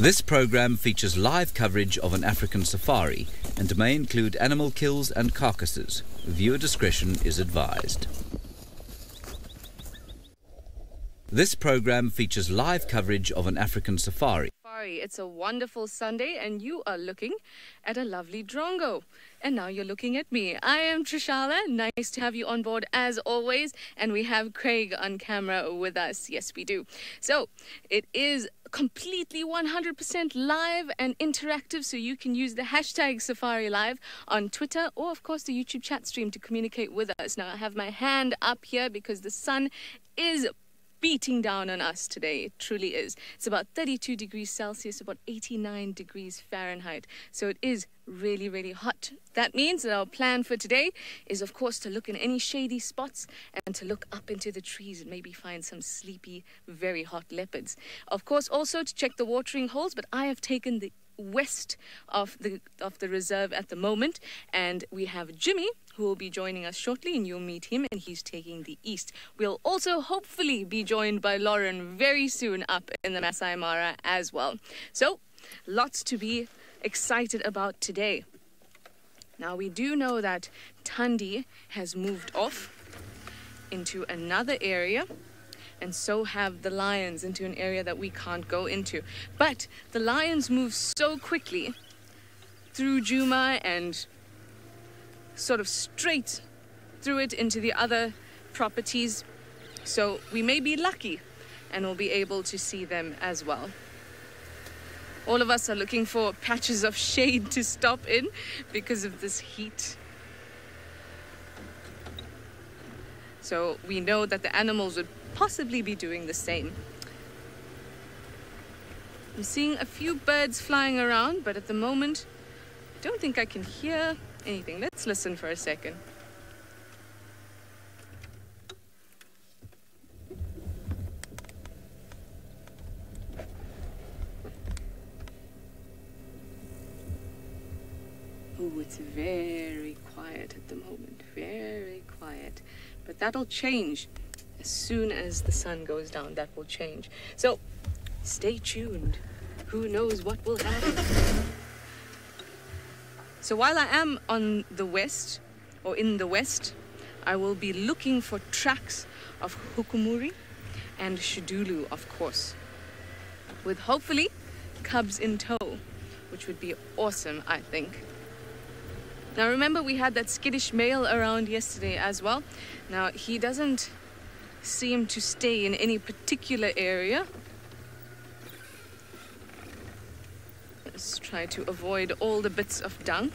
This program features live coverage of an African safari and may include animal kills and carcasses. Viewer discretion is advised. This program features live coverage of an African safari. It's a wonderful Sunday and you are looking at a lovely drongo. And now you're looking at me. I am Trishala. Nice to have you on board as always. And we have Craig on camera with us. Yes, we do. So it is completely 100% live and interactive. So you can use the hashtag SafariLive on Twitter or of course the YouTube chat stream to communicate with us. Now I have my hand up here because the sun is beating down on us today. It truly is. It's about 32 degrees Celsius, about 89 degrees Fahrenheit. So it is really, really hot. That means that our plan for today is, of course, to look in any shady spots and to look up into the trees and maybe find some sleepy, very hot leopards. Of course, also to check the watering holes, but I have taken the west of the reserve at the moment, and we have Jimmy who will be joining us shortly, and you'll meet him, and he's taking the east. We'll also hopefully be joined by Lauren very soon up in the Masai Mara as well. So lots to be excited about today. Now we do know that Thandi has moved off into another area, and so have the lions into an area that we can't go into. But the lions move so quickly through Juma and sort of straight through it into the other properties. So we may be lucky and we'll be able to see them as well. All of us are looking for patches of shade to stop in because of this heat. So we know that the animals would possibly be doing the same. I'm seeing a few birds flying around, but at the moment, I don't think I can hear anything. Let's listen for a second. Oh, it's very quiet at the moment, very quiet. But that'll change. As soon as the sun goes down, that will change. So, stay tuned. Who knows what will happen? So while I am on the west, or in the west, I will be looking for tracks of Hukumuri and Shudulu, of course, with hopefully cubs in tow, which would be awesome, I think. Now remember, we had that skittish male around yesterday as well. Now he doesn't seem to stay in any particular area. Let's try to avoid all the bits of dung.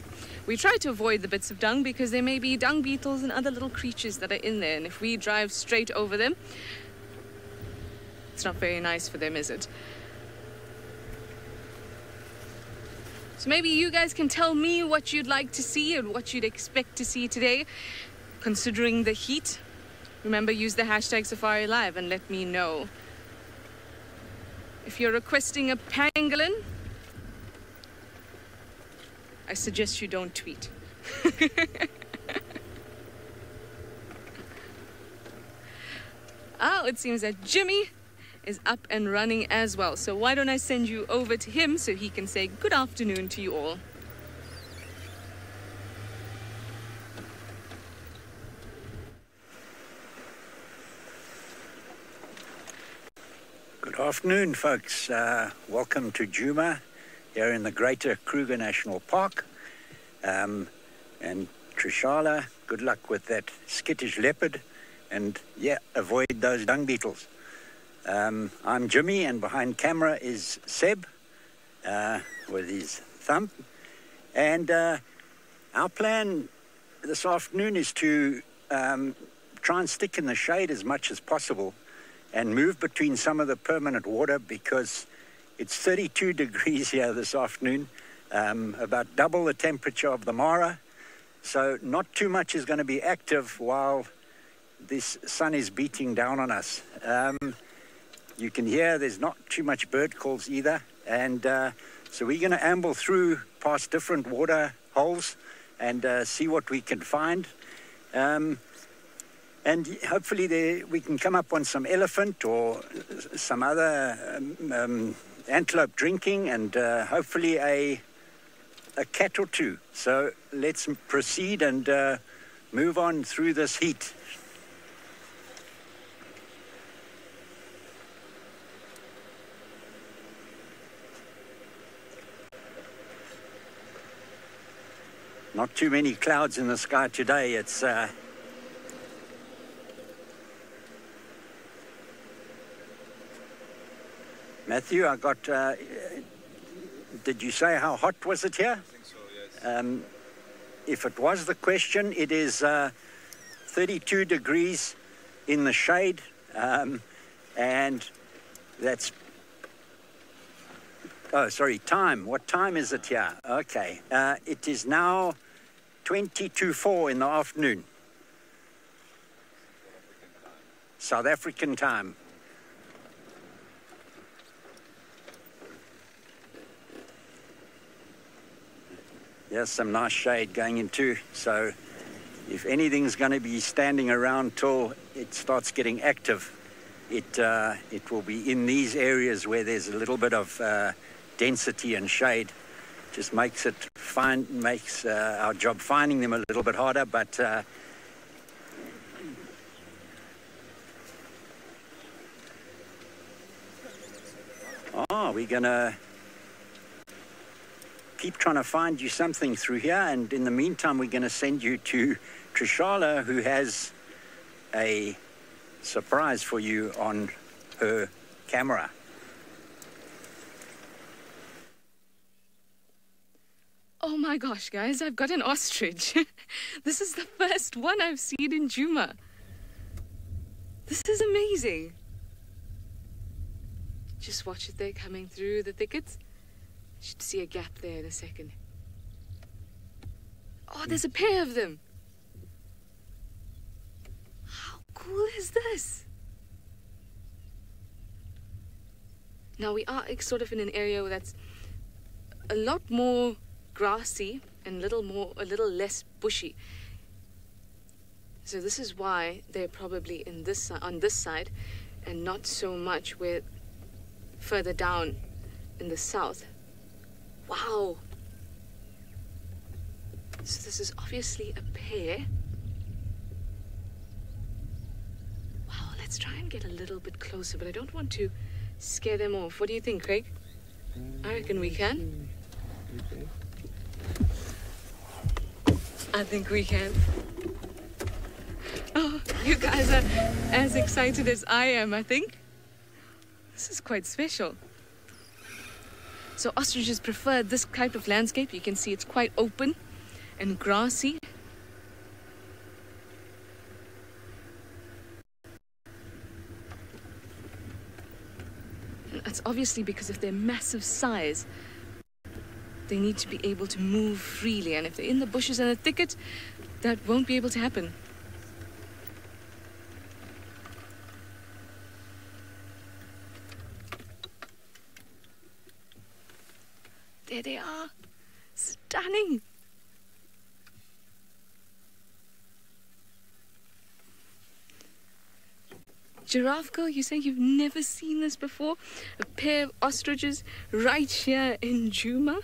We try to avoid the bits of dung because there may be dung beetles and other little creatures that are in there, and if we drive straight over them, it's not very nice for them, is it? So maybe you guys can tell me what you'd like to see and what you'd expect to see today, considering the heat. Remember, use the hashtag SafariLive and let me know. If you're requesting a pangolin, I suggest you don't tweet. Oh, it seems that Jimmy is up and running as well. So why don't I send you over to him so he can say good afternoon to you all. Good afternoon, folks. Welcome to Juma here in the Greater Kruger National Park. And Trishala, good luck with that skittish leopard. And yeah, avoid those dung beetles. I'm Jimmy, and behind camera is Seb with his thumb. And our plan this afternoon is to try and stick in the shade as much as possible and move between some of the permanent water because it's 32 degrees here this afternoon, about double the temperature of the Mara. So not too much is going to be active while this sun is beating down on us. You can hear there's not too much bird calls either. And so we're going to amble through past different water holes and see what we can find. And hopefully we can come up on some elephant or some other antelope drinking, and hopefully a cat or two. So let's proceed and move on through this heat. Not too many clouds in the sky today. It's Matthew, I got, did you say how hot was it here? I think so, yes. If it was the question, it is 32 degrees in the shade, and that's, oh, sorry, time. What time is it here? Okay, it is now 22:04 in the afternoon. South African time. Yes, some nice shade going into, so if anything's going to be standing around till it starts getting active, it will be in these areas where there's a little bit of density and shade. Just makes it makes our job finding them a little bit harder, but we're gonna keep trying to find you something through here, and in the meantime we're going to send you to Trishala, who has a surprise for you on her camera. Oh my gosh, guys, I've got an ostrich. This is the first one I've seen in Djuma. This is amazing. Just watch it there coming through the thickets. Should see a gap there in a second. Oh, there's a pair of them. How cool is this? Now we are sort of in an area that's a lot more grassy and a little less bushy. So this is why they're probably in this on this side, and not so much where further down in the south. Wow. So this is obviously a pair. Wow, let's try and get a little bit closer, but I don't want to scare them off. What do you think, Craig? I reckon we can. I think we can. Oh, you guys are as excited as I am, I think. This is quite special. So ostriches prefer this type of landscape. You can see it's quite open and grassy. And that's obviously because of their massive size. They need to be able to move freely, and if they're in the bushes and the thicket, that won't be able to happen. There they are. Stunning. Giraffe girl, you say you've never seen this before? A pair of ostriches right here in Djuma?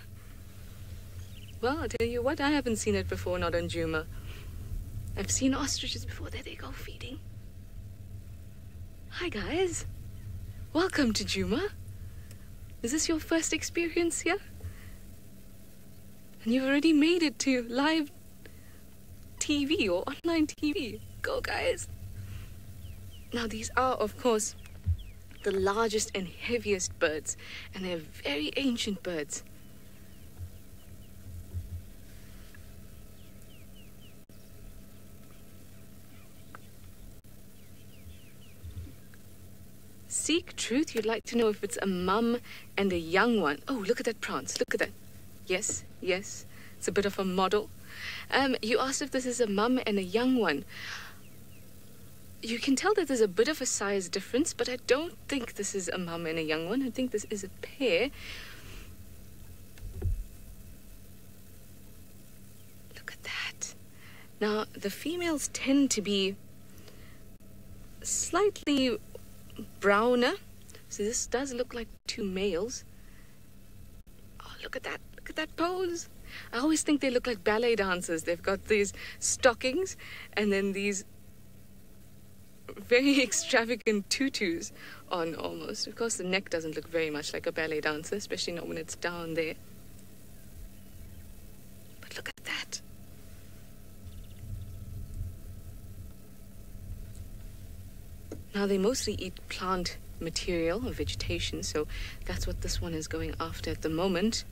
Well, I'll tell you what, I haven't seen it before, not on Djuma. I've seen ostriches before. There they go, feeding. Hi, guys. Welcome to Djuma. Is this your first experience here? And you've already made it to live TV or online TV. Go, guys. Now, these are, of course, the largest and heaviest birds, and they're very ancient birds. Seek truth. You'd like to know if it's a mum and a young one. Oh, look at that prance. Look at that. Yes, yes. It's a bit of a model. You asked if this is a mum and a young one. You can tell that there's a bit of a size difference, but I don't think this is a mum and a young one. I think this is a pair. Look at that. Now, the females tend to be slightly browner, So this does look like two males. Oh, look at that. Look at that pose. I always think they look like ballet dancers. They've got these stockings and then these very extravagant tutus on almost. Of course, the neck doesn't look very much like a ballet dancer, especially not when it's down there. But look at that. Now, they mostly eat plant material or vegetation, so that's what this one is going after at the moment.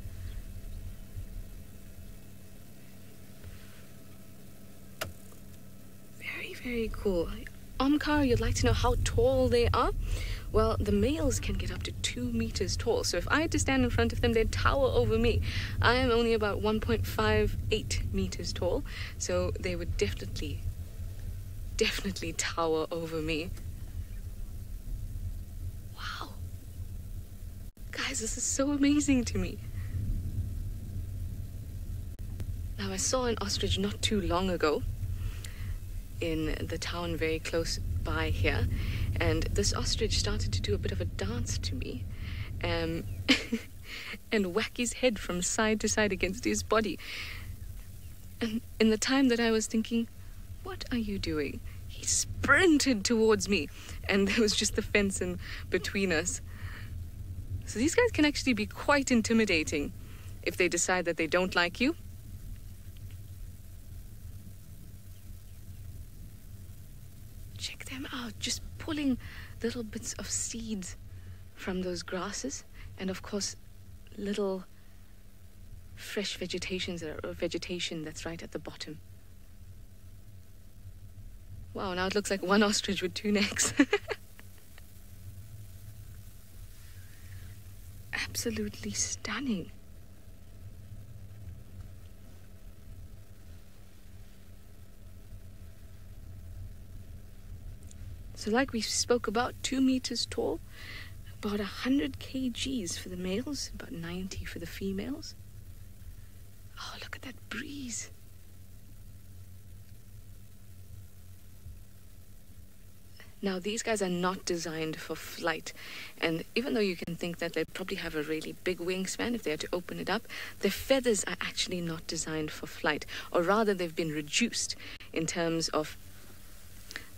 Very, very cool. Omkar, you'd like to know how tall they are? Well, the males can get up to 2 meters tall. So if I had to stand in front of them, they'd tower over me. I am only about 1.58 meters tall. So they would definitely tower over me. Wow. Guys, this is so amazing to me. Now, I saw an ostrich not too long ago in the town very close by here, and this ostrich started to do a bit of a dance to me and whack his head from side to side against his body. And in the time that I was thinking, what are you doing? He sprinted towards me, and there was just the fence in between us. So these guys can actually be quite intimidating if they decide that they don't like you. Check them out, just pulling little bits of seeds from those grasses, and of course little fresh vegetation that's right at the bottom. Wow, now it looks like one ostrich with 2 necks. Absolutely stunning. So like we spoke about, 2 meters tall, about 100 kgs for the males, about 90 for the females. Oh, look at that breeze. Now, these guys are not designed for flight. And even though you can think that they probably have a really big wingspan if they had to open it up, their feathers are actually not designed for flight. Or rather, they've been reduced in terms of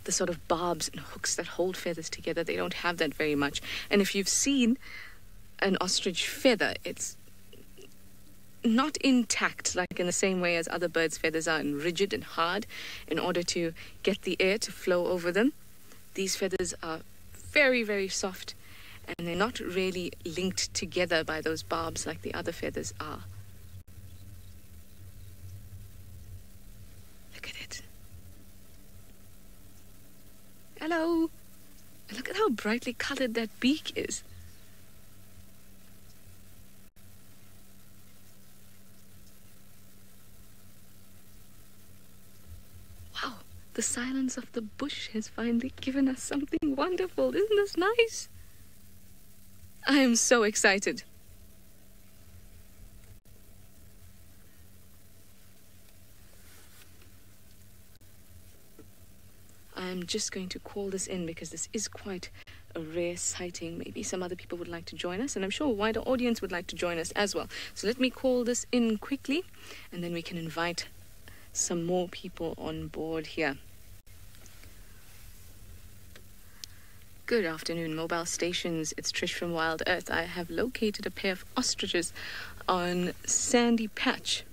the sort of barbs and hooks that hold feathers together. They don't have that very much. And if you've seen an ostrich feather, it's not intact, like in the same way as other birds' feathers are, and rigid and hard in order to get the air to flow over them. These feathers are very, very soft, and they're not really linked together by those barbs like the other feathers are. Look at it. Hello. And look at how brightly colored that beak is. Wow, the silence of the bush has finally given us something wonderful. Isn't this nice? I am so excited. I'm just going to call this in because this is quite a rare sighting. Maybe some other people would like to join us, and I'm sure a wider audience would like to join us as well. So let me call this in quickly, and then we can invite some more people on board here. Good afternoon, mobile stations. It's Trish from Wild Earth. I have located a pair of ostriches on Sandy Patch.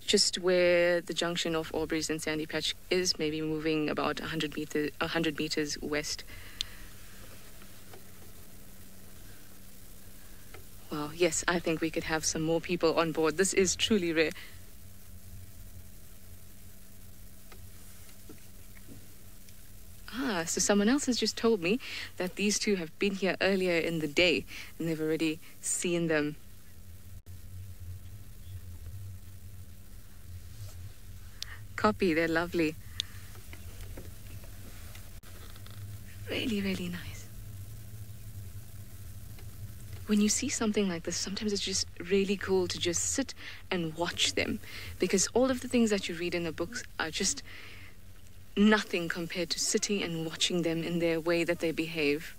Just where the junction of Aubrey's and Sandy Patch is, maybe moving about 100 meters west. Wow, yes, I think we could have some more people on board. This is truly rare. So someone else has just told me that these two have been here earlier in the day and they've already seen them. Copy, they're lovely. Really, really nice. When you see something like this, sometimes it's just really cool to just sit and watch them, because all of the things that you read in the books are just nothing compared to sitting and watching them in their way that they behave.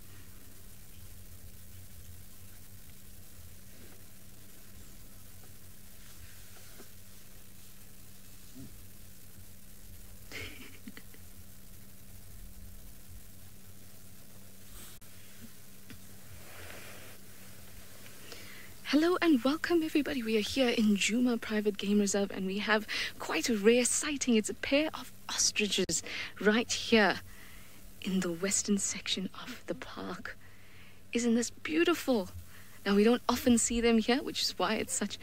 Hello and welcome everybody. We are here in Juma Private Game Reserve and we have quite a rare sighting. It's a pair of ostriches right here in the western section of the park. Isn't this beautiful? Now we don't often see them here, which is why it's such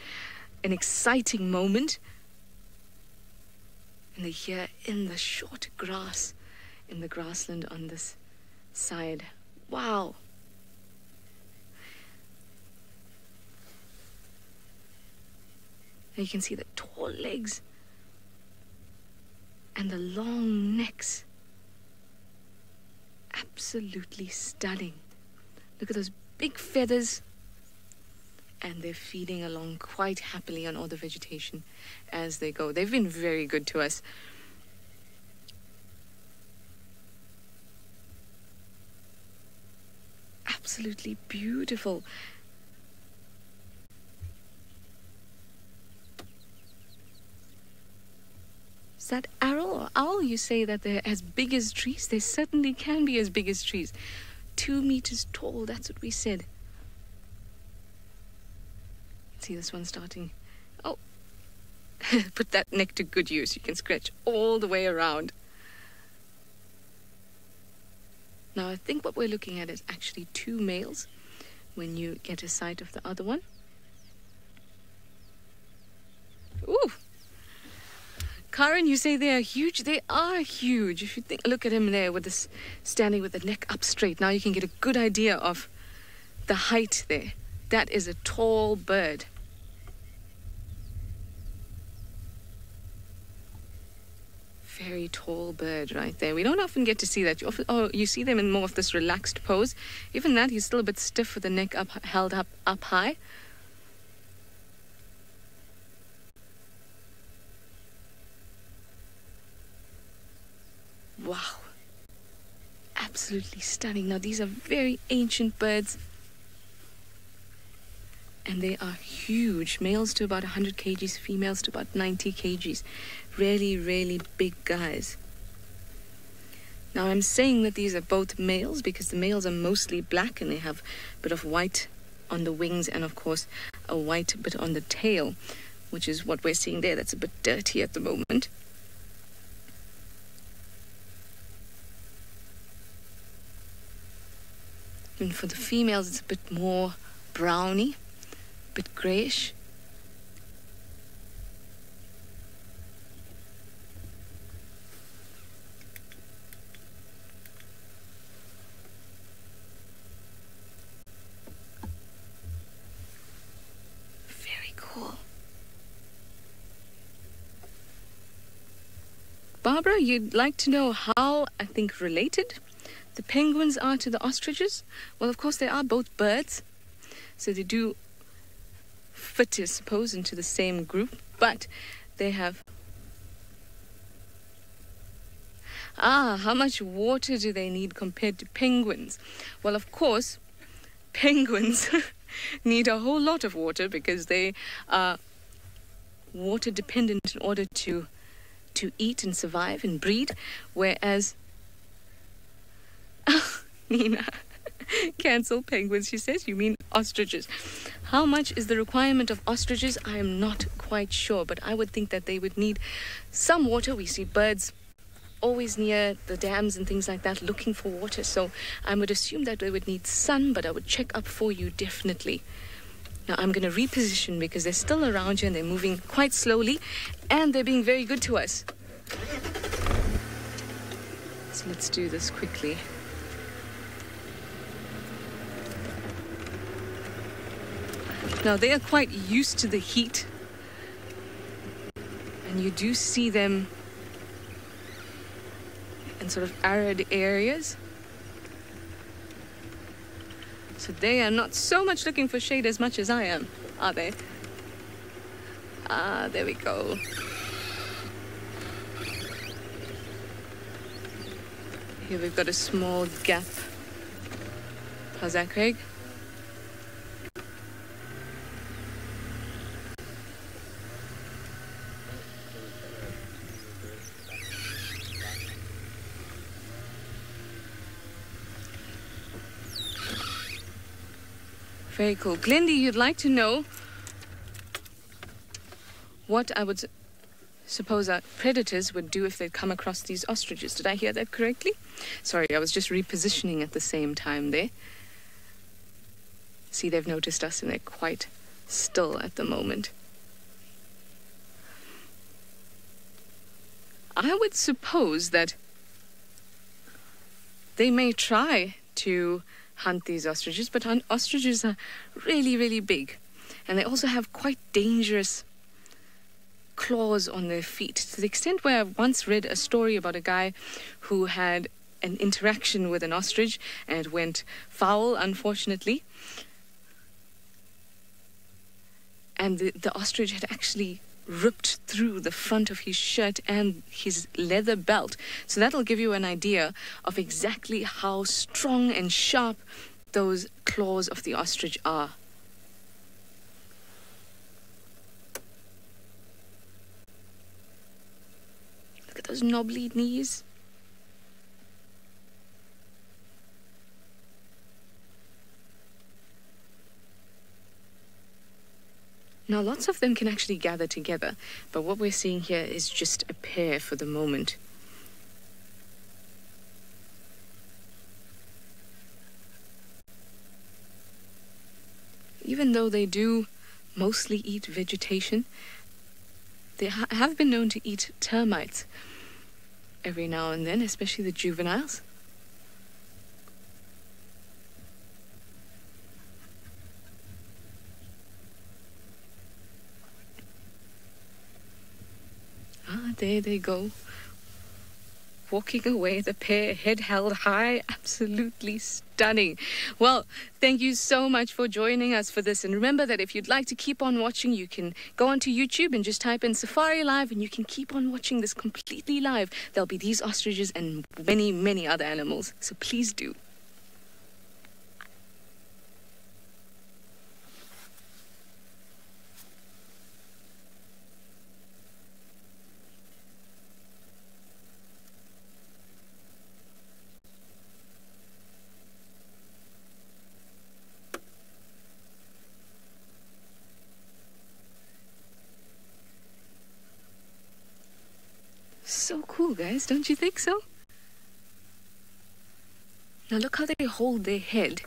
an exciting moment. And they're here in the short grass, in the grassland on this side. Wow. And you can see the tall legs and the long necks. Absolutely stunning. Look at those big feathers. And they're feeding along quite happily on all the vegetation as they go. They've been very good to us. Absolutely beautiful. Is that owl or owl? You say that they're as big as trees? They certainly can be as big as trees. 2 meters tall, that's what we said. See this one starting. Oh, put that neck to good use. You can scratch all the way around. Now I think what we're looking at is actually 2 males when you get a sight of the other one. Ooh. Karen, you say they are huge. They are huge. If you think, look at him there with this, standing with the neck up straight. Now you can get a good idea of the height there. That is a tall bird. Very tall bird right there. We don't often get to see that. You see them in more of this relaxed pose. Even that, he's still a bit stiff with the neck held up high. Wow. Absolutely stunning. Now these are very ancient birds. And they are huge. Males to about 100 kgs, females to about 90 kgs. Really, really big guys. Now I'm saying that these are both males because the males are mostly black and they have a bit of white on the wings and of course a white bit on the tail, which is what we're seeing there. That's a bit dirty at the moment. And for the females, it's a bit more browny. Bit grayish. Very cool. Barbara, you'd like to know how, I think, related the penguins are to the ostriches? Well, of course, they are both birds, so they do fit, I suppose, into the same group, but they have... how much water do they need compared to penguins? Well, of course, penguins need a whole lot of water because they are water dependent in order to eat and survive and breed, whereas... Nina, cancel penguins, she says. You mean ostriches. How much is the requirement of ostriches? I am not quite sure, but I would think that they would need some water. We see birds always near the dams and things like that looking for water, so I would assume that they would need sun, but I would check up for you definitely. Now I'm going to reposition because they're still around here and they're moving quite slowly and they're being very good to us. So let's do this quickly. Now they are quite used to the heat and you do see them in sort of arid areas. So they are not so much looking for shade as much as I am, are they? Ah, there we go. Here we've got a small gap. How's that, Craig? Very cool. Glendy, you'd like to know what I would suppose our predators would do if they'd come across these ostriches. Did I hear that correctly? Sorry, I was just repositioning at the same time there. See, they've noticed us and they're quite still at the moment. I would suppose that they may try to hunt these ostriches, but ostriches are really, really big. And they also have quite dangerous claws on their feet, to the extent where I once read a story about a guy who had an interaction with an ostrich and it went foul, unfortunately. And the ostrich had actually ripped through the front of his shirt and his leather belt. So that'll give you an idea of exactly how strong and sharp those claws of the ostrich are. Look at those knobbly knees. Now, lots of them can actually gather together, but what we're seeing here is just a pair for the moment. Even though they do mostly eat vegetation, they have been known to eat termites every now and then, especially the juveniles. There they go, walking away, the pair, head held high, absolutely stunning. Well, thank you so much for joining us for this. And remember that if you'd like to keep on watching, you can go onto YouTube and just type in SafariLive and you can keep on watching this completely live. There'll be these ostriches and many, many other animals. So please do. So cool, guys, don't you think so? Now look how they hold their head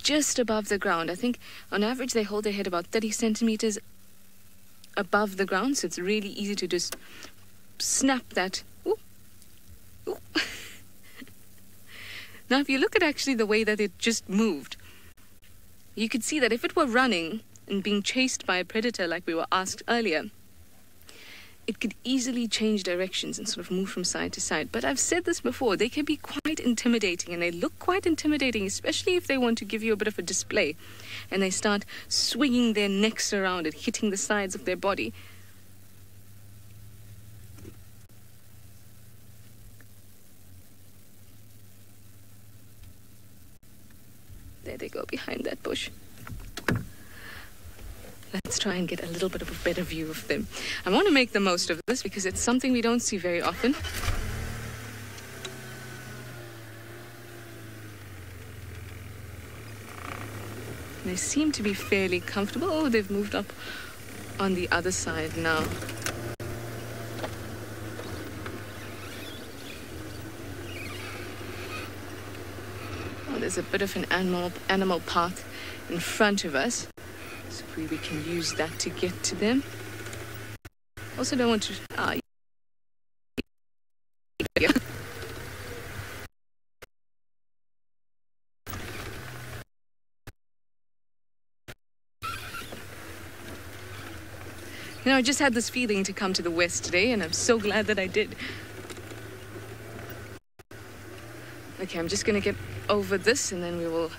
just above the ground. I think on average they hold their head about 30 centimeters above the ground, so it's really easy to just snap that. Ooh. Ooh. Now if you look at actually the way that it just moved, you could see that if it were running and being chased by a predator like we were asked earlier, it could easily change directions and sort of move from side to side. But I've said this before, they can be quite intimidating, and they look quite intimidating, especially if they want to give you a bit of a display and they start swinging their necks around and hitting the sides of their body. There they go behind that bush. Let's try and get a little bit of a better view of them. I want to make the most of this because it's something we don't see very often. They seem to be fairly comfortable. Oh, they've moved up on the other side now. Oh, there's a bit of an animal path in front of us. So we can use that to get to them. Also don't want to... yeah. You know, I just had this feeling to come to the West today, and I'm so glad that I did. Okay, I'm just going to get over this, and then we will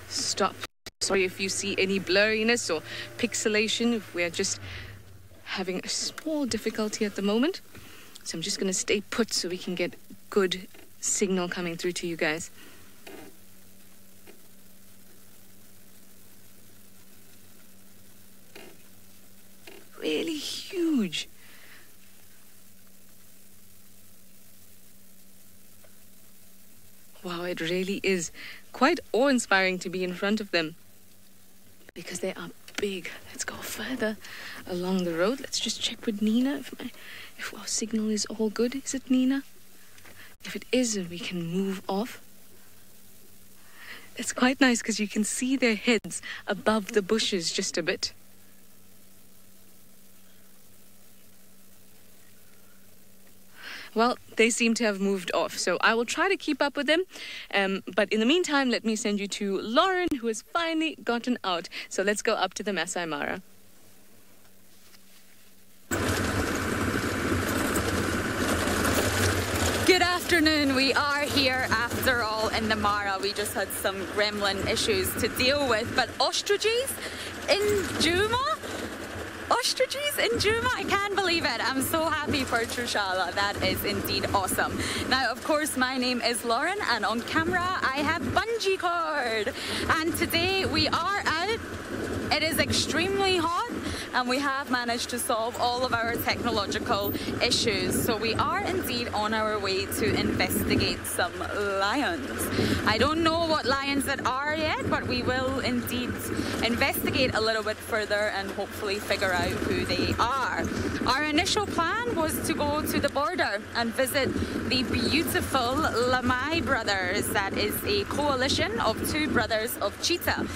stop. Sorry if you see any blurriness or pixelation. We're just having a small difficulty at the moment. So I'm just going to stay put so we can get good signal coming through to you guys. Really huge. Wow, it really is quite awe-inspiring to be in front of them. because they are big. Let's go further along the road. Let's just check with Nina if our signal is all good. Is it, Nina? If it is, we can move off. It's quite nice because you can see their heads above the bushes just a bit. Well, they seem to have moved off, so I will try to keep up with them. But in the meantime, let me send you to Lauren, who has finally gotten out. So let's go up to the Masai Mara. Good afternoon. We are here after all in the Mara. We just had some gremlin issues to deal with, but ostriches in Djuma? Ostriches in Djuma? I can't believe it. I'm so happy for Trishala. That is indeed awesome. Now, of course, my name is Lauren, and on camera I have Bungee Cord. And today we are out. It is extremely hot, and we have managed to solve all of our technological issues. So we are indeed on our way to investigate some lions. I don't know what lions that are yet, but we will indeed investigate a little bit further and hopefully figure out who they are. Our initial plan was to go to the border and visit the beautiful Lamai brothers. That is a coalition of two brothers of cheetah.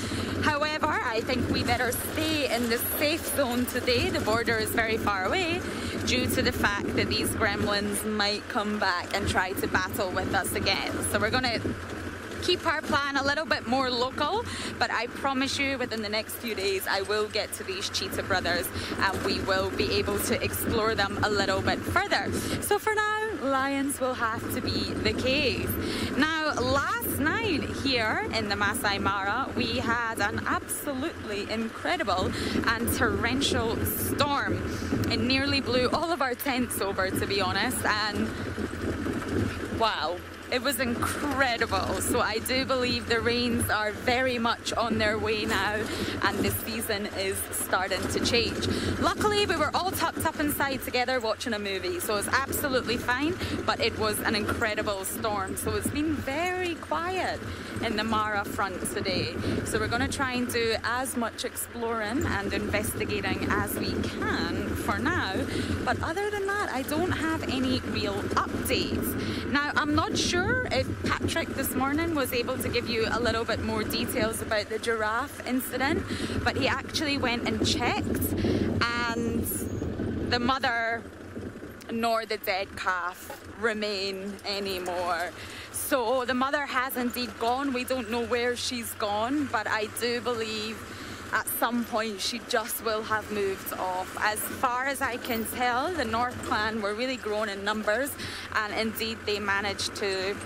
However, I think we better stay in the safe zone today. The border is very far away due to the fact that these gremlins might come back and try to battle with us again. So we're going to keep our plan a little bit more local, but I promise you within the next few days I will get to these cheetah brothers and we will be able to explore them a little bit further. So for now, lions will have to be the case. Now, last night here in the Masai Mara, we had an absolutely incredible and torrential storm. It nearly blew all of our tents over, to be honest, and wow. It was incredible. So I do believe the rains are very much on their way now and the season is starting to change. Luckily, we were all tucked up inside together watching a movie, so it's absolutely fine, but it was an incredible storm. So it's been very quiet in the Mara front today. So we're going to try and do as much exploring and investigating as we can for now. But other than that, I don't have any real updates. Now, I'm not sure if Patrick this morning was able to give you a little bit more details about the giraffe incident, but he actually went and checked and the mother nor the dead calf remain anymore. So the mother has indeed gone. We don't know where she's gone, but I do believe at some point she just will have moved off. As far as I can tell, the North clan were really growing in numbers, and indeed they managed to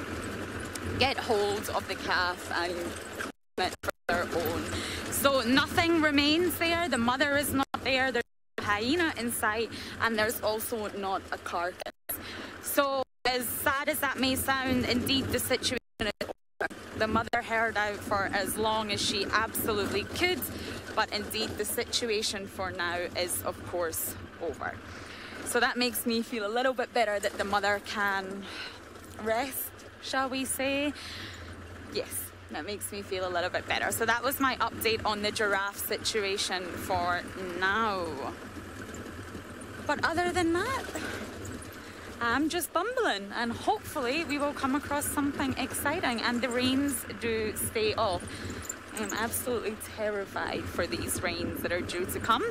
get hold of the calf and claim it for their own. So nothing remains there. The mother is not there. There's a hyena in sight, and there's also not a carcass. So as sad as that may sound, indeed the situation is over. The mother held out for as long as she absolutely could, but indeed the situation for now is of course over. So that makes me feel a little bit better that the mother can rest, shall we say? Yes, that makes me feel a little bit better. So that was my update on the giraffe situation for now. But other than that, I'm just bumbling, and hopefully we will come across something exciting and the rains do stay off. I'm absolutely terrified for these rains that are due to come.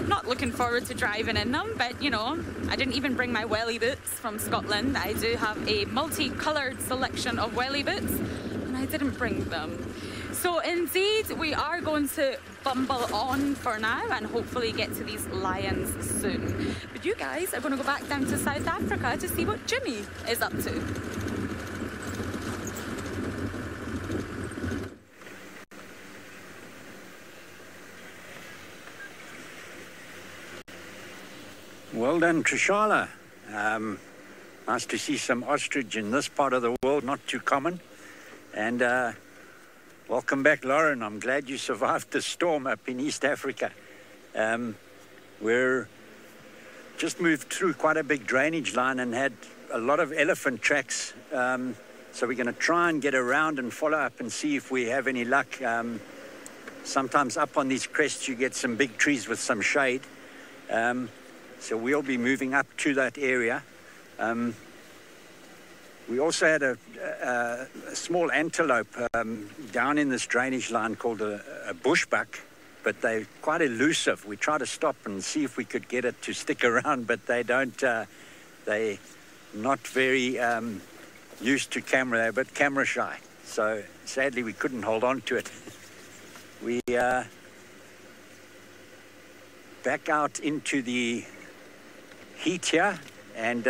Not looking forward to driving in them, but you know, I didn't even bring my welly boots from Scotland. I do have a multicolored selection of welly boots and I didn't bring them. So indeed, we are going to bumble on for now and hopefully get to these lions soon. But you guys are going to go back down to South Africa to see what Jimmy is up to. Well done, Trishala. Nice to see some ostrich in this part of the world, not too common. And welcome back, Lauren. I'm glad you survived the storm up in East Africa. We're just moved through quite a big drainage line and had a lot of elephant tracks. So we're going to try and get around and follow up and see if we have any luck sometimes up on these crests you get some big trees with some shade. So we'll be moving up to that area. We also had a small antelope down in this drainage line called a bushbuck, but they're quite elusive. We try to stop and see if we could get it to stick around, but they don't. They're not very used to camera. They're a bit camera shy. So sadly, we couldn't hold on to it. We back out into the heat here, and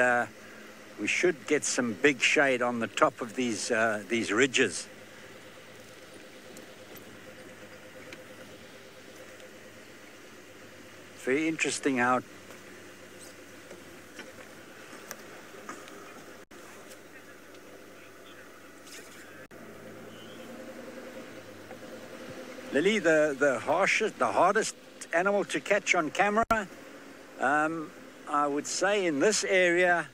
we should get some big shade on the top of these ridges. Very interesting how Lily, the hardest animal to catch on camera, I would say in this area,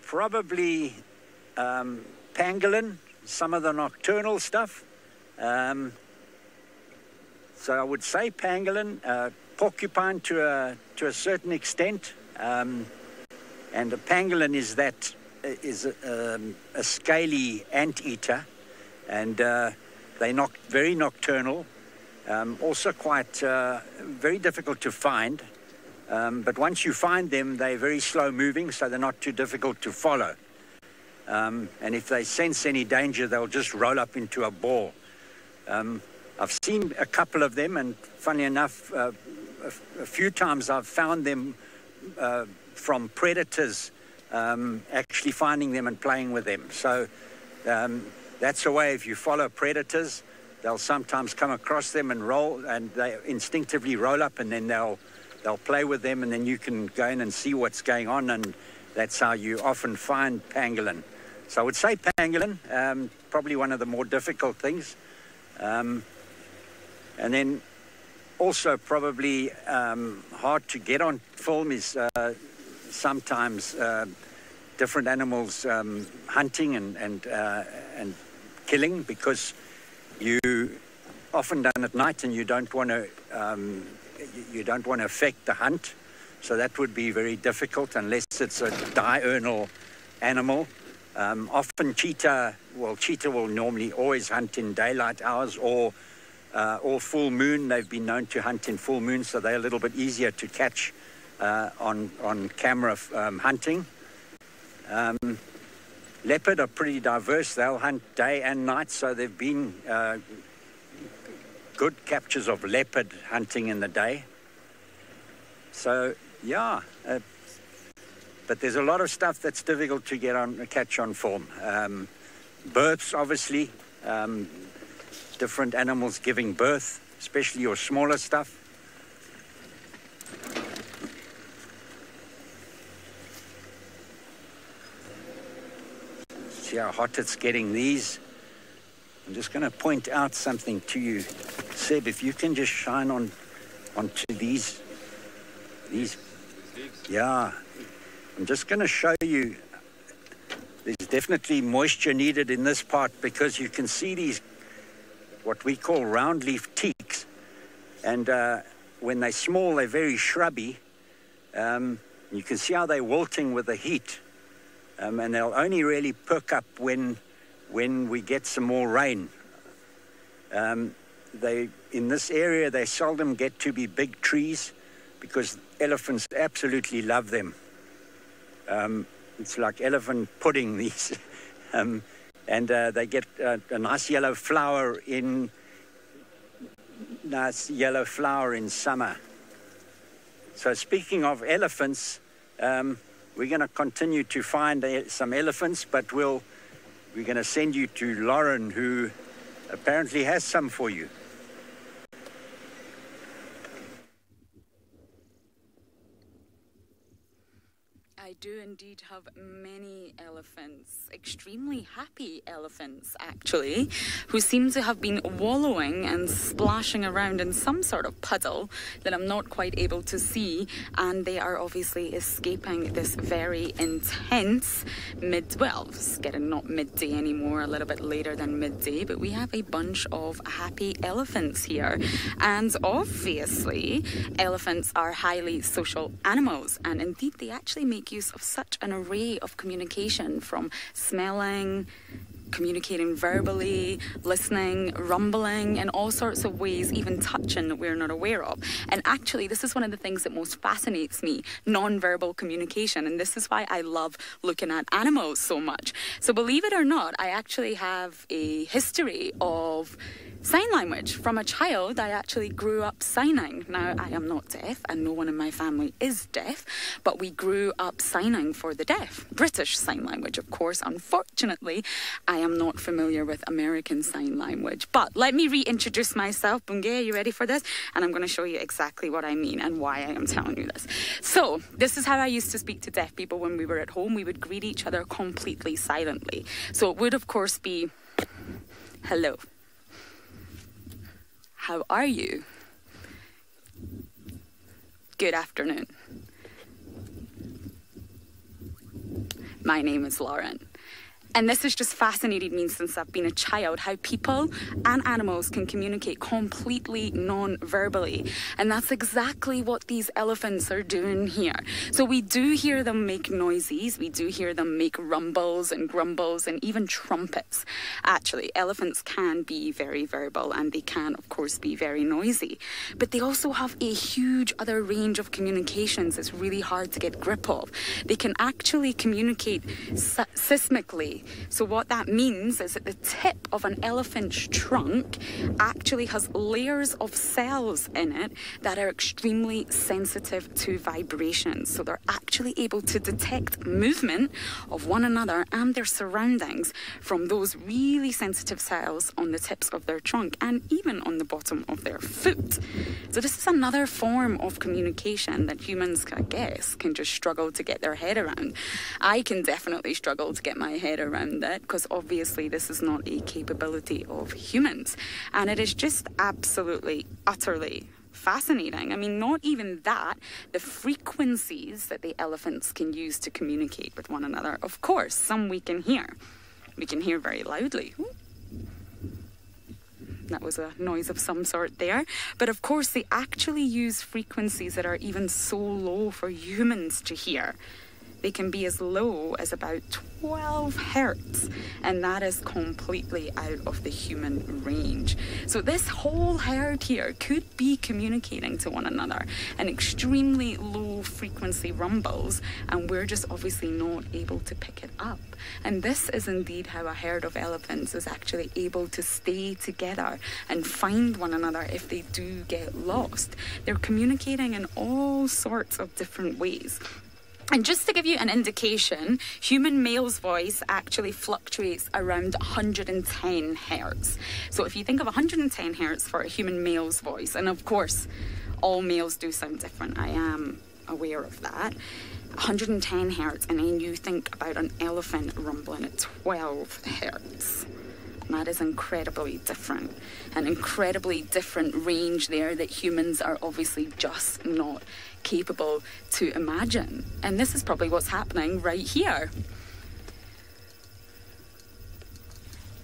probably pangolin, some of the nocturnal stuff. So I would say pangolin, porcupine to a certain extent, and a pangolin is a scaly anteater, and they're very nocturnal, also quite very difficult to find. But once you find them, they're very slow moving, so they're not too difficult to follow. And if they sense any danger, they'll just roll up into a ball. I've seen a couple of them, and funny enough, a few times I've found them from predators actually finding them and playing with them. So that's a way. If you follow predators, they'll sometimes come across them and roll, and they instinctively roll up, and then they'll play with them, and then you can go in and see what's going on, and that's how you often find pangolin. So I would say pangolin, probably one of the more difficult things. And then also probably hard to get on film is sometimes different animals hunting and killing, because you often done at night and you don't want to affect the hunt. So that would be very difficult unless it's a diurnal animal. Often cheetah will normally always hunt in daylight hours or full moon. They've been known to hunt in full moon, so they're a little bit easier to catch on camera hunting. Leopard are pretty diverse. They'll hunt day and night, so there've been good captures of leopard hunting in the day. So yeah, but there's a lot of stuff that's difficult to catch on film. Births, obviously, different animals giving birth, especially your smaller stuff. See how hot it's getting these. I'm just going to point out something to you, Seb, if you can just shine onto these. Yeah, I'm just going to show you. There's definitely moisture needed in this part, because you can see these, what we call round leaf teaks, and when they're small, they're very shrubby. You can see how they're wilting with the heat, and they'll only really perk up when we get some more rain. In this area, they seldom get to be big trees, because elephants absolutely love them. It's like elephant pudding, these. And they get a nice yellow flower in summer. So speaking of elephants, we're going to continue to find some elephants, but we're going to send you to Lauren, who apparently has some for you. I do indeed have many elephants, extremely happy elephants actually, who seem to have been wallowing and splashing around in some sort of puddle that I'm not quite able to see, and they are obviously escaping this very intense it's getting not midday anymore, a little bit later than midday, but we have a bunch of happy elephants here. And obviously elephants are highly social animals, and indeed they actually make use of such an array of communication, from smelling, communicating verbally, listening, rumbling, in all sorts of ways, even touching that we're not aware of. And actually, this is one of the things that most fascinates me, non-verbal communication. And this is why I love looking at animals so much. So believe it or not, I actually have a history of sign language. From a child, I actually grew up signing. Now, I am not deaf, and no one in my family is deaf, but we grew up signing for the deaf. British Sign Language, of course. Unfortunately, I am not familiar with American Sign Language. But let me reintroduce myself. Bunge, are you ready for this? And I'm going to show you exactly what I mean and why I am telling you this. So, this is how I used to speak to deaf people when we were at home. We would greet each other completely silently. So it would, of course, be, hello. How are you? Good afternoon. My name is Lauren. And this has just fascinated me since I've been a child, how people and animals can communicate completely non-verbally. And that's exactly what these elephants are doing here. So we do hear them make noises, we do hear them make rumbles and grumbles and even trumpets. Actually, elephants can be very verbal, and they can, of course, be very noisy. But they also have a huge other range of communications that's really hard to get grip of. They can actually communicate seismically. So what that means is that the tip of an elephant's trunk actually has layers of cells in it that are extremely sensitive to vibrations. So they're actually able to detect movement of one another and their surroundings from those really sensitive cells on the tips of their trunk and even on the bottom of their foot. So this is another form of communication that humans, I guess, can just struggle to get their head around. I can definitely struggle to get my head around that, because obviously this is not a capability of humans, and it is just absolutely, utterly fascinating. I mean, not even that, the frequencies that the elephants can use to communicate with one another. Of course, some we can hear. We can hear very loudly. Ooh. That was a noise of some sort there. But of course, they actually use frequencies that are even so low for humans to hear. They can be as low as about 12 hertz, and that is completely out of the human range. So this whole herd here could be communicating to one another in extremely low frequency rumbles, and we're just obviously not able to pick it up. And this is indeed how a herd of elephants is actually able to stay together and find one another if they do get lost. They're communicating in all sorts of different ways. And just to give you an indication, human male's voice actually fluctuates around 110 hertz. So if you think of 110 hertz for a human male's voice, and of course, all males do sound different, I am aware of that, 110 hertz, and then you think about an elephant rumbling at 12 hertz. And that is incredibly different, an incredibly different range there that humans are obviously just not capable to imagine. And this is probably what's happening right here.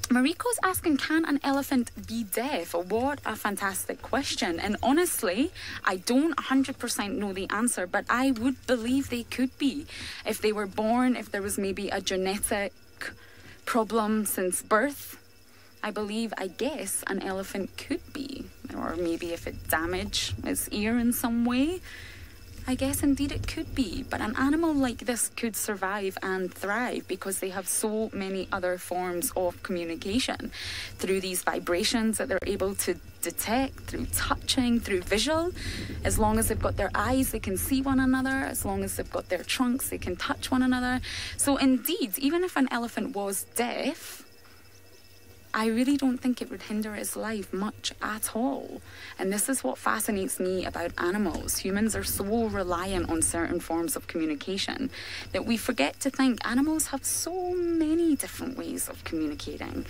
Mariko's asking, can an elephant be deaf? What a fantastic question. And honestly, I don't 100% know the answer, but I would believe they could be. If they were born, if there was maybe a genetic problem since birth, I guess an elephant could be. Or maybe if it damaged its ear in some way, I guess indeed it could be. But an animal like this could survive and thrive because they have so many other forms of communication through these vibrations that they're able to detect, through touching, through visual. As long as they've got their eyes, they can see one another. As long as they've got their trunks, they can touch one another. So indeed, even if an elephant was deaf, I really don't think it would hinder its life much at all. And this is what fascinates me about animals. Humans are so reliant on certain forms of communication that we forget to think animals have so many different ways of communicating,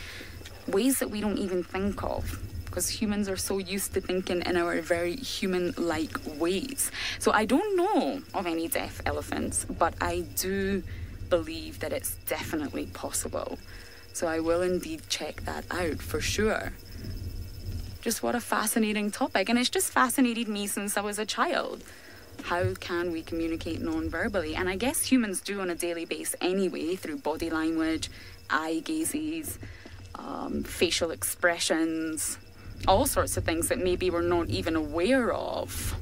ways that we don't even think of, because humans are so used to thinking in our very human-like ways. So I don't know of any deaf elephants, but I do believe that it's definitely possible. So I will indeed check that out for sure. Just what a fascinating topic. And it's just fascinated me since I was a child. How can we communicate non-verbally? And I guess humans do on a daily basis anyway, through body language, eye gazes, facial expressions, all sorts of things that maybe we're not even aware of.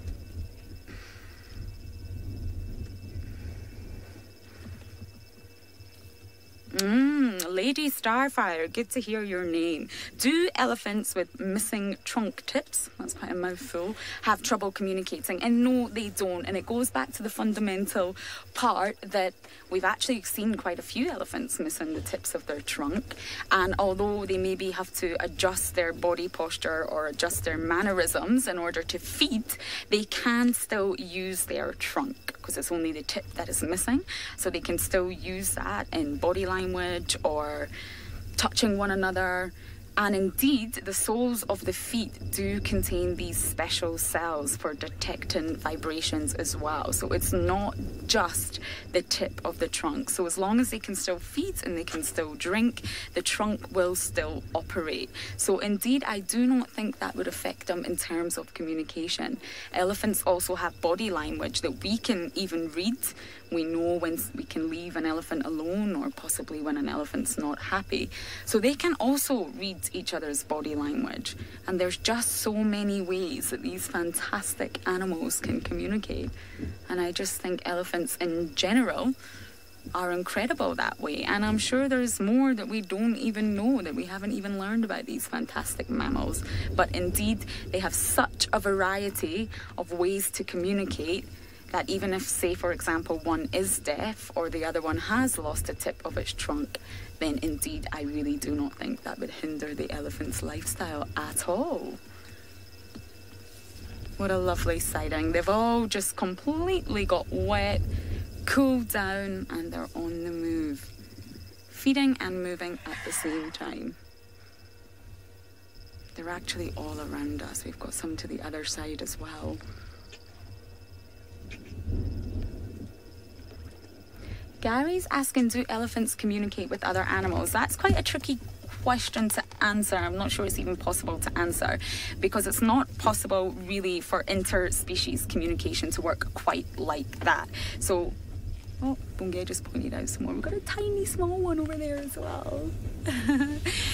Lady Starfire, good to hear your name. Do elephants with missing trunk tips, that's quite a mouthful, have trouble communicating? And no, they don't. And it goes back to the fundamental part that we've actually seen quite a few elephants missing the tips of their trunk. And although they maybe have to adjust their body posture or adjust their mannerisms in order to feed, they can still use their trunk, because it's only the tip that is missing. So they can still use that in body language or touching one another. And indeed, the soles of the feet do contain these special cells for detecting vibrations as well. So it's not just the tip of the trunk. So as long as they can still feed and they can still drink, the trunk will still operate. So indeed, I do not think that would affect them in terms of communication. Elephants also have body language that we can even read. We know when we can leave an elephant alone, or possibly when an elephant's not happy. So they can also read each other's body language. And there's just so many ways that these fantastic animals can communicate. And I just think elephants in general are incredible that way. And I'm sure there's more that we don't even know, that we haven't even learned about these fantastic mammals. But indeed, they have such a variety of ways to communicate that even if, say, for example, one is deaf or the other one has lost a tip of its trunk, then indeed I really do not think that would hinder the elephant's lifestyle at all. What a lovely sighting. They've all just completely got wet, cooled down, and they're on the move, feeding and moving at the same time. They're actually all around us. We've got some to the other side as well. Gary's asking, do elephants communicate with other animals? That's quite a tricky question to answer. I'm not sure it's even possible to answer, because it's not possible really for interspecies communication to work quite like that. So, oh, Bungay just pointed out some more. We've got a tiny small one over there as well.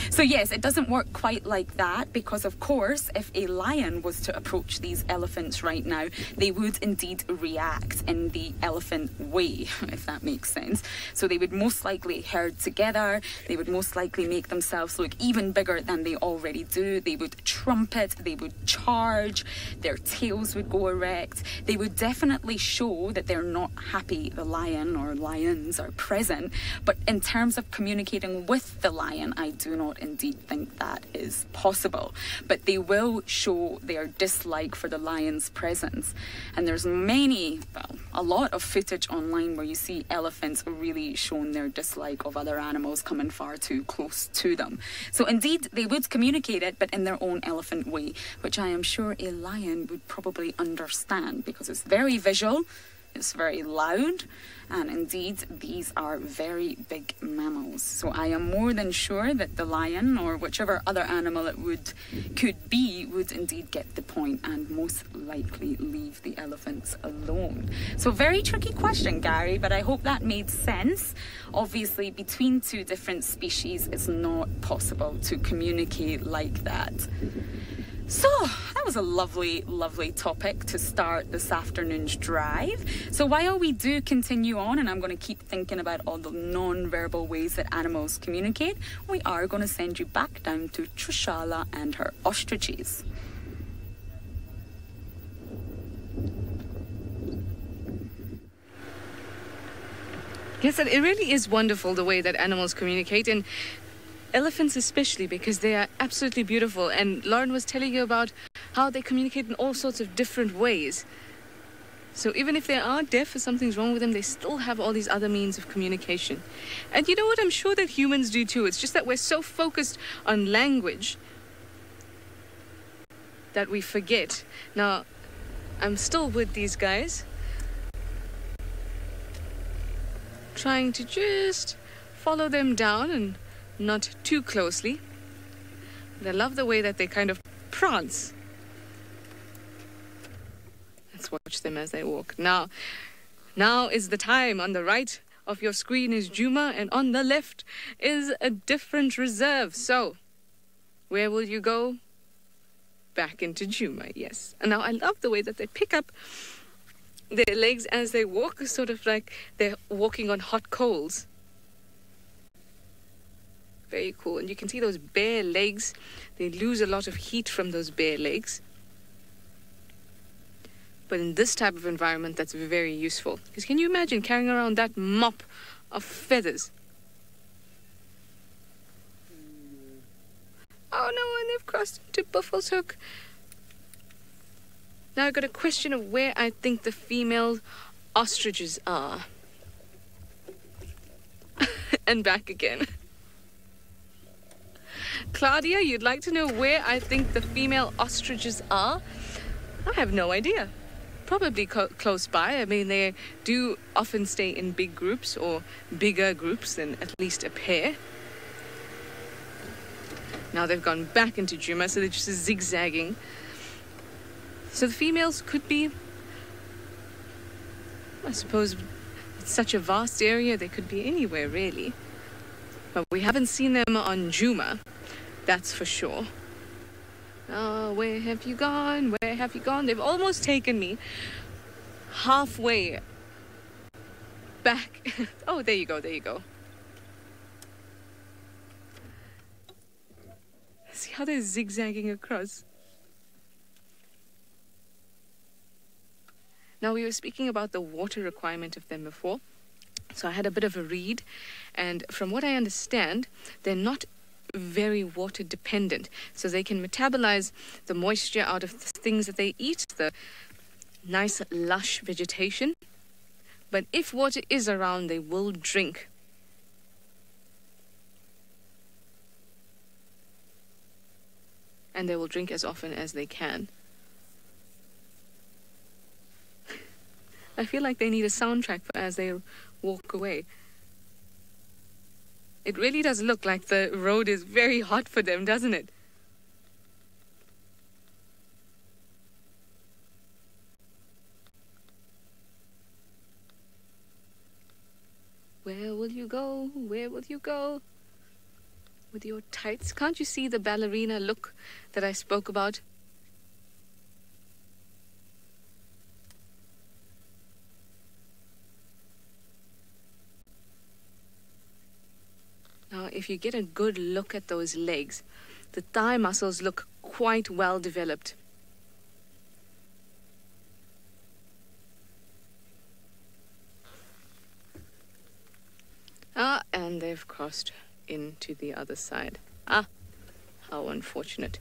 So yes, it doesn't work quite like that, because of course, if a lion was to approach these elephants right now, they would indeed react in the elephant way, if that makes sense. So they would most likely herd together. They would most likely make themselves look even bigger than they already do. They would trumpet, they would charge, their tails would go erect. They would definitely show that they're not happy the lion or lions are present. But in terms of communicating with the lion, I do not indeed think that is possible. But they will show their dislike for the lion's presence. And there's a lot of footage online where you see elephants really showing their dislike of other animals coming far too close to them. So indeed, they would communicate it, but in their own elephant way, which I am sure a lion would probably understand, because it's very visual, it's very loud, and indeed these are very big mammals. So I am more than sure that the lion, or whichever other animal it could be, would indeed get the point and most likely leave the elephants alone. So very tricky question, Gary, but I hope that made sense. Obviously, between two different species, it's not possible to communicate like that. So that was a lovely, lovely topic to start this afternoon's drive. So while we do continue on, and I'm going to keep thinking about all the non-verbal ways that animals communicate, we are going to send you back down to Trishala and her ostriches. Yes, and it really is wonderful the way that animals communicate. And elephants especially, because they are absolutely beautiful. And Lauren was telling you about how they communicate in all sorts of different ways. So even if they are deaf or something's wrong with them, they still have all these other means of communication. And you know what? I'm sure that humans do too. It's just that we're so focused on language that we forget. Now, I'm still with these guys, trying to just follow them down and not too closely. But I love the way that they kind of prance. Let's watch them as they walk. Now is the time. On the right of your screen is Juma, and on the left is a different reserve. So, where will you go? Back into Juma, yes. And now I love the way that they pick up their legs as they walk, sort of like they're walking on hot coals. Very cool. And you can see those bare legs. They lose a lot of heat from those bare legs. But in this type of environment, that's very useful. Because can you imagine carrying around that mop of feathers? Oh no, and they've crossed into Buffalo's Hook. Now I've got a question of where I think the female ostriches are. And back again. Claudia, you'd like to know where I think the female ostriches are? I have no idea. Probably close by. I mean, they do often stay in big groups, or bigger groups than at least a pair. Now they've gone back into Juma, so they're just zigzagging. So the females could be, I suppose, it's such a vast area, they could be anywhere really. But we haven't seen them on Juma, that's for sure. Oh, where have you gone? Where have you gone? They've almost taken me halfway back. Oh, there you go, there you go. See how they're zigzagging across? Now, we were speaking about the water requirement of them before. So I had a bit of a read, and from what I understand, they're not very water dependent. So they can metabolize the moisture out of the things that they eat, the nice lush vegetation. But if water is around, they will drink. And they will drink as often as they can. I feel like they need a soundtrack for as they walk away. It really does look like the road is very hot for them, doesn't it? Where will you go? Where will you go? With your tights. Can't you see the ballerina look that I spoke about? Now, if you get a good look at those legs, the thigh muscles look quite well developed. And they've crossed into the other side. How unfortunate.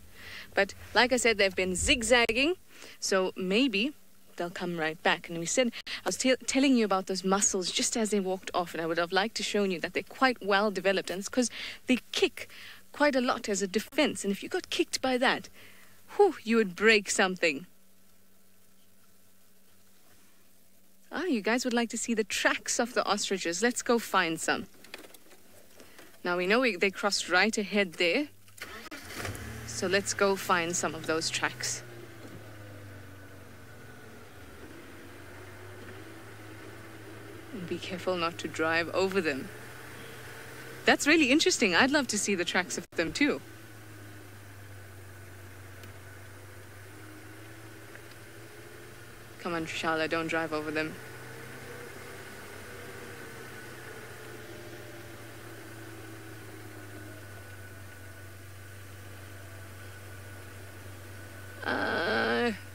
But like I said, they've been zigzagging, so maybe they'll come right back. And I was telling you about those muscles just as they walked off, and I would have liked to show you that they're quite well developed, and it's because they kick quite a lot as a defense, and if you got kicked by that, you would break something. You guys would like to see the tracks of the ostriches. Let's go find some. Now we know they crossed right ahead there, so let's go find some of those tracks. And be careful not to drive over them. That's really interesting. I'd love to see the tracks of them too. Come on, Trishala, don't drive over them.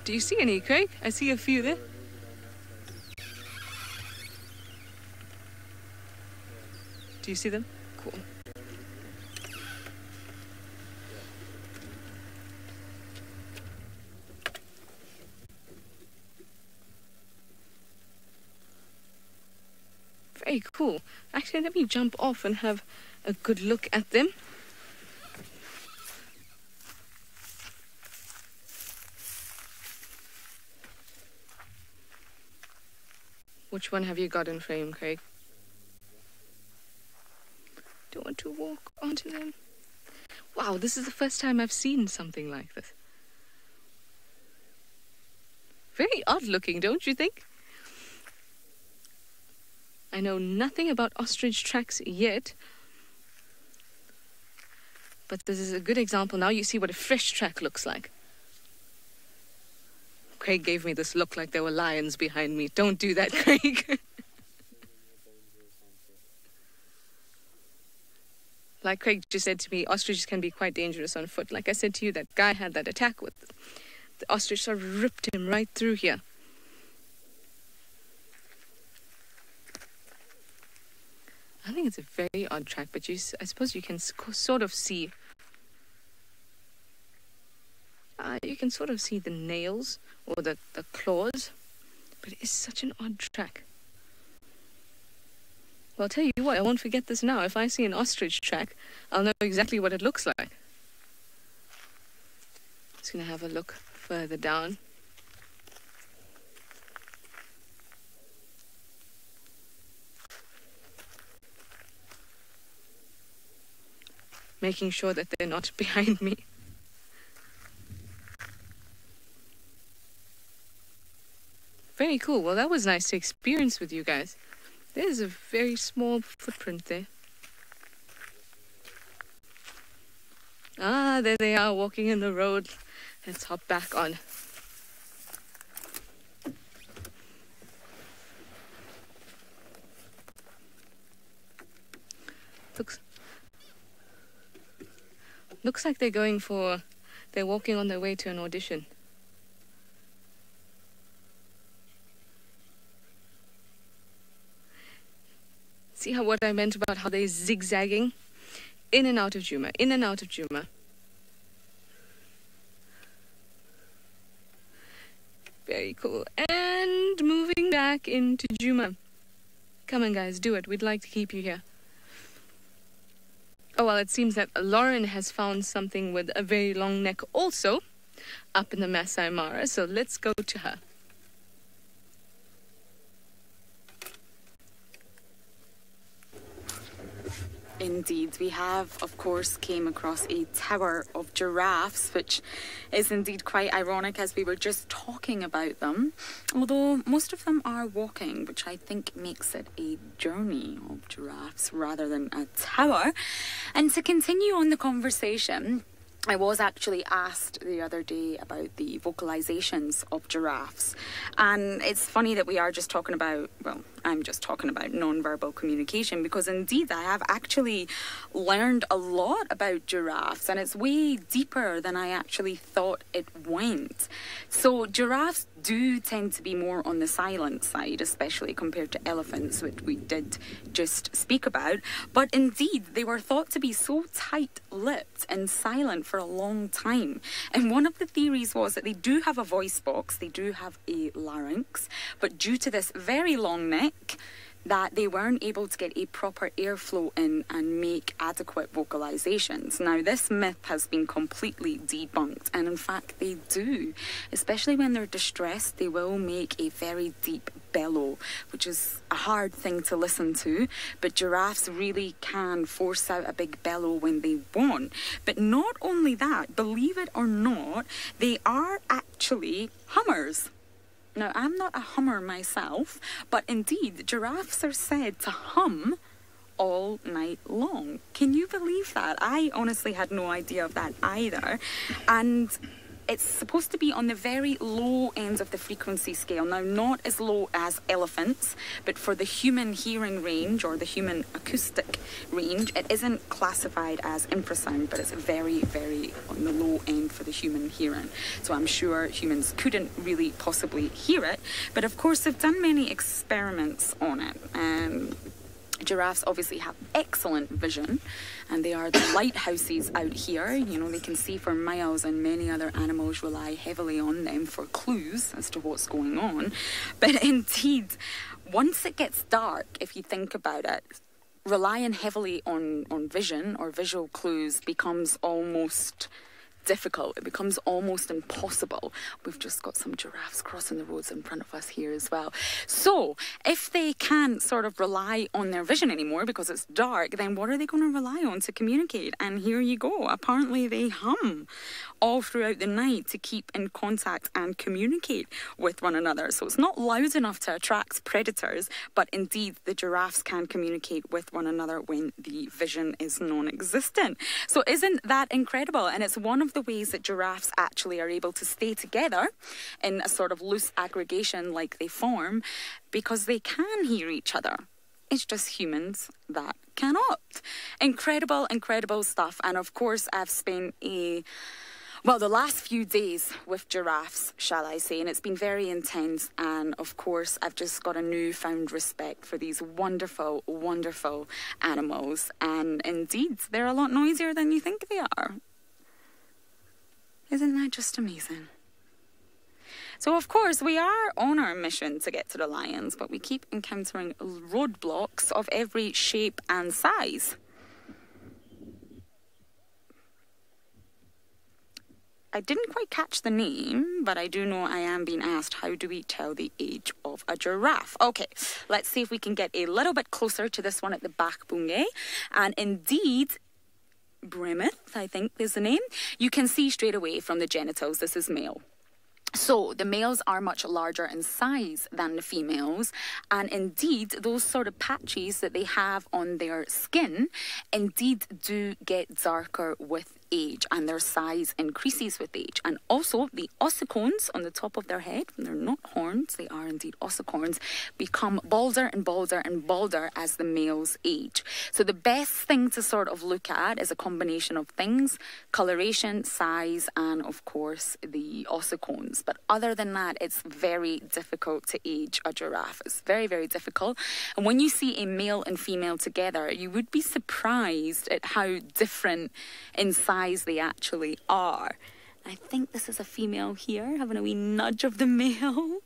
Do you see any, Craig? I see a few there. Do you see them? Cool. Very cool. Actually, let me jump off and have a good look at them. Which one have you got in frame, Craig? Do you want to walk onto them? Wow, this is the first time I've seen something like this. Very odd looking, don't you think? I know nothing about ostrich tracks yet, but this is a good example. Now you see what a fresh track looks like. Craig gave me this look like there were lions behind me. Don't do that, Craig. Like Craig just said to me, ostriches can be quite dangerous on foot. Like I said to you, that guy had that attack with the ostrich sort of ripped him right through here. I think it's a very odd track, but I suppose you can sort of see. You can sort of see the nails or the claws, but it's such an odd track. Well, I'll tell you what, I won't forget this now. If I see an ostrich track, I'll know exactly what it looks like. Just going to have a look further down. Making sure that they're not behind me. Very cool. Well, that was nice to experience with you guys. There's a very small footprint there. Ah, there they are walking in the road. Let's hop back on. Looks like they're walking on their way to an audition. See what I meant about how they're zigzagging? In and out of Djuma, in and out of Djuma. Very cool. And moving back into Djuma. Come on, guys, do it. We'd like to keep you here. Oh, well, it seems that Lauren has found something with a very long neck also up in the Masai Mara. So let's go to her. Indeed, we have, of course, came across a tower of giraffes, which is indeed quite ironic as we were just talking about them. Although most of them are walking, which I think makes it a journey of giraffes rather than a tower. And to continue on the conversation, I was actually asked the other day about the vocalizations of giraffes. And it's funny that we are just talking about, well, I'm just talking about non-verbal communication, because indeed I have actually learned a lot about giraffes, and it's way deeper than I actually thought it went. So giraffes do tend to be more on the silent side, especially compared to elephants, which we did just speak about. But indeed, they were thought to be so tight-lipped and silent for a long time. And one of the theories was that they do have a voice box, they do have a larynx, but due to this very long neck, that they weren't able to get a proper airflow in and make adequate vocalizations. Now, this myth has been completely debunked, and in fact they do. Especially when they're distressed, they will make a very deep bellow, which is a hard thing to listen to, but giraffes really can force out a big bellow when they want. But not only that, believe it or not, they are actually hummers. Now, I'm not a hummer myself, but indeed, giraffes are said to hum all night long. Can you believe that? I honestly had no idea of that either. And it's supposed to be on the very low end of the frequency scale. Now, not as low as elephants, but for the human hearing range or the human acoustic range, it isn't classified as infrasound, but it's very, very on the low end for the human hearing. So I'm sure humans couldn't really possibly hear it. But of course, they've done many experiments on it. Giraffes obviously have excellent vision, and they are the lighthouses out here. You know, they can see for miles, and many other animals rely heavily on them for clues as to what's going on. But indeed, once it gets dark, if you think about it, relying heavily on vision or visual clues becomes almost difficult. It becomes almost impossible. We've just got some giraffes crossing the roads in front of us here as well. So if they can't sort of rely on their vision anymore because it's dark, then what are they going to rely on to communicate? And here you go. Apparently they hum all throughout the night to keep in contact and communicate with one another. So it's not loud enough to attract predators, but indeed the giraffes can communicate with one another when the vision is non-existent. So isn't that incredible? And it's one of the ways that giraffes actually are able to stay together in a sort of loose aggregation like they form, because they can hear each other. It's just humans that cannot. Incredible, incredible stuff. And of course, I've spent the last few days with giraffes, shall I say, and it's been very intense. And of course, I've just got a newfound respect for these wonderful, wonderful animals. And indeed, they're a lot noisier than you think they are. Isn't that just amazing? So, of course, we are on our mission to get to the lions, but we keep encountering roadblocks of every shape and size. I didn't quite catch the name, but I do know I am being asked, how do we tell the age of a giraffe? Okay, let's see if we can get a little bit closer to this one at the back, Bungay. And indeed, Bremeth, I think is the name. You can see straight away from the genitals, this is male. So the males are much larger in size than the females, and indeed those sort of patches that they have on their skin indeed do get darker with age, and their size increases with age. And also the ossicones on the top of their head, they're not horns, they are indeed ossicones, become balder and balder and balder as the males age. So the best thing to sort of look at is a combination of things: coloration, size, and of course the ossicones. But other than that, it's very difficult to age a giraffe. It's very, very difficult. And when you see a male and female together, you would be surprised at how different in size they actually are. I think this is a female here, having a wee nudge of the male.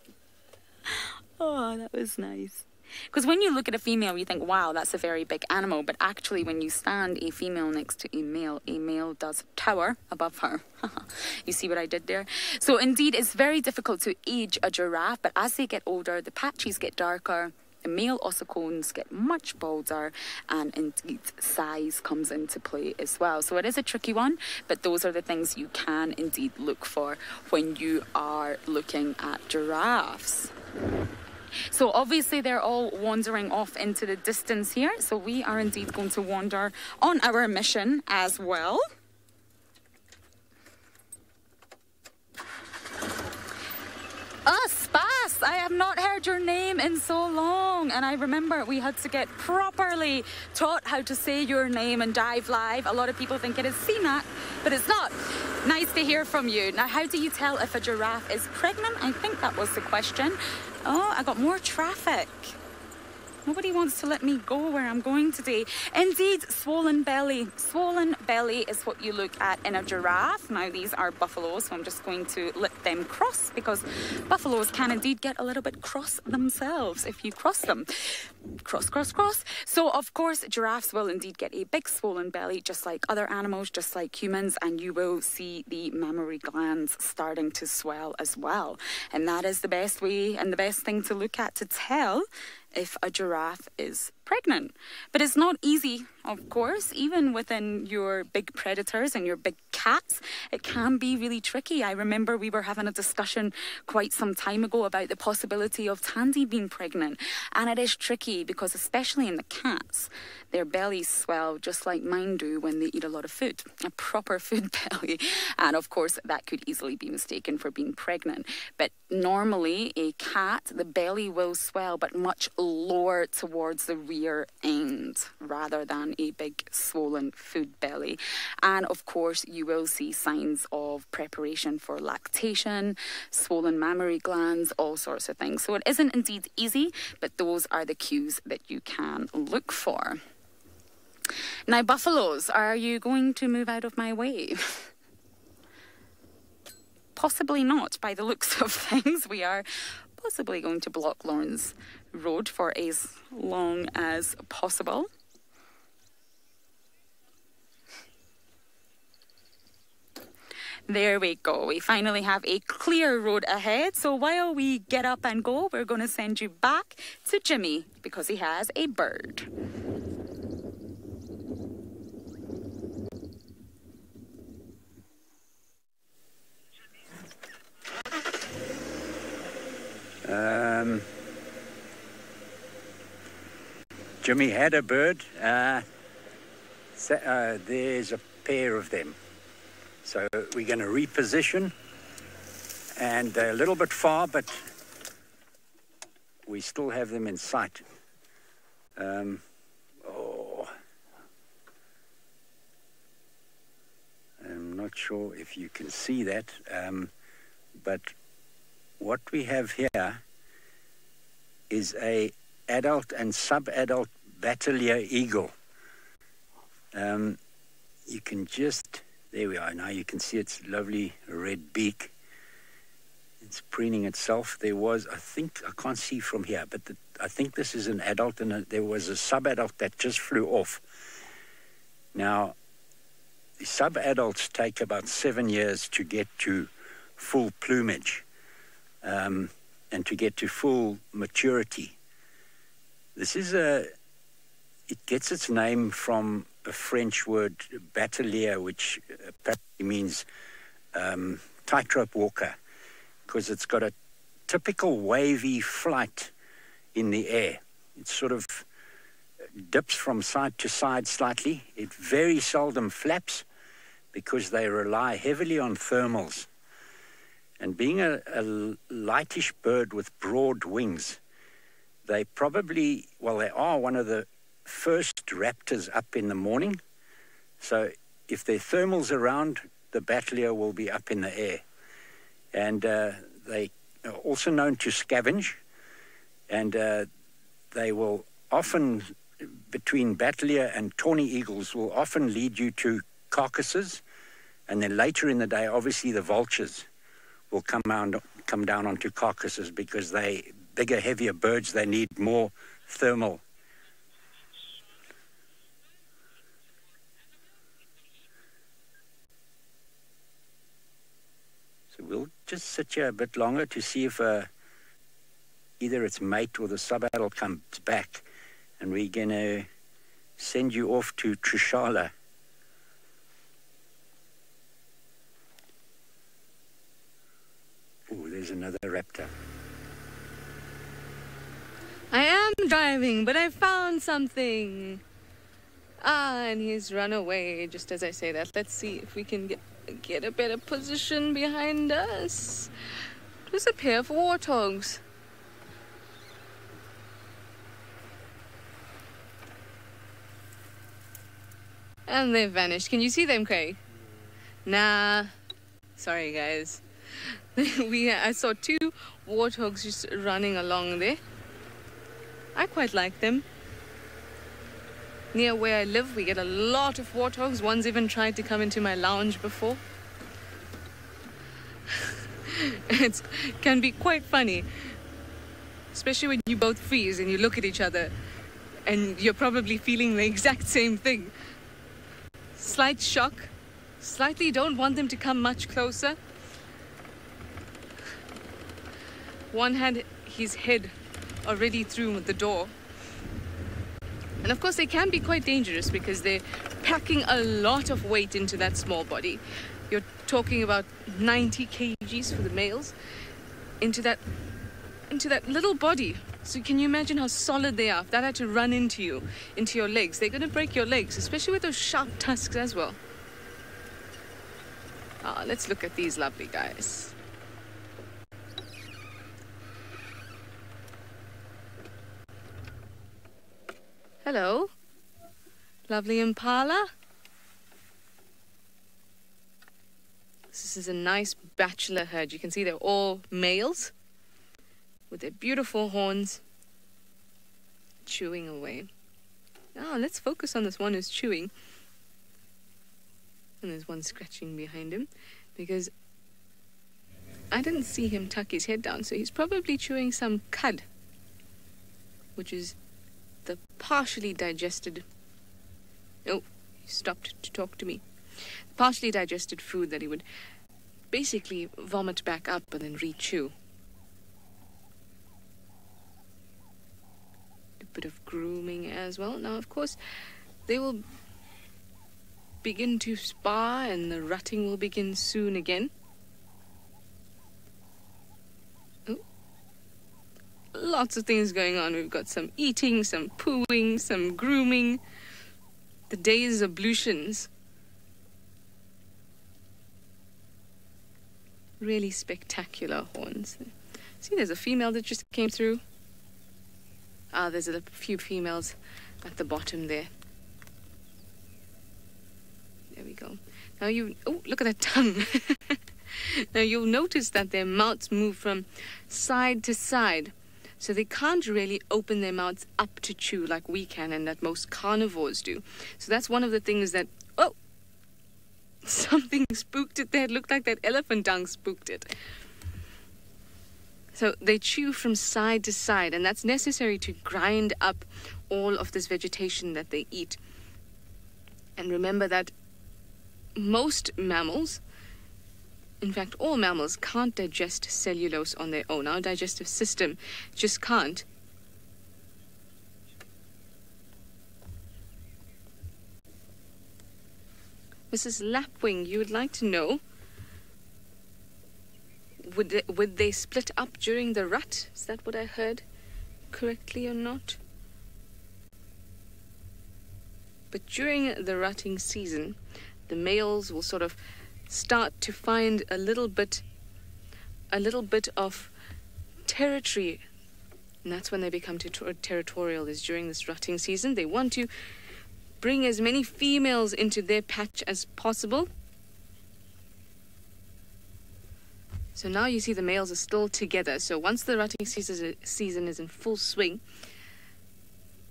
Oh, that was nice. Because when you look at a female, you think, wow, that's a very big animal. But actually, when you stand a female next to a male does tower above her. You see what I did there? So indeed, it's very difficult to age a giraffe. But as they get older, the patches get darker, the male ossicones get much balder, and indeed size comes into play as well. So it is a tricky one, but those are the things you can indeed look for when you are looking at giraffes. So obviously they're all wandering off into the distance here. So we are indeed going to wander on our mission as well. Spas, I have not heard your name in so long, and I remember we had to get properly taught how to say your name and dive live. A lot of people think it is CNAC, but it's not. Nice to hear from you. Now, how do you tell if a giraffe is pregnant? I think that was the question. Oh, I got more traffic. Nobody wants to let me go where I'm going today. Indeed, swollen belly. Swollen belly is what you look at in a giraffe. Now, these are buffaloes, so I'm just going to let them cross, because buffaloes can indeed get a little bit cross themselves if you cross them. Cross, cross, cross. So, of course, giraffes will indeed get a big swollen belly, just like other animals, just like humans, and you will see the mammary glands starting to swell as well. And that is the best way and the best thing to look at to tell if a giraffe is pregnant. But it's not easy, of course. Even within your big predators and your big cats, it can be really tricky. I remember we were having a discussion quite some time ago about the possibility of Tandy being pregnant, and it is tricky because, especially in the cats, their bellies swell just like mine do when they eat a lot of food, a proper food belly, and of course that could easily be mistaken for being pregnant. But normally a cat, the belly will swell, but much lower towards the rear end rather than a big swollen food belly. And of course, you will see signs of preparation for lactation, swollen mammary glands, all sorts of things. So it isn't indeed easy, but those are the cues that you can look for. Now, buffaloes, are you going to move out of my way? Possibly not, by the looks of things. We are possibly going to block Lawrence Road for as long as possible. There we go. We finally have a clear road ahead. So while we get up and go, we're going to send you back to Jimmy because he has a bird. Jimmy had a bird. There's a pair of them. So we're going to reposition. And they're a little bit far, but we still have them in sight. I'm not sure if you can see that, but what we have here is a adult and sub-adult battalier eagle. You can just, there we are, now you can see its lovely red beak. It's preening itself. There was, I think, I can't see from here, but I think this is an adult, and there was a sub-adult that just flew off. Now, the sub-adults take about 7 years to get to full plumage and to get to full maturity. This is it gets its name from a French word, battalier, which apparently means tightrope walker, because it's got a typical wavy flight in the air. It sort of dips from side to side slightly. It very seldom flaps because they rely heavily on thermals. And being a lightish bird with broad wings, they probably, well, they are one of the first raptors up in the morning. So if their thermals around, the battalier will be up in the air. And they are also known to scavenge, and they will often, between battalier and tawny eagles, will often lead you to carcasses, and then later in the day, obviously the vultures will come down onto carcasses because they bigger, heavier birds, they need more thermal. So we'll just sit here a bit longer to see if either its mate or the sub-adult comes back, and we're going to send you off to Trishala. Oh, there's another raptor. I am driving, but I found something. And he's run away just as I say that. Let's see if we can get a better position behind us. It was a pair of warthogs. And they've vanished. Can you see them, Craig? Nah. Sorry, guys. I saw two warthogs just running along there. I quite like them. Near where I live, we get a lot of warthogs. One's even tried to come into my lounge before. It can be quite funny, especially when you both freeze and you look at each other and you're probably feeling the exact same thing. Slight shock, slightly don't want them to come much closer. One had his head already through the door. And of course they can be quite dangerous because they're packing a lot of weight into that small body. You're talking about 90 kgs for the males into that little body. So can you imagine how solid they are? If that had to run into you, into your legs, they're going to break your legs, especially with those sharp tusks as well. Let's look at these lovely guys. Hello. Lovely impala. This is a nice bachelor herd. You can see they're all males with their beautiful horns chewing away. Now let's focus on this one who's chewing. And there's one scratching behind him because I didn't see him tuck his head down, so he's probably chewing some cud, which is the partially digested... Oh, he stopped to talk to me. Partially digested food that he would basically vomit back up and then re-chew. A bit of grooming as well. Now, of course, they will begin to spar and the rutting will begin soon again. Oh. Lots of things going on. We've got some eating, some pooing, some grooming. The day's ablutions. Really spectacular horns. See, there's a female that just came through. Ah, there's a few females at the bottom there. There we go. Now oh, look at that tongue. Now you'll notice that their mouths move from side to side. So they can't really open their mouths up to chew like we can and that most carnivores do. So that's one of the things that... Oh! Something spooked it there. It looked like that elephant tongue spooked it. So they chew from side to side, and that's necessary to grind up all of this vegetation that they eat. And remember that most mammals, in fact all mammals, can't digest cellulose on their own. Our digestive system just can't. Mrs. Lapwing, you would like to know, would they split up during the rut? Is that what I heard correctly or not? But during the rutting season, the males will sort of start to find a little bit of territory, and that's when they become territorial, is during this rutting season. They want to bring as many females into their patch as possible. So now you see the males are still together. So once the rutting season is in full swing,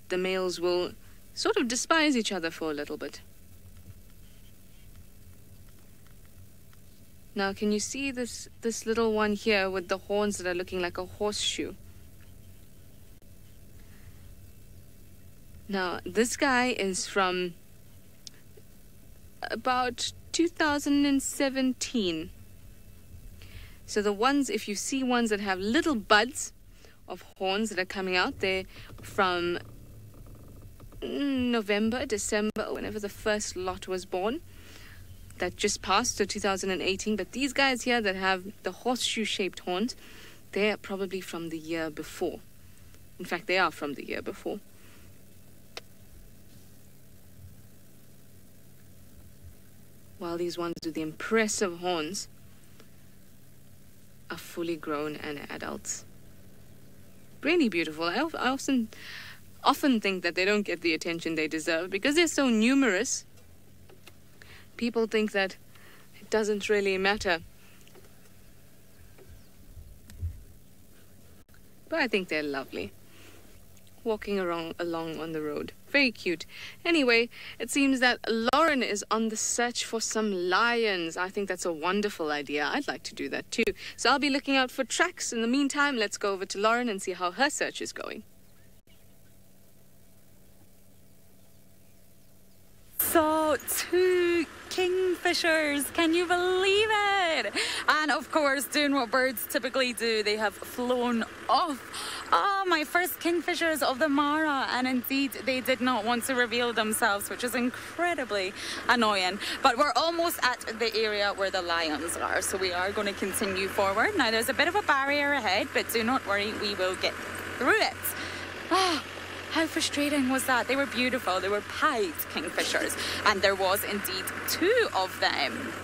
the males will sort of despise each other for a little bit. Now can you see this little one here with the horns that are looking like a horseshoe? Now, this guy is from about 2017. So the ones, if you see ones that have little buds of horns that are coming out, they're from November, December, whenever the first lot was born. That just passed, so 2018. But these guys here that have the horseshoe-shaped horns, they're probably from the year before. In fact, they are from the year before. While these ones with the impressive horns are fully grown and adults. Really beautiful. I often think that they don't get the attention they deserve because they're so numerous. People think that it doesn't really matter. But I think they're lovely. Walking along on the road. Very cute. Anyway, it seems that Lauren is on the search for some lions. I think that's a wonderful idea. I'd like to do that too. So I'll be looking out for tracks. In the meantime, let's go over to Lauren and see how her search is going. So 2 kingfishers, can you believe it? And of course, doing what birds typically do, they have flown off. Oh, my first kingfishers of the Mara, and indeed they did not want to reveal themselves, which is incredibly annoying. But we're almost at the area where the lions are, so we are going to continue forward. Now there's a bit of a barrier ahead, but do not worry, we will get through it. Oh, how frustrating was that? They were beautiful. They were pied kingfishers, and there was indeed 2 of them.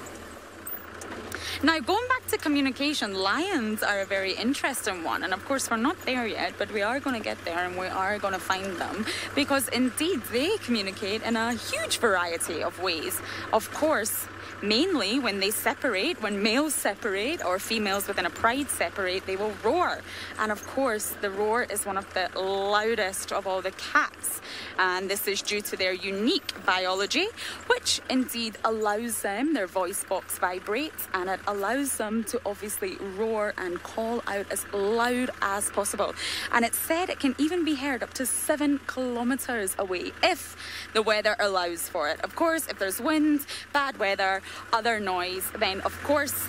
Now, going back to communication, lions are a very interesting one. And of course, we're not there yet, but we are going to get there and we are going to find them because indeed they communicate in a huge variety of ways. Of course, mainly when they separate, when males separate or females within a pride separate, they will roar. And of course, the roar is one of the loudest of all the cats. And this is due to their unique biology, which indeed allows them, their voice box vibrates, and it allows them to obviously roar and call out as loud as possible. And it's said it can even be heard up to 7 kilometers away if the weather allows for it. Of course, if there's wind, bad weather, other noise, then of course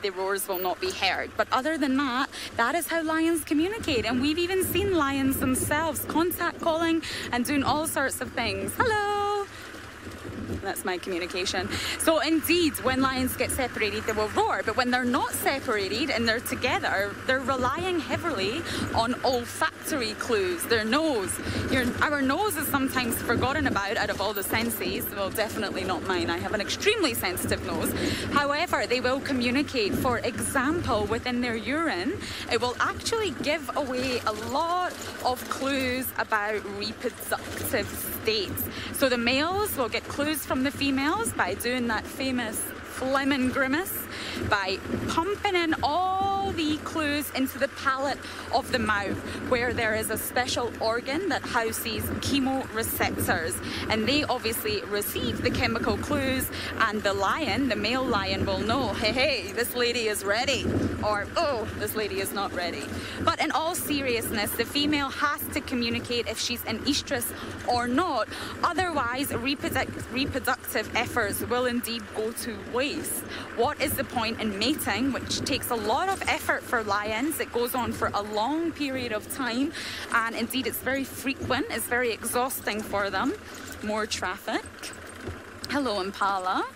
the roars will not be heard. But other than that, that is how lions communicate. And we've even seen lions themselves contact calling and doing all sorts of things. Hello. That's my communication. So indeed, when lions get separated, they will roar. But when they're not separated and they're together, they're relying heavily on olfactory clues. Their nose. Our nose is sometimes forgotten about out of all the senses. Well, definitely not mine. I have an extremely sensitive nose. However, they will communicate. For example, within their urine, it will actually give away a lot of clues about reproductive states. So the males will get clues from the females by doing that famous Fleming grimace, by pumping in all the clues into the palate of the mouth, where there is a special organ that houses chemoreceptors, and they obviously receive the chemical clues, and the lion, the male lion, will know, hey, this lady is ready, or oh, this lady is not ready. But in all seriousness, the female has to communicate if she's in estrus or not, otherwise reproductive efforts will indeed go to waste. What is the point in mating, which takes a lot of effort for lions? It goes on for a long period of time, and indeed it's very frequent, it's very exhausting for them. More traffic. Hello, Impala.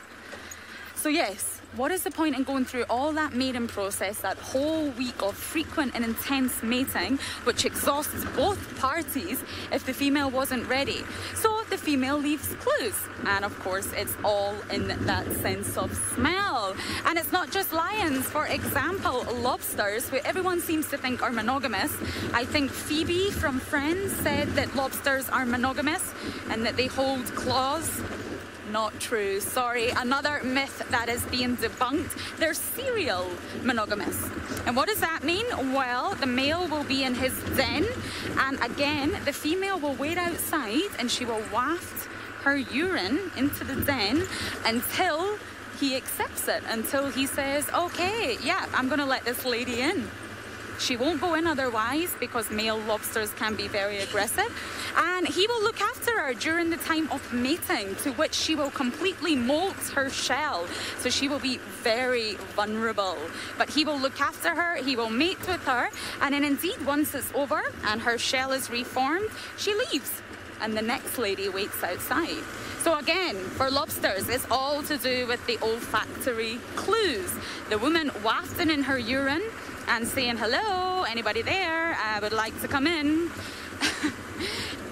So yes, what is the point in going through all that mating process, that whole week of frequent and intense mating, which exhausts both parties, if the female wasn't ready? So the female leaves clues, and of course it's all in that sense of smell. And it's not just lions. For example, lobsters, who everyone seems to think are monogamous. I think Phoebe from Friends said that lobsters are monogamous and that they hold claws. Not true, sorry. Another myth that is being debunked. They're serial monogamous. And what does that mean? Well, the male will be in his den, and again, the female will wait outside and she will waft her urine into the den until he accepts it, until he says, okay, yeah, I'm gonna let this lady in. She won't go in otherwise, because male lobsters can be very aggressive. And he will look after her during the time of mating, to which she will completely molt her shell. So she will be very vulnerable. But he will look after her, he will mate with her, and then indeed once it's over and her shell is reformed, she leaves. And the next lady waits outside. So again, for lobsters, it's all to do with the olfactory clues. The woman wafting in her urine and saying, hello, anybody there? I would like to come in.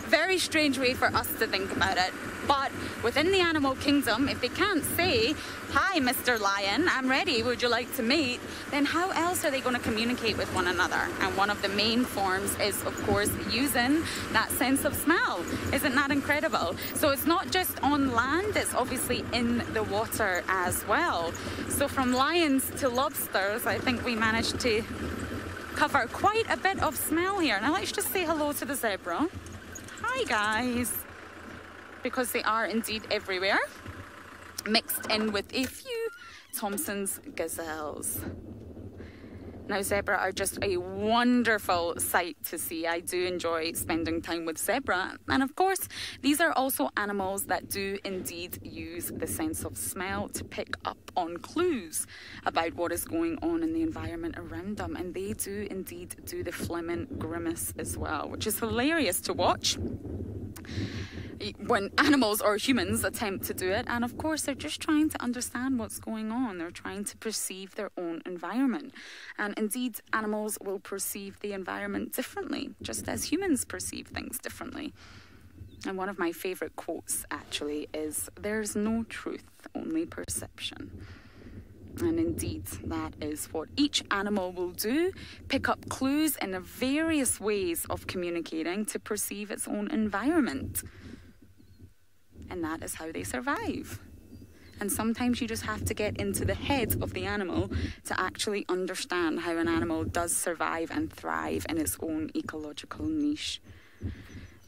Very strange way for us to think about it. But within the animal kingdom, if they can't say, hi, Mr. Lion, I'm ready, would you like to mate? Then how else are they going to communicate with one another? And one of the main forms is, of course, using that sense of smell. Isn't that incredible? So it's not just on land, it's obviously in the water as well. So from lions to lobsters, I think we managed to cover quite a bit of smell here. Now let's just say hello to the zebra. Hi, guys. Because they are indeed everywhere, mixed in with a few Thompson's gazelles. Now, zebra are just a wonderful sight to see. I do enjoy spending time with zebra. And of course, these are also animals that do indeed use the sense of smell to pick up on clues about what is going on in the environment around them. And they do indeed do the Fleming grimace as well, which is hilarious to watch when animals or humans attempt to do it. And of course, they're just trying to understand what's going on. They're trying to perceive their own environment. And indeed, animals will perceive the environment differently, just as humans perceive things differently. And one of my favorite quotes actually is, there's no truth, only perception. And indeed, that is what each animal will do, pick up clues in various ways of communicating to perceive its own environment. And that is how they survive. And sometimes you just have to get into the head of the animal to actually understand how an animal does survive and thrive in its own ecological niche.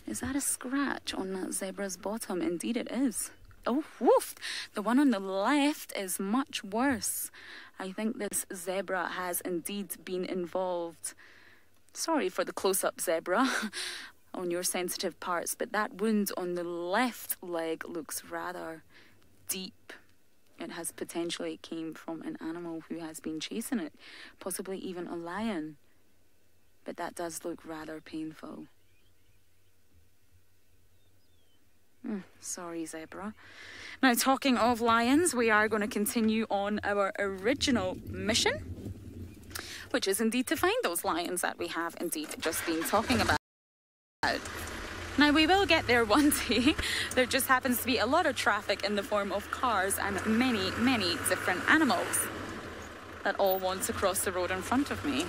Is that a scratch on that zebra's bottom? Indeed it is. Oh, woof! The one on the left is much worse. I think this zebra has indeed been involved. Sorry for the close-up, zebra, on your sensitive parts, but that wound on the left leg looks rather deep. It has potentially came from an animal who has been chasing it, possibly even a lion. But that does look rather painful. Sorry, zebra. Now, talking of lions, we are going to continue on our original mission, which is indeed to find those lions that we have indeed just been talking about. Now, we will get there one day. There just happens to be a lot of traffic in the form of cars and many, many different animals that all want to cross the road in front of me.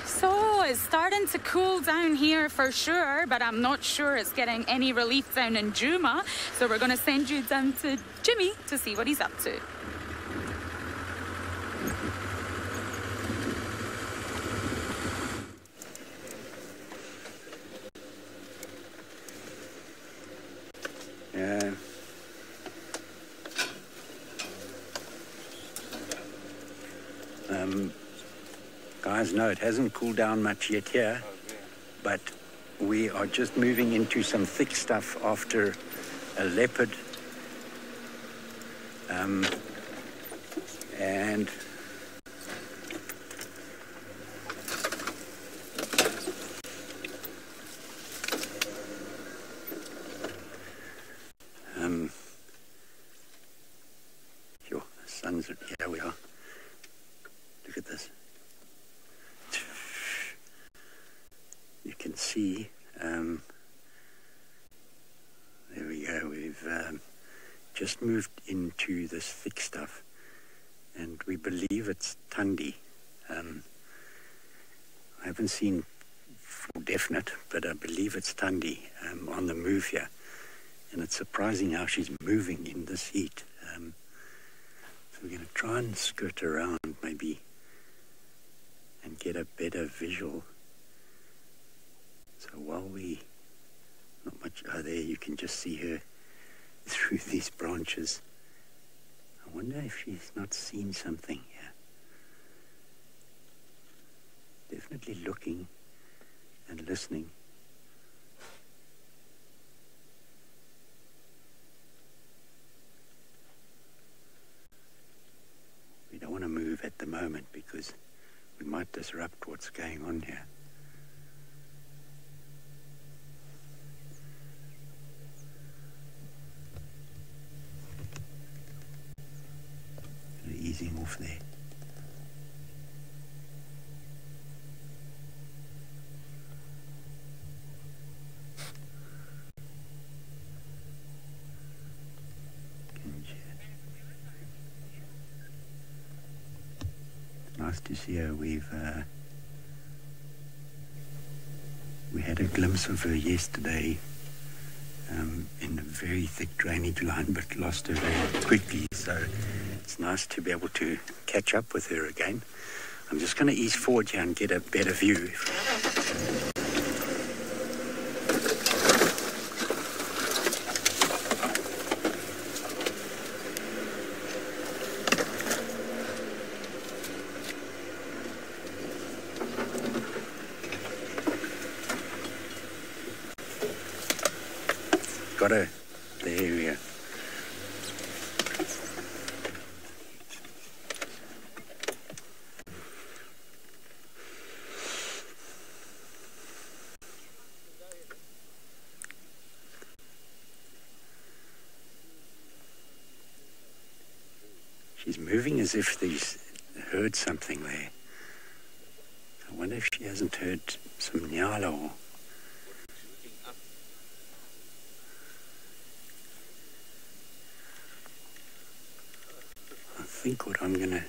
So it's starting to cool down here for sure, but I'm not sure it's getting any relief down in Juma. So we're going to send you down to Jimmy to see what he's up to. Yeah. Guys, no, it hasn't cooled down much yet here, but we are just moving into some thick stuff after a leopard. And sure, the sun's, here we are. Look at this. You can see, there we go, we've just moved into this thick stuff, and we believe it's Tundi. I haven't seen for definite, but I believe it's Tundi on the move here, and it's surprising how she's moving in this heat. So we're going to try and skirt around maybe and get a better visual. So while we, not much, oh, there you can just see her through these branches. I wonder if she's not seen something here. Definitely looking and listening. We don't want to move at the moment because we might disrupt what's going on here. Easing off there. Nice to see her. We had a glimpse of her yesterday in a very thick drainage line, but lost her very quickly, so it's nice to be able to catch up with her again. I'm just going to ease forward here and get a better view. Got her. There we go. She's moving as if she's heard something there. I wonder if she hasn't heard some nyala or... think what I'm gonna...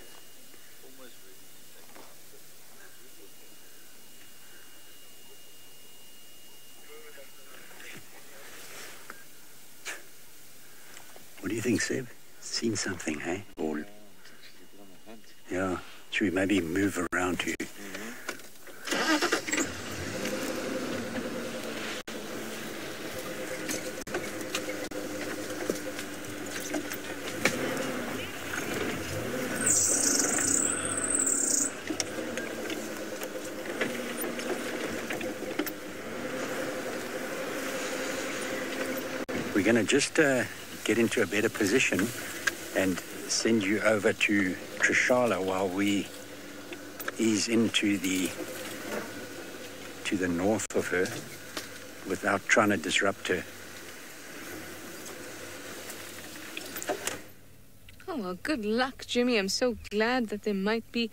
What do you think, Seb? Seen something, hey? Or... Yeah. Should we maybe move around to... We're going to just get into a better position and send you over to Trishala while we ease into the north of her without trying to disrupt her. Oh, well, good luck, Jimmy. I'm so glad that there might be...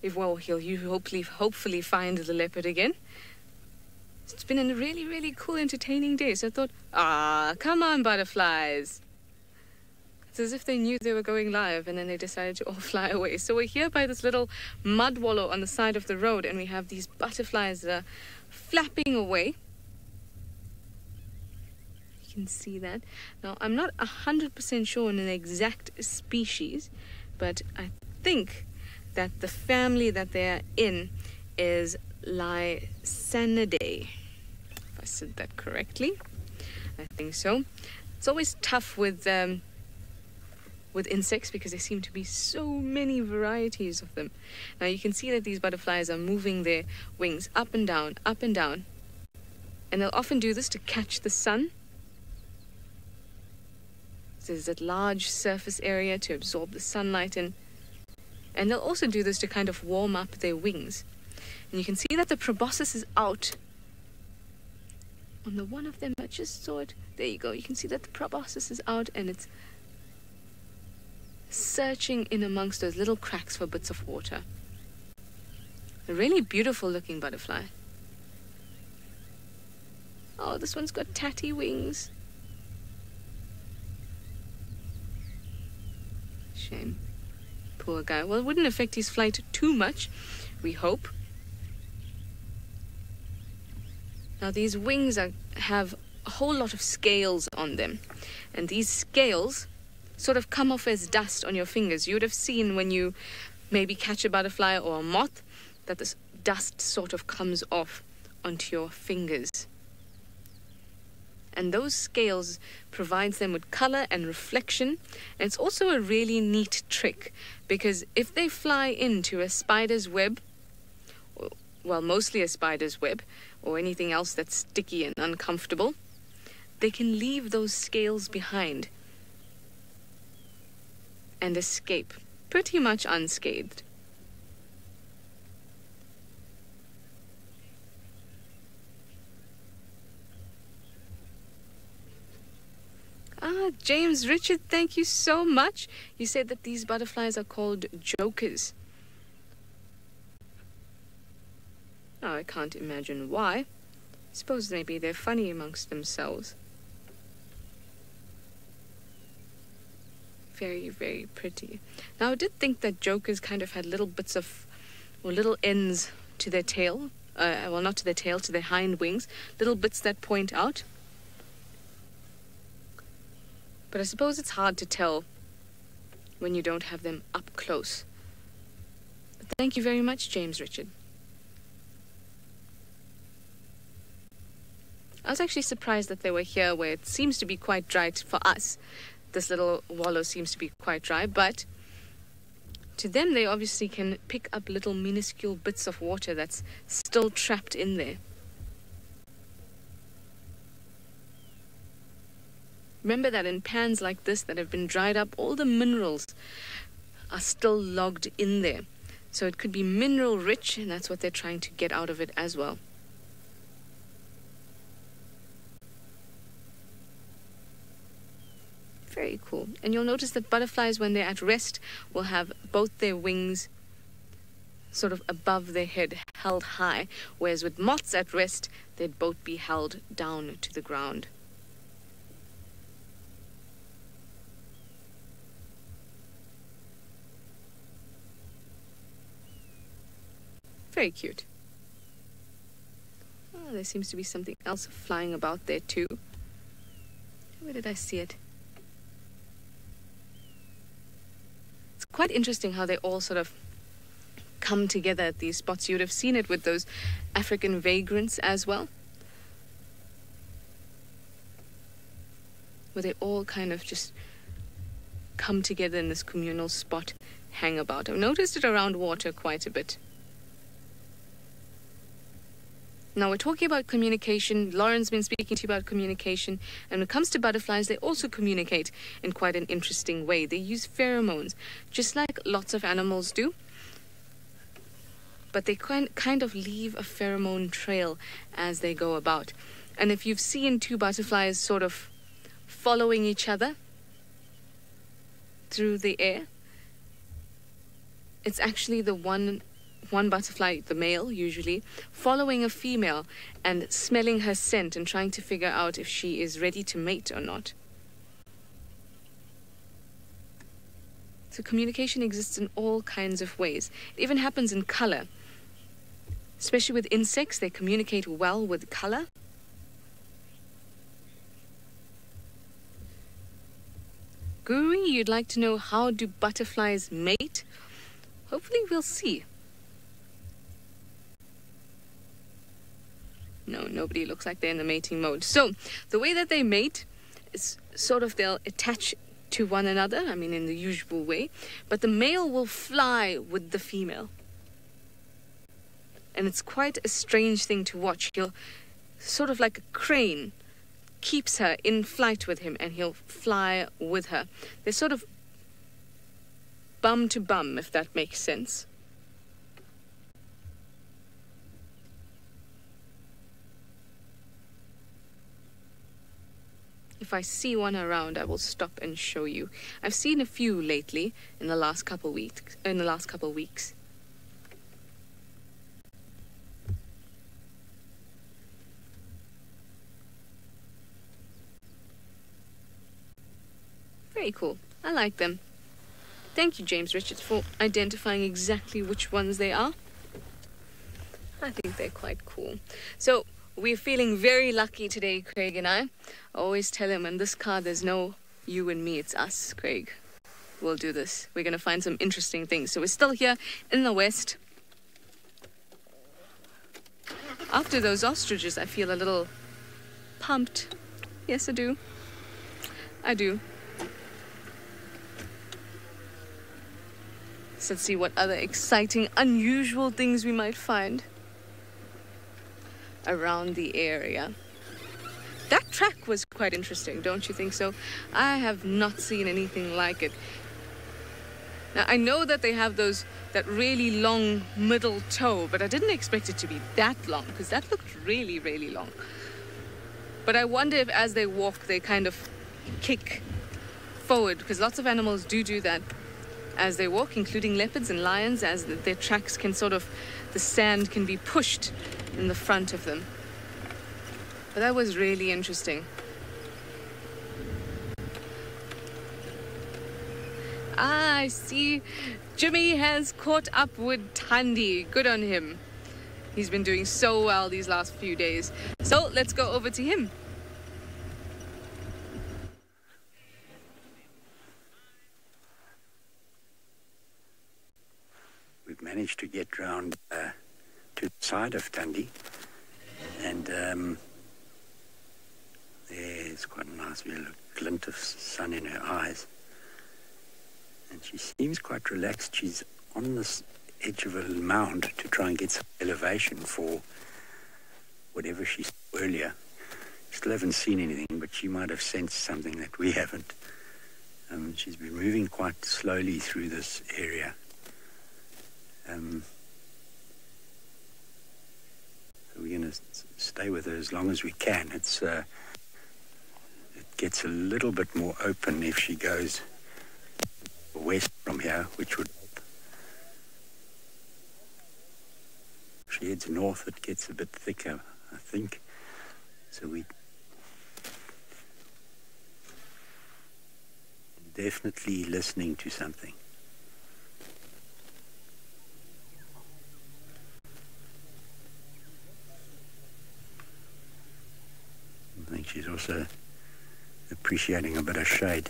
you hopefully find the leopard again. It's been a really, really cool, entertaining day. So I thought, come on, butterflies. It's as if they knew they were going live and then they decided to all fly away. So we're here by this little mud wallow on the side of the road and we have these butterflies that are flapping away. You can see that. Now, I'm not 100% sure on an exact species, but I think that the family that they're in is Lysanidae. If I said that correctly, I think so. It's always tough with insects because there seem to be so many varieties of them. Now you can see that these butterflies are moving their wings up and down, and they'll often do this to catch the sun. So there's that large surface area to absorb the sunlight in, and they'll also do this to kind of warm up their wings. And you can see that the proboscis is out. On the one of them, I just saw it. There you go. You can see that the proboscis is out and it's searching in amongst those little cracks for bits of water. A really beautiful looking butterfly. Oh, this one's got tatty wings. Shame. Poor guy. Well, it wouldn't affect his flight too much, we hope. Now these wings have a whole lot of scales on them, and these scales sort of come off as dust on your fingers. You would have seen when you maybe catch a butterfly or a moth that this dust sort of comes off onto your fingers. And those scales provides them with color and reflection. And it's also a really neat trick because if they fly into a spider's web, well, mostly a spider's web, or anything else that's sticky and uncomfortable, they can leave those scales behind and escape pretty much unscathed. James Richard, thank you so much. You said that these butterflies are called jokers. Oh, I can't imagine why. I suppose maybe they're funny amongst themselves. Very, very pretty. Now, I did think that jokers kind of had little bits of, or little ends to their tail. Well, not to their tail, to their hind wings. Little bits that point out. But I suppose it's hard to tell when you don't have them up close. But thank you very much, James Richard. I was actually surprised that they were here where it seems to be quite dry for us. This little wallow seems to be quite dry, but to them they obviously can pick up little minuscule bits of water that's still trapped in there. Remember that in pans like this that have been dried up, all the minerals are still logged in there. So it could be mineral rich, and that's what they're trying to get out of it as well. Very cool. And you'll notice that butterflies, when they're at rest, will have both their wings sort of above their head, held high, whereas with moths at rest, they'd both be held down to the ground. Very cute. Oh, there seems to be something else flying about there too. Where did I see it? It's quite interesting how they all sort of come together at these spots. You would have seen it with those African vagrants as well, where they all kind of just come together in this communal spot, hang about. I've noticed it around water quite a bit. Now we're talking about communication. Lauren's been speaking to you about communication. And when it comes to butterflies, they also communicate in quite an interesting way. They use pheromones, just like lots of animals do. But they kind of leave a pheromone trail as they go about. And if you've seen two butterflies sort of following each other through the air, it's actually the one butterfly, the male usually, following a female and smelling her scent and trying to figure out if she is ready to mate or not. So communication exists in all kinds of ways. It even happens in color. Especially with insects, they communicate well with color. Guri, you'd like to know, how do butterflies mate? Hopefully we'll see. No, nobody looks like they're in the mating mode. So, the way that they mate is sort of they'll attach to one another, I mean in the usual way, but the male will fly with the female. And it's quite a strange thing to watch. He'll, sort of like a crane, keeps her in flight with him and he'll fly with her. They're sort of bum to bum, if that makes sense. If I see one around, I will stop and show you. I've seen a few lately in the last couple weeks. Very cool. I like them. Thank you, James Richards, for identifying exactly which ones they are. I think they're quite cool. So, we're feeling very lucky today, Craig and I. I always tell him, in this car, there's no you and me, it's us, Craig. We'll do this. We're going to find some interesting things. So we're still here in the West. After those ostriches, I feel a little pumped. Yes, I do. I do. So let's see what other exciting, unusual things we might find around the area. That track was quite interesting, don't you think so? I have not seen anything like it. Now, I know that they have that really long middle toe, but I didn't expect it to be that long, because that looked really, really long. But I wonder if as they walk, they kind of kick forward, because lots of animals do that as they walk, including leopards and lions, as their tracks can the sand can be pushed in the front of them. But that was really interesting. I see Jimmy has caught up with Tandy. Good on him. He's been doing so well these last few days. So let's go over to him. We've managed to get round to the side of Tandy, and there's quite a nice glint of sun in her eyes, and she seems quite relaxed. She's on this edge of a mound to try and get some elevation for whatever she saw earlier. Still haven't seen anything, but she might have sensed something that we haven't. She's been moving quite slowly through this area. So we're going to stay with her as long as we can. It gets a little bit more open if she goes west from here, which would help. If she heads north, it gets a bit thicker, I think. So we definitely listening to something. I think she's also appreciating a bit of shade.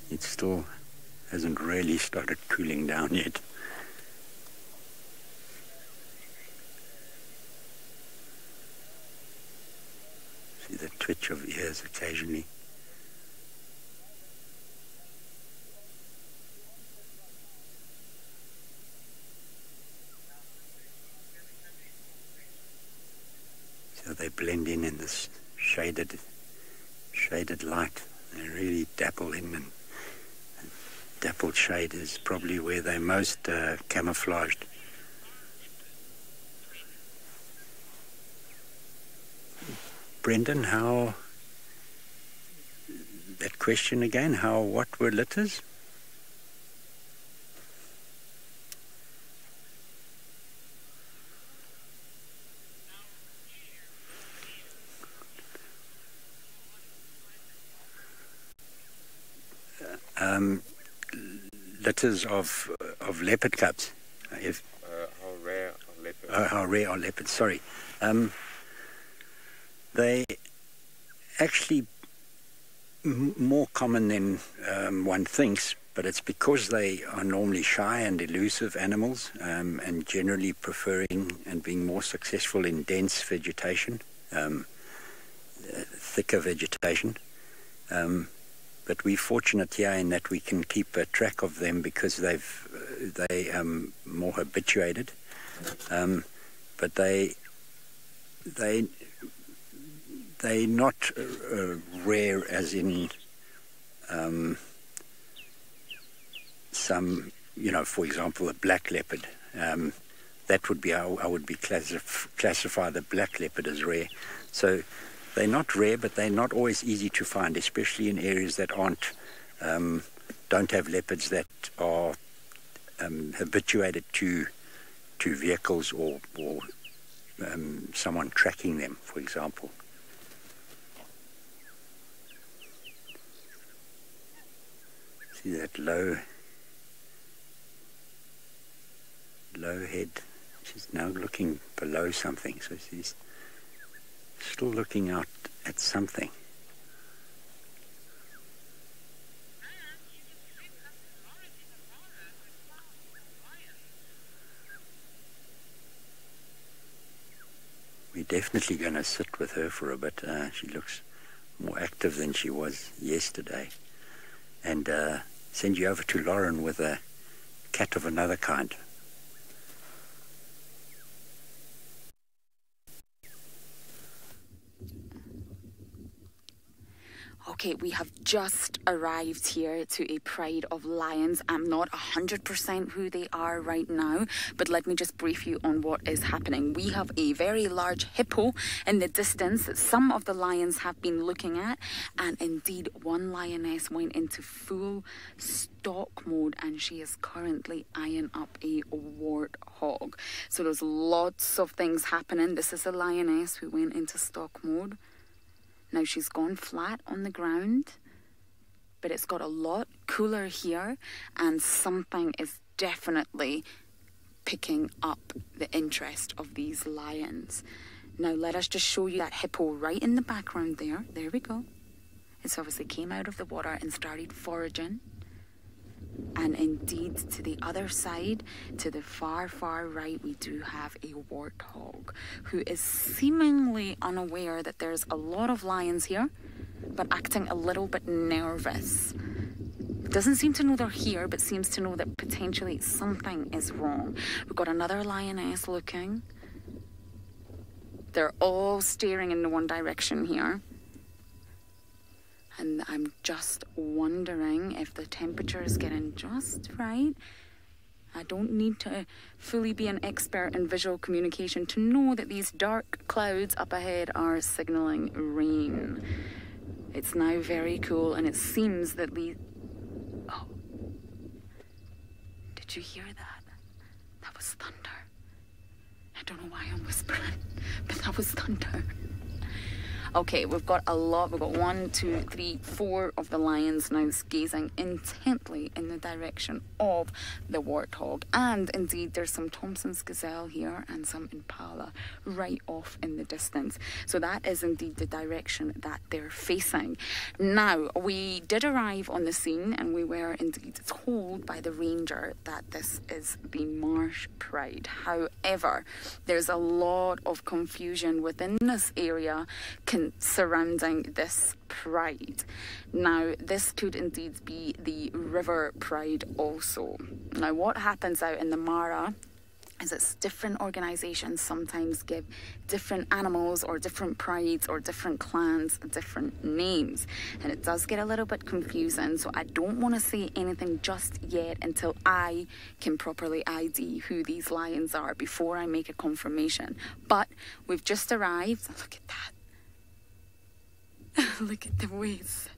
It still hasn't really started cooling down yet. See the twitch of ears occasionally. So they blend in this shaded light. They really dapple in, and dappled shade is probably where they're most camouflaged. Brendan, how, that question again, what were litters? Litters of leopard cubs. How rare are leopards? How rare are leopards, sorry. They actually more common than one thinks, but it's because they are normally shy and elusive animals, and generally preferring and being more successful in dense vegetation, thicker vegetation. But we're fortunate here in that we can keep a track of them because they more habituated. But they're not rare as in some, for example, a black leopard. That would be, I would classify the black leopard as rare. So they're not rare, but they're not always easy to find, especially in areas that don't have leopards that are habituated to vehicles or someone tracking them, for example. See that low head? She's now looking below something, so she's still looking out at something. We're definitely going to sit with her for a bit. She looks more active than she was yesterday. And send you over to Lauren with a cat of another kind. Okay, we have just arrived here to a pride of lions. I'm not 100% who they are right now, but let me just brief you on what is happening. We have a very large hippo in the distance that some of the lions have been looking at, and indeed one lioness went into full stalk mode and she is currently eyeing up a warthog. So there's lots of things happening. This is a lioness who went into stalk mode. Now she's gone flat on the ground, but it's got a lot cooler here, and something is definitely picking up the interest of these lions. Now let us just show you that hippo right in the background there. There we go. It's obviously came out of the water and started foraging. And indeed, to the other side, to the far, far right, we do have a warthog who is seemingly unaware that there's a lot of lions here, but acting a little bit nervous. Doesn't seem to know they're here, but seems to know that potentially something is wrong. We've got another lioness looking. They're all staring in the one direction here. And I'm just wondering if the temperature is getting just right. I don't need to fully be an expert in visual communication to know that these dark clouds up ahead are signaling rain. It's now very cool, and it seems that Oh. Did you hear that? That was thunder. I don't know why I'm whispering, but that was thunder. Okay, we've got a lot. We've got 1, 2, 3, 4 of the lions now gazing intently in the direction of the warthog. And indeed, there's some Thompson's gazelle here and some impala right off in the distance. So that is indeed the direction that they're facing. Now, we did arrive on the scene and we were indeed told by the ranger that this is the Marsh Pride. However, there's a lot of confusion within this area surrounding this pride. Now, this could indeed be the River Pride also. Now, what happens out in the Mara is it's different organisations sometimes give different animals or different prides or different clans different names, and it does get a little bit confusing, so I don't want to say anything just yet until I can properly ID who these lions are before I make a confirmation. But we've just arrived. Look at that. Look at the waist.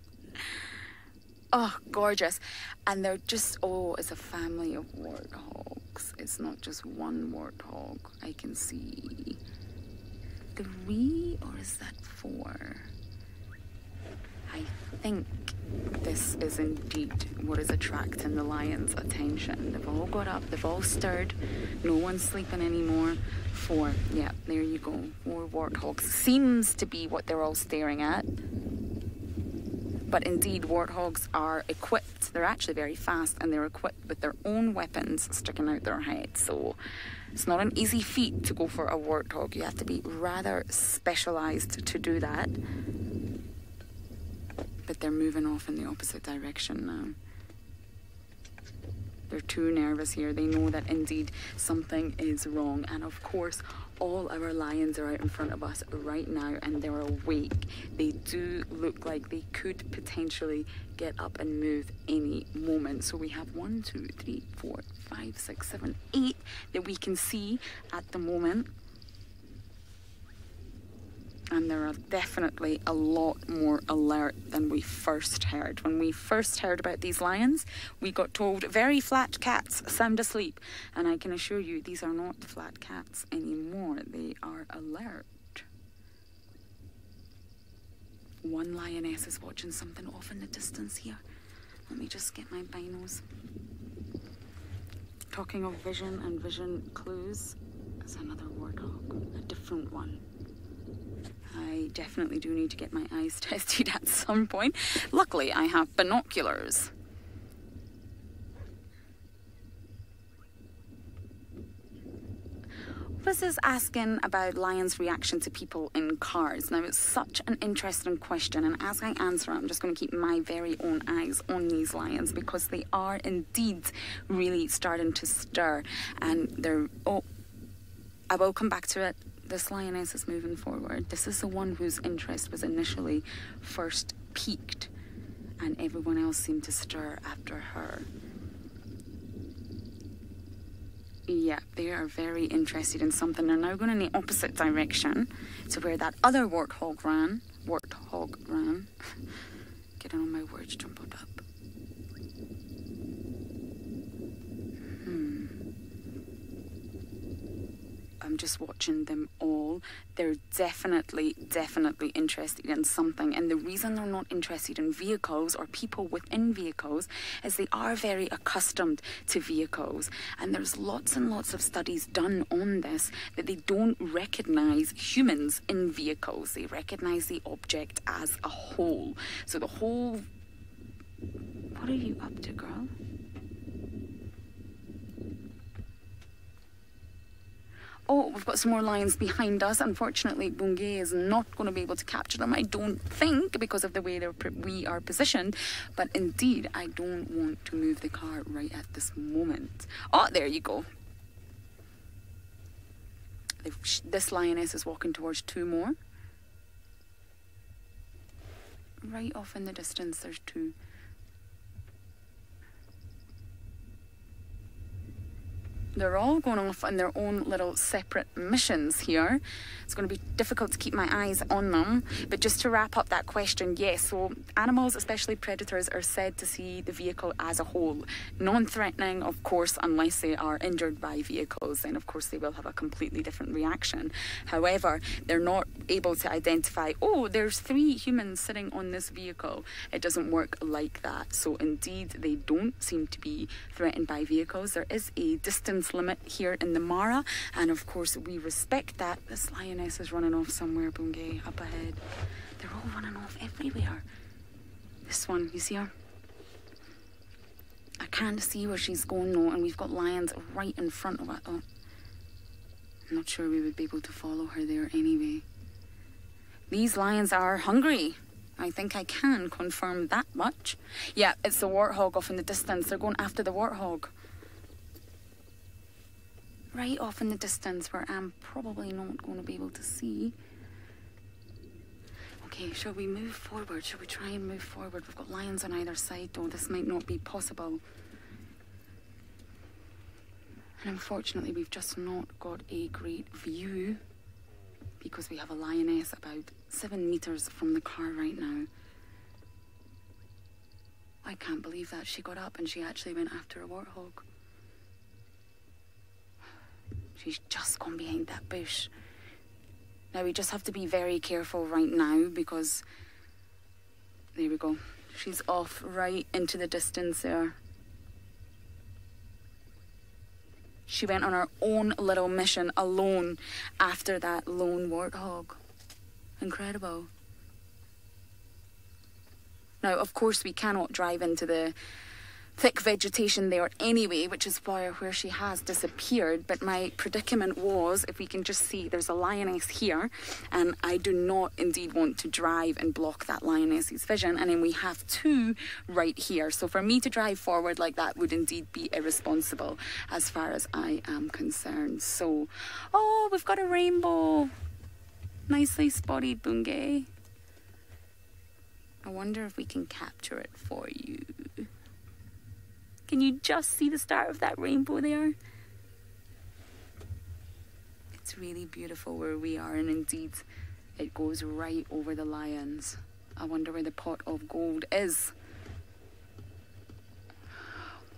Oh, gorgeous. And they're just, oh, it's a family of warthogs. It's not just one warthog. I can see 3, or is that 4? I think this is indeed what is attracting the lions' attention. They've all got up, they've all stirred. No one's sleeping anymore. 4, yeah, there you go. 4 warthogs. Seems to be what they're all staring at. But indeed, warthogs are equipped. They're actually very fast, and they're equipped with their own weapons sticking out their heads. So it's not an easy feat to go for a warthog. You have to be rather specialised to do that. But they're moving off in the opposite direction now. They're too nervous here. They know that indeed something is wrong. And of course, all our lions are out in front of us right now and they're awake. They do look like they could potentially get up and move any moment. So we have 1, 2, 3, 4, 5, 6, 7, 8 that we can see at the moment. And there are definitely a lot more alert than we first heard. When we first heard about these lions, we got told very flat cats, sound asleep. And I can assure you, these are not flat cats anymore. They are alert. One lioness is watching something off in the distance here. Let me just get my binos. Talking of vision and vision clues, there's another warthog, a different one. I definitely do need to get my eyes tested at some point. Luckily, I have binoculars. This is asking about lions' reaction to people in cars. Now, it's such an interesting question, and as I answer it, I'm just going to keep my very own eyes on these lions because they are indeed really starting to stir. And they're... oh, I will come back to it. This lioness is moving forward. This is the one whose interest was initially first piqued, and everyone else seemed to stir after her. Yeah, they are very interested in something. They're now going in the opposite direction to where that other warthog ran. Getting on my words jumbled up. I'm just watching them all. They're definitely interested in something. And the reason they're not interested in vehicles or people within vehicles is they are very accustomed to vehicles. And there's lots and lots of studies done on this, that they don't recognize humans in vehicles. They recognize the object as a whole. So the whole... What are you up to, girl? Oh, we've got some more lions behind us. Unfortunately, Bungay is not going to be able to capture them, I don't think, because of the way we are positioned. But indeed, I don't want to move the car right at this moment. Oh, there you go. This lioness is walking towards 2 more. Right off in the distance, there's 2. they're all going off on their own little separate missions here. It's going to be difficult to keep my eyes on them. But just to wrap up that question, yes, so animals, especially predators, are said to see the vehicle as a whole. Non-threatening, of course, unless they are injured by vehicles, then of course they will have a completely different reaction. However, they're not able to identify, oh, there's 3 humans sitting on this vehicle. It doesn't work like that. So indeed, they don't seem to be threatened by vehicles. There is a distance limit here in the Mara, and of course we respect that. This lioness is running off somewhere, Bungay, up ahead. They're all running off everywhere. This one, you see her? I can't see where she's going though, and we've got lions right in front of it. Oh, I'm not sure we would be able to follow her there anyway. These lions are hungry. I think I can confirm that much. Yeah, it's the warthog off in the distance. They're going after the warthog. Right off in the distance where I'm probably not going to be able to see. Okay, shall we move forward? Shall we try and move forward? We've got lions on either side though. This might not be possible. And unfortunately, we've just not got a great view because we have a lioness about 7 meters from the car right now. I can't believe that she got up and she actually went after a warthog. She's just gone behind that bush. Now we just have to be very careful right now because, there we go. She's off right into the distance there. She went on her own little mission alone after that lone warthog. Incredible. Now, of course, we cannot drive into the thick vegetation there anyway, which is where she has disappeared. But my predicament was, if we can just see, there's a lioness here, and I do not indeed want to drive and block that lioness's vision. And then we have 2 right here. So for me to drive forward like that would indeed be irresponsible as far as I am concerned. So, oh, we've got a rainbow. Nicely spotted, Bungay. I wonder if we can capture it for you. Can you just see the start of that rainbow there? It's really beautiful where we are, and indeed it goes right over the lions. I wonder where the pot of gold is.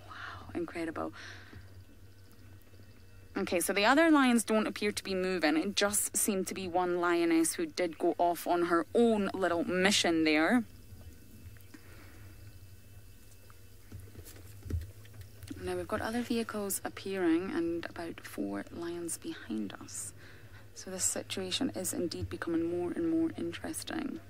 Wow, incredible. Okay, so the other lions don't appear to be moving. It just seemed to be one lioness who did go off on her own little mission there. Now we've got other vehicles appearing and about 4 lions behind us. So this situation is indeed becoming more and more interesting.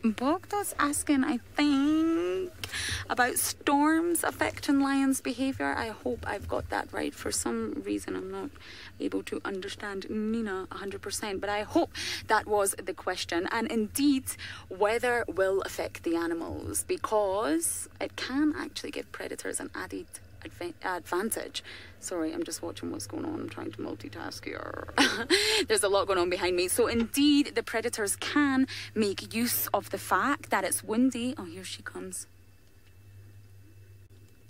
Bogda's asking, I think, about storms affecting lions' behaviour. I hope I've got that right. For some reason, I'm not able to understand Nina 100%, but I hope that was the question. And indeed, weather will affect the animals because it can actually give predators an added advantage. Sorry, I'm just watching what's going on. I'm trying to multitask here. There's a lot going on behind me. So indeed, the predators can make use of the fact that it's windy. Oh, here she comes.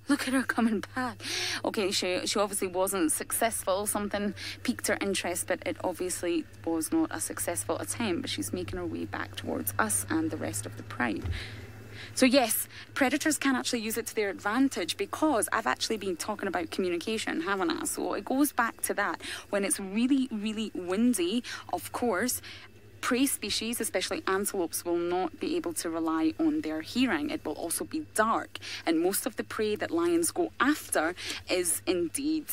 Look at her coming back. Okay, she obviously wasn't successful. Something piqued her interest, but it obviously was not a successful attempt. But she's making her way back towards us and the rest of the pride. So yes, predators can actually use it to their advantage because I've actually been talking about communication, haven't I? So it goes back to that. When it's really, really windy, of course, prey species, especially antelopes, will not be able to rely on their hearing. It will also be dark. And most of the prey that lions go after is indeed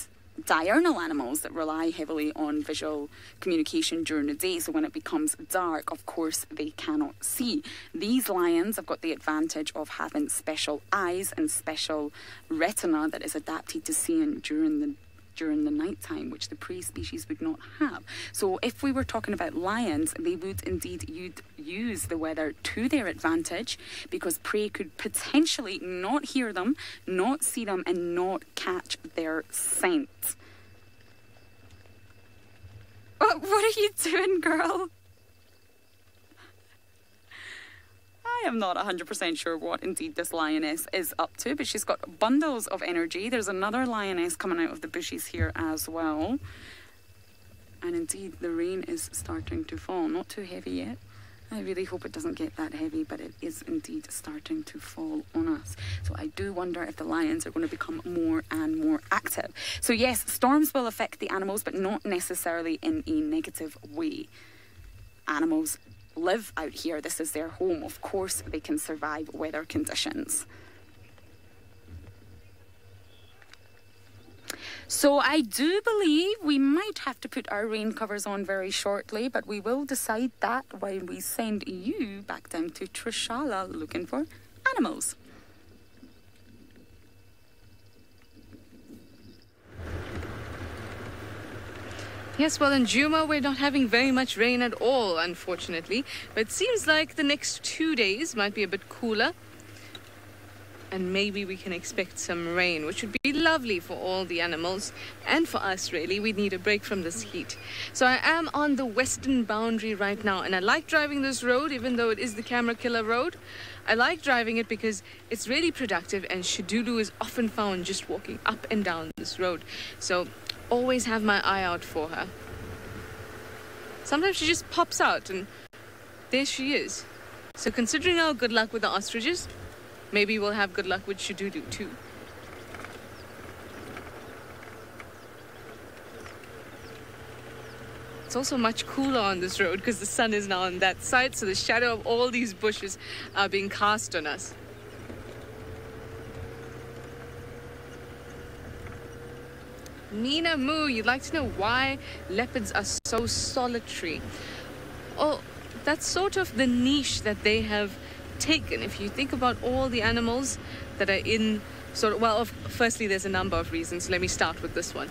diurnal animals that rely heavily on visual communication during the day. So when it becomes dark, of course, they cannot see. These lions have got the advantage of having special eyes and special retina that is adapted to seeing during the nighttime, which the prey species would not have. So if we were talking about lions, they would indeed use the weather to their advantage because prey could potentially not hear them, not see them, and not catch their scent. What are you doing, girl? I am not 100% sure what indeed this lioness is up to, but she's got bundles of energy. There's another lioness coming out of the bushes here as well. And indeed, the rain is starting to fall. Not too heavy yet. I really hope it doesn't get that heavy, but it is indeed starting to fall on us. So I do wonder if the lions are going to become more and more active. So yes, storms will affect the animals, but not necessarily in a negative way. Animals live out here. This is their home. Of course, they can survive weather conditions. So I do believe we might have to put our rain covers on very shortly, but we will decide that when we send you back down to Trishala looking for animals. Yes, well, in Juma, we're not having very much rain at all, unfortunately. But it seems like the next 2 days might be a bit cooler. And maybe we can expect some rain, which would be lovely for all the animals and for us, really. We need a break from this heat. So I am on the western boundary right now, and I like driving this road, even though it is the camera killer road. I like driving it because it's really productive, and Shidulu is often found just walking up and down this road. So always have my eye out for her. Sometimes she just pops out, and there she is. So considering our good luck with the ostriches, maybe we'll have good luck with Shidulu too. It's also much cooler on this road because the sun is now on that side, so the shadow of all these bushes are being cast on us. Nina Moo, you'd like to know why leopards are so solitary. Oh, that's sort of the niche that they have taken. If you think about all the animals that are in firstly, there's a number of reasons. Let me start with this one.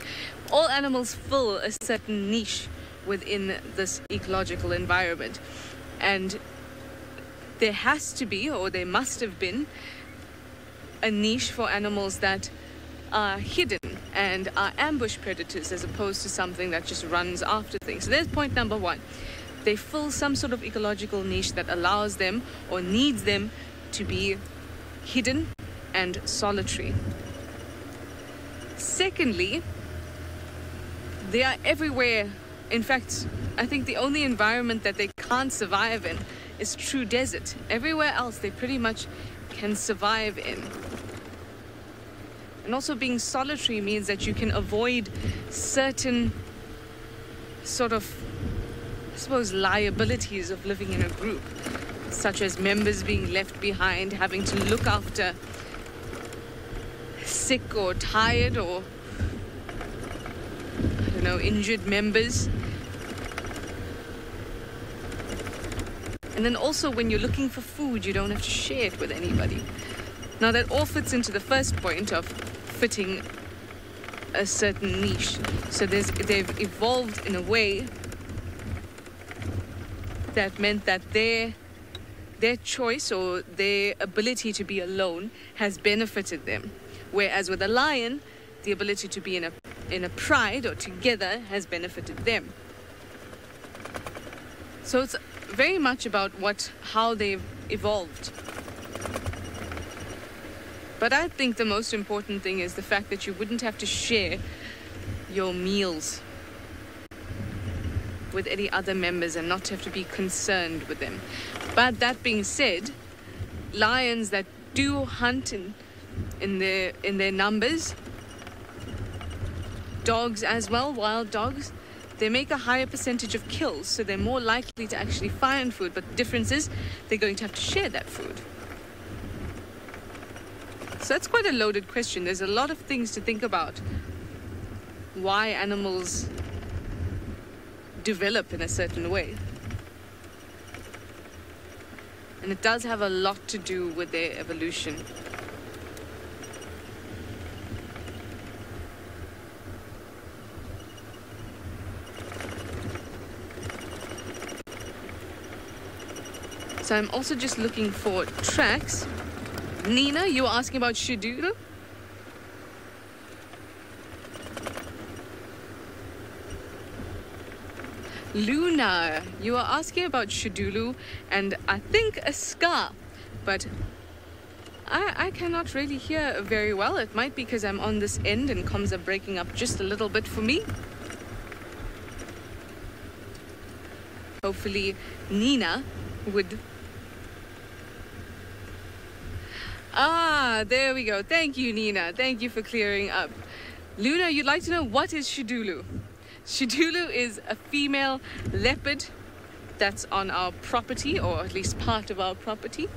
All animals fill a certain niche within this ecological environment, and there has to be, or there must have been, a niche for animals that are hidden and are ambush predators as opposed to something that just runs after things. So there's point number one. They fill some sort of ecological niche that allows them or needs them to be hidden and solitary. Secondly, they are everywhere. In fact, I think the only environment that they can't survive in is true desert. Everywhere else they pretty much can survive in. And also being solitary means that you can avoid certain sort of, I suppose, liabilities of living in a group, such as members being left behind, having to look after sick or tired or, I don't know, injured members. And then also when you're looking for food, you don't have to share it with anybody. Now that all fits into the first point of fitting a certain niche. So they've evolved in a way that meant that their choice or their ability to be alone has benefited them. Whereas with a lion, the ability to be in a pride or together has benefited them. So it's very much about how they've evolved. But I think the most important thing is the fact that you wouldn't have to share your meals with any other members and not have to be concerned with them. But that being said, lions that do hunt in their numbers, dogs as well, wild dogs, they make a higher percentage of kills, so they're more likely to actually find food. But the difference is they're going to have to share that food. So that's quite a loaded question. There's a lot of things to think about. Why animals develop in a certain way. And it does have a lot to do with their evolution. So I'm also just looking for tracks. Nina, you were asking about Shidulu? Luna, you are asking about Shidulu, and I think a scar. but I cannot really hear very well. It might be because I'm on this end and comms are breaking up just a little bit for me. Hopefully Nina would... Ah, there we go. Thank you, Nina. Thank you for clearing up. Luna, you'd like to know what is Shidulu? Shidulu is a female leopard that's on our property, or at least part of our property.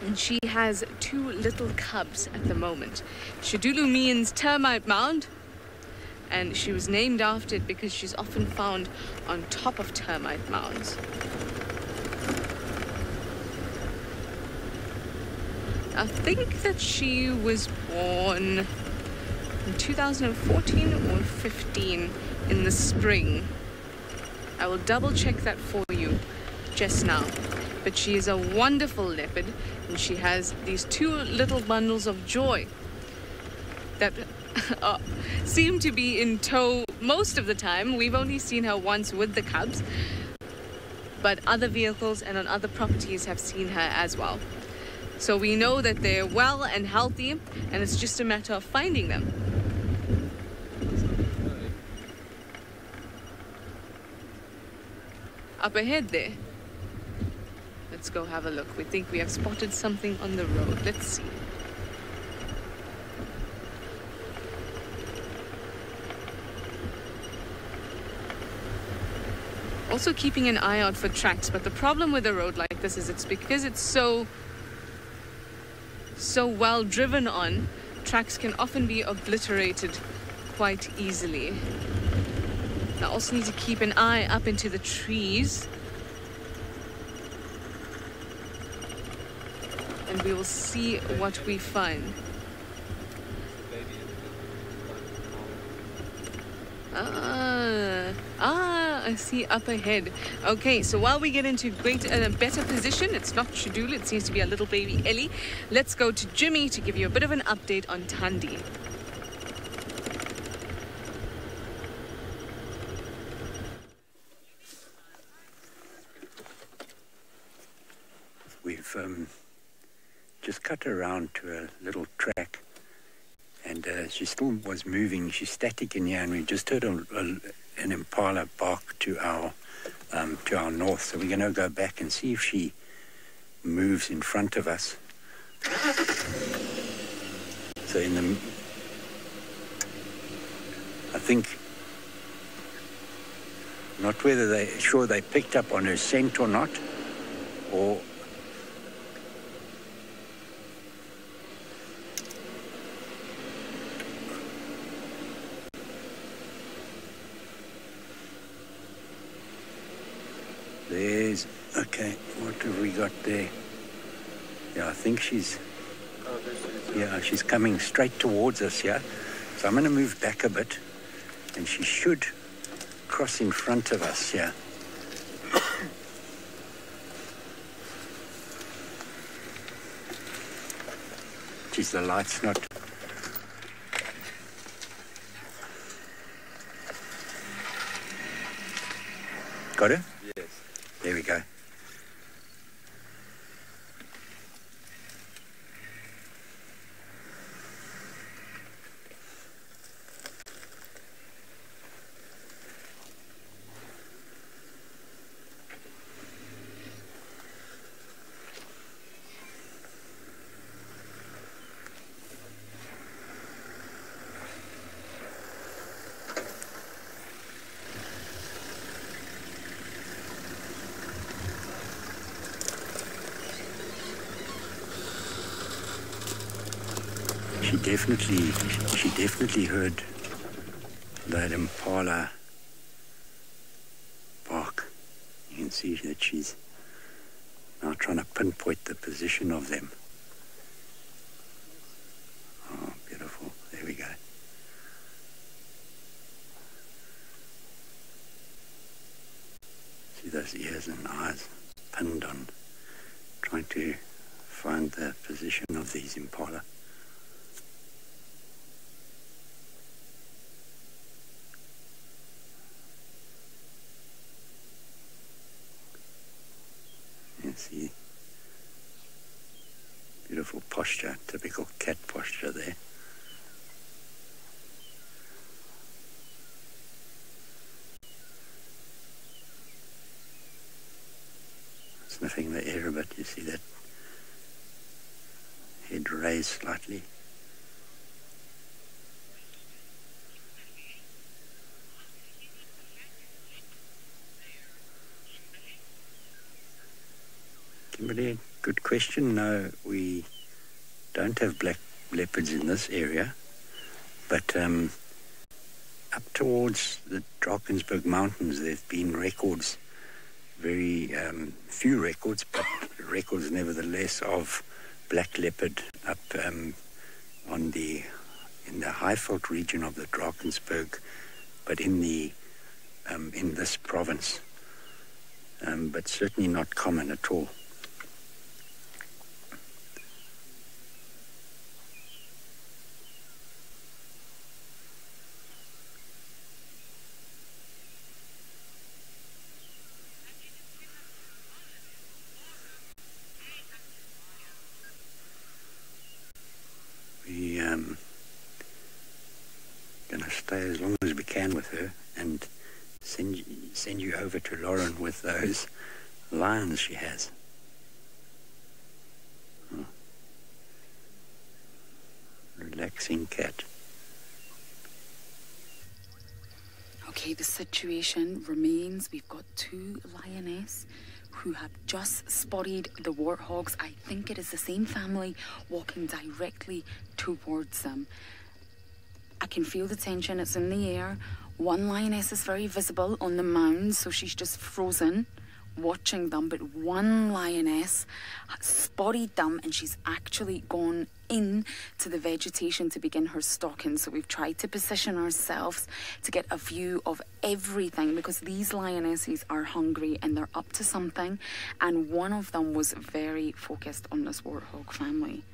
And she has 2 little cubs at the moment. Shidulu means termite mound, and she was named after it because she's often found on top of termite mounds. I think that she was born in 2014 or 15 in the spring. I will double check that for you just now. But she is a wonderful leopard, and she has these 2 little bundles of joy that seem to be in tow most of the time. We've only seen her once with the cubs, but other vehicles and on other properties have seen her as well. So we know that they're well and healthy, and it's just a matter of finding them. Up ahead there. Let's go have a look. We think we have spotted something on the road. Let's see. Also keeping an eye out for tracks, but the problem with a road like this is it's because it's so well driven on, tracks can often be obliterated quite easily. I also need to keep an eye up into the trees. And we will see what we find. I see up ahead. Okay, so while we get into a better position, it's not Shidulu, it seems to be a little baby Ellie. Let's go to Jimmy to give you a bit of an update on Thandi. We've just cut around to a little track, and she still was moving. She's static in here, and we just heard an impala bark to our north. So we're going to go back and see if she moves in front of us. So I think, not whether they picked up on her scent or not, or okay, what have we got there? Yeah, I think she's coming straight towards us here. So I'm going to move back a bit, and she should cross in front of us here. Geez, the light's not... Got her? Yes. There we go. She definitely heard that impala bark. You can see that she's now trying to pinpoint the position of them. Oh, beautiful. There we go. See those ears and eyes pinned on, trying to find the position of these impala. See, posture, typical cat posture there. Sniffing the air a bit, you see that head raised slightly. Kimberly, good question. No, we don't have black leopards in this area, but up towards the Drakensberg Mountains there have been records, very few records, but records nevertheless of black leopard up in the Highveld region of the Drakensberg, but in this province, but certainly not common at all. Going to stay as long as we can with her and send you over to Lauren with those lions she has. Oh. Relaxing cat. Okay, the situation remains. We've got two lionesses who have just spotted the warthogs. I think it is the same family walking directly towards them. I can feel the tension, it's in the air. One lioness is very visible on the mound, so she's just frozen, watching them. But one lioness spotted them and she's actually gone in to the vegetation to begin her stalking. So we've tried to position ourselves to get a view of everything, because these lionesses are hungry and they're up to something. And one of them was very focused on this warthog family.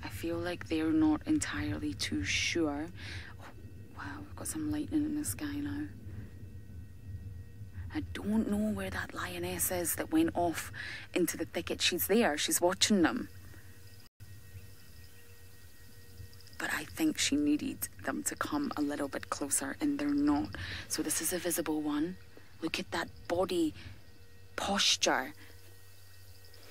I feel like they're not entirely too sure. Oh, wow, we've got some lightning in the sky now. I don't know where that lioness is that went off into the thicket. She's there, she's watching them. But I think she needed them to come a little bit closer, and they're not. So this is a visible one. Look at that body posture.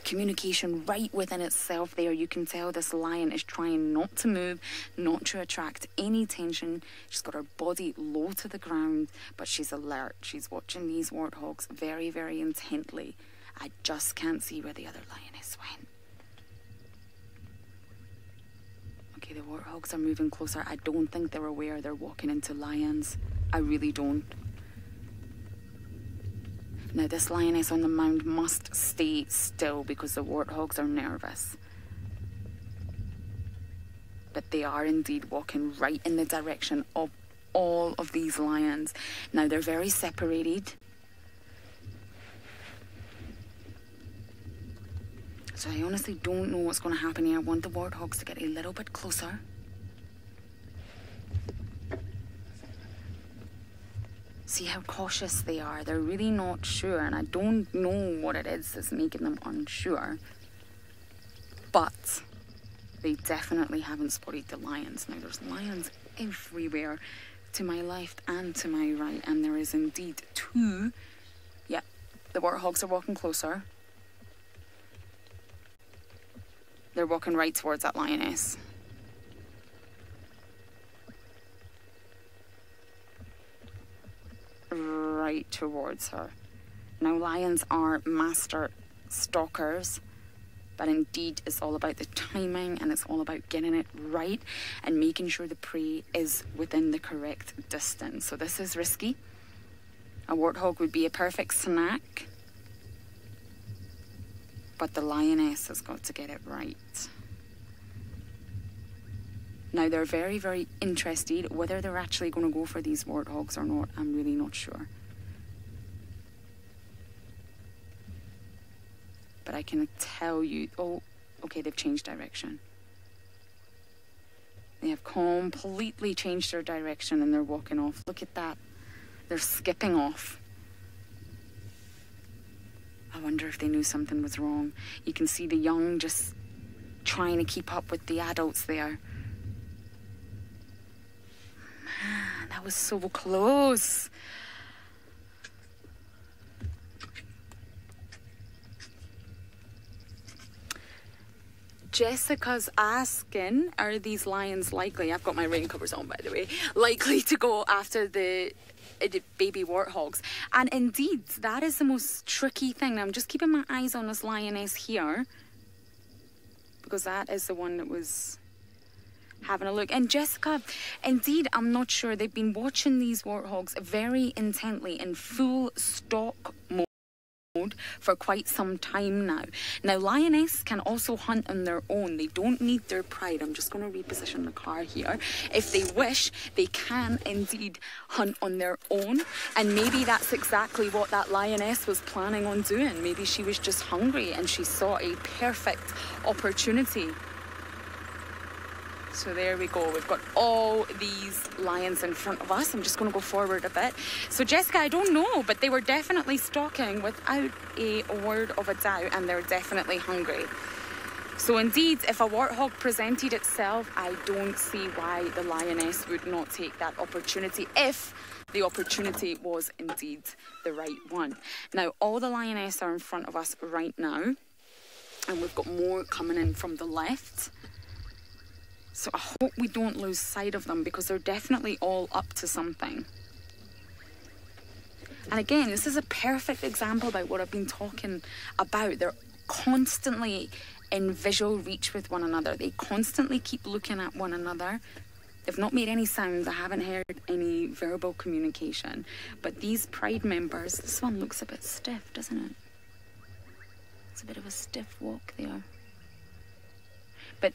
Communication right within itself there. You can tell this lion is trying not to move, not to attract any tension. She's got her body low to the ground, but she's alert. She's watching these warthogs very, very intently. I just can't see where the other lioness went. Okay, the warthogs are moving closer. I don't think they're aware they're walking into lions. I really don't. Now, this lioness on the mound must stay still because the warthogs are nervous. But they are indeed walking right in the direction of all of these lions. Now, they're very separated. So I honestly don't know what's going to happen here. I want the warthogs to get a little bit closer. See how cautious they are. They're really not sure, and I don't know what it is that's making them unsure. But they definitely haven't spotted the lions. Now, there's lions everywhere to my left and to my right, and there is indeed two. Yeah, the warthogs are walking closer. They're walking right towards that lioness. Right towards her. Now, lions are master stalkers, but indeed it's all about the timing, and it's all about getting it right and making sure the prey is within the correct distance. So this is risky. A warthog would be a perfect snack, but the lioness has got to get it right. Now, they're very, very interested. Whether they're actually going to go for these warthogs or not, I'm really not sure. But I can tell you... Oh, okay, they've changed direction. They have completely changed their direction and they're walking off. Look at that. They're skipping off. I wonder if they knew something was wrong. You can see the young just trying to keep up with the adults there. Man, that was so close. Jessica's asking, are these lions likely, I've got my rain covers on by the way, likely to go after the baby warthogs? And indeed, that is the most tricky thing. I'm just keeping my eyes on this lioness here, because that is the one that was having a look. And Jessica, indeed, I'm not sure. They've been watching these warthogs very intently in full stock mode for quite some time now. Now, lioness can also hunt on their own. They don't need their pride. I'm just going to reposition the car here. If they wish, they can indeed hunt on their own. And maybe that's exactly what that lioness was planning on doing. Maybe she was just hungry and she saw a perfect opportunity. So there we go. We've got all these lions in front of us. I'm just going to go forward a bit. So Jessica, I don't know, but they were definitely stalking without a word of a doubt, and they're definitely hungry. So indeed, if a warthog presented itself, I don't see why the lioness would not take that opportunity, if the opportunity was indeed the right one. Now, all the lioness are in front of us right now, and we've got more coming in from the left. So I hope we don't lose sight of them, because they're definitely all up to something. And again, this is a perfect example about what I've been talking about. They're constantly in visual reach with one another. They constantly keep looking at one another. They've not made any sounds. I haven't heard any verbal communication. But these pride members, this one looks a bit stiff, doesn't it? It's a bit of a stiff walk there. But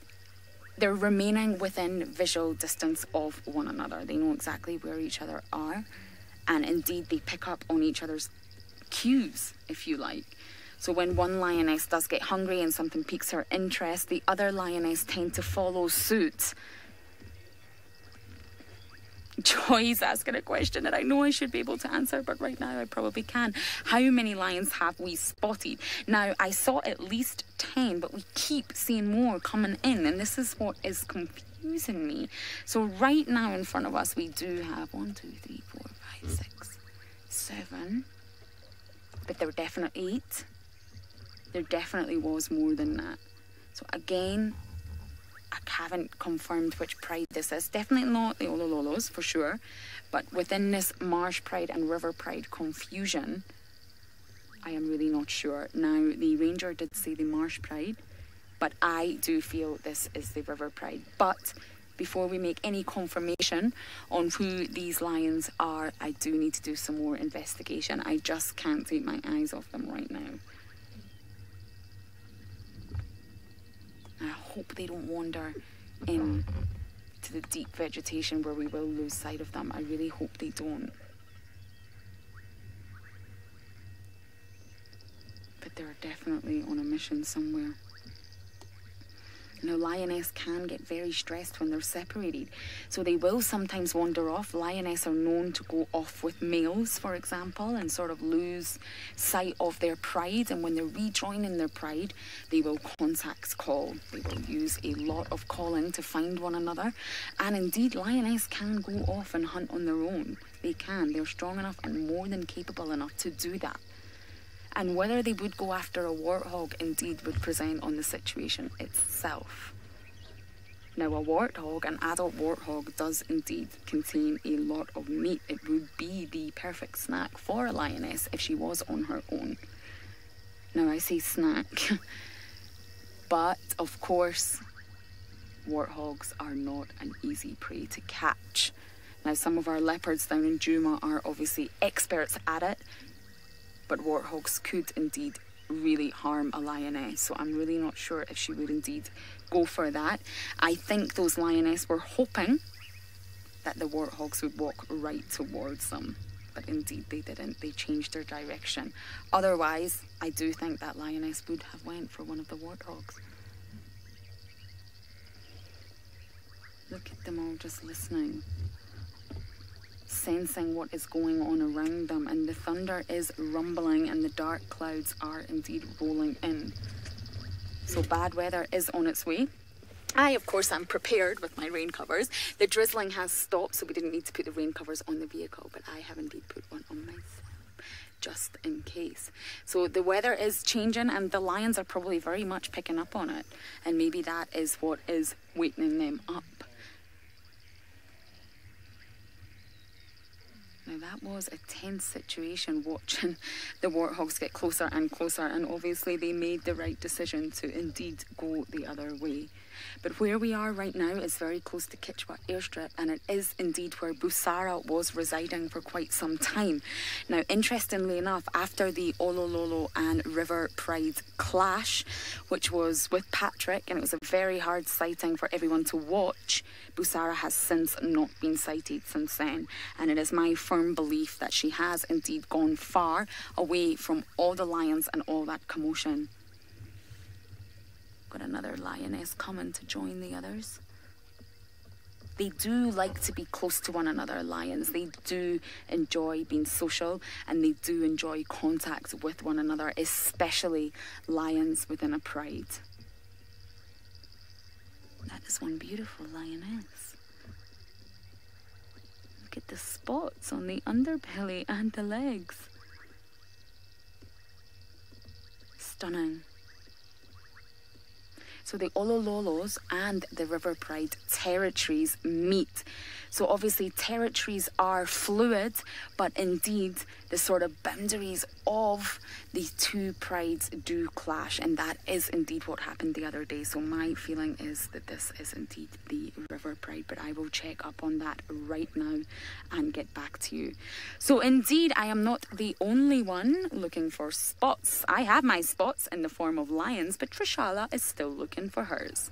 they're remaining within visual distance of one another. They know exactly where each other are. And indeed, they pick up on each other's cues, if you like. So when one lioness does get hungry and something piques her interest, the other lioness tend to follow suit. Joy's asking a question that I know I should be able to answer, but right now I probably can. How many lions have we spotted? Now, I saw at least 10, but we keep seeing more coming in, and this is what is confusing me. So right now in front of us, we do have 1, 2, 3, 4, 5, 6, 7, but there were definitely 8. There definitely was more than that. So again, I haven't confirmed which pride this is. Definitely not the Olololos, for sure. But within this marsh pride and river pride confusion, I am really not sure. Now, the ranger did say the marsh pride, but I do feel this is the river pride. But before we make any confirmation on who these lions are, I do need to do some more investigation. I just can't take my eyes off them right now. I hope they don't wander in to the deep vegetation where we will lose sight of them. I really hope they don't. But they're definitely on a mission somewhere. Now, lioness can get very stressed when they're separated, so they will sometimes wander off. Lioness are known to go off with males, for example, and sort of lose sight of their pride, and when they're rejoining their pride, they will contact call. They will use a lot of calling to find one another, and indeed, lioness can go off and hunt on their own. They can. They're strong enough and more than capable enough to do that. And whether they would go after a warthog indeed would present on the situation itself. Now, a warthog, an adult warthog, does indeed contain a lot of meat. It would be the perfect snack for a lioness if she was on her own. Now, I say snack, but of course, warthogs are not an easy prey to catch. Now, some of our leopards down in Juma are obviously experts at it, but warthogs could indeed really harm a lioness. So I'm really not sure if she would indeed go for that. I think those lioness were hoping that the warthogs would walk right towards them. But indeed they didn't. They changed their direction. Otherwise, I do think that lioness would have went for one of the warthogs. Look at them all just listening. sensing what is going on around them, and the thunder is rumbling and the dark clouds are indeed rolling in. So bad weather is on its way. I, of course, am prepared with my rain covers. The drizzling has stopped, so we didn't need to put the rain covers on the vehicle, but I have indeed put one on myself, just in case. So the weather is changing and the lions are probably very much picking up on it, and maybe that is what is wakening them up. Now that was a tense situation, watching the warthogs get closer and closer, and obviously they made the right decision to indeed go the other way. But where we are right now is very close to Kichwa airstrip, and it is indeed where Busara was residing for quite some time. Now, interestingly enough, after the Olololo and River Pride clash, which was with Patrick, and it was a very hard sighting for everyone to watch, Busara has since not been sighted since then, and it is my firm belief that she has indeed gone far away from all the lions and all that commotion. Got another lioness coming to join the others. They do like to be close to one another, lions. They do enjoy being social, and they do enjoy contact with one another, especially lions within a pride. That is one beautiful lioness. Look at the spots on the underbelly and the legs. Stunning. So the Olololos and the River Pride territories meet. So obviously territories are fluid, but indeed the sort of boundaries of the two prides do clash, and that is indeed what happened the other day. So my feeling is that this is indeed the River Pride, but I will check up on that right now and get back to you. So indeed, I am not the only one looking for spots. I have my spots in the form of lions, but Trishala is still looking for hers.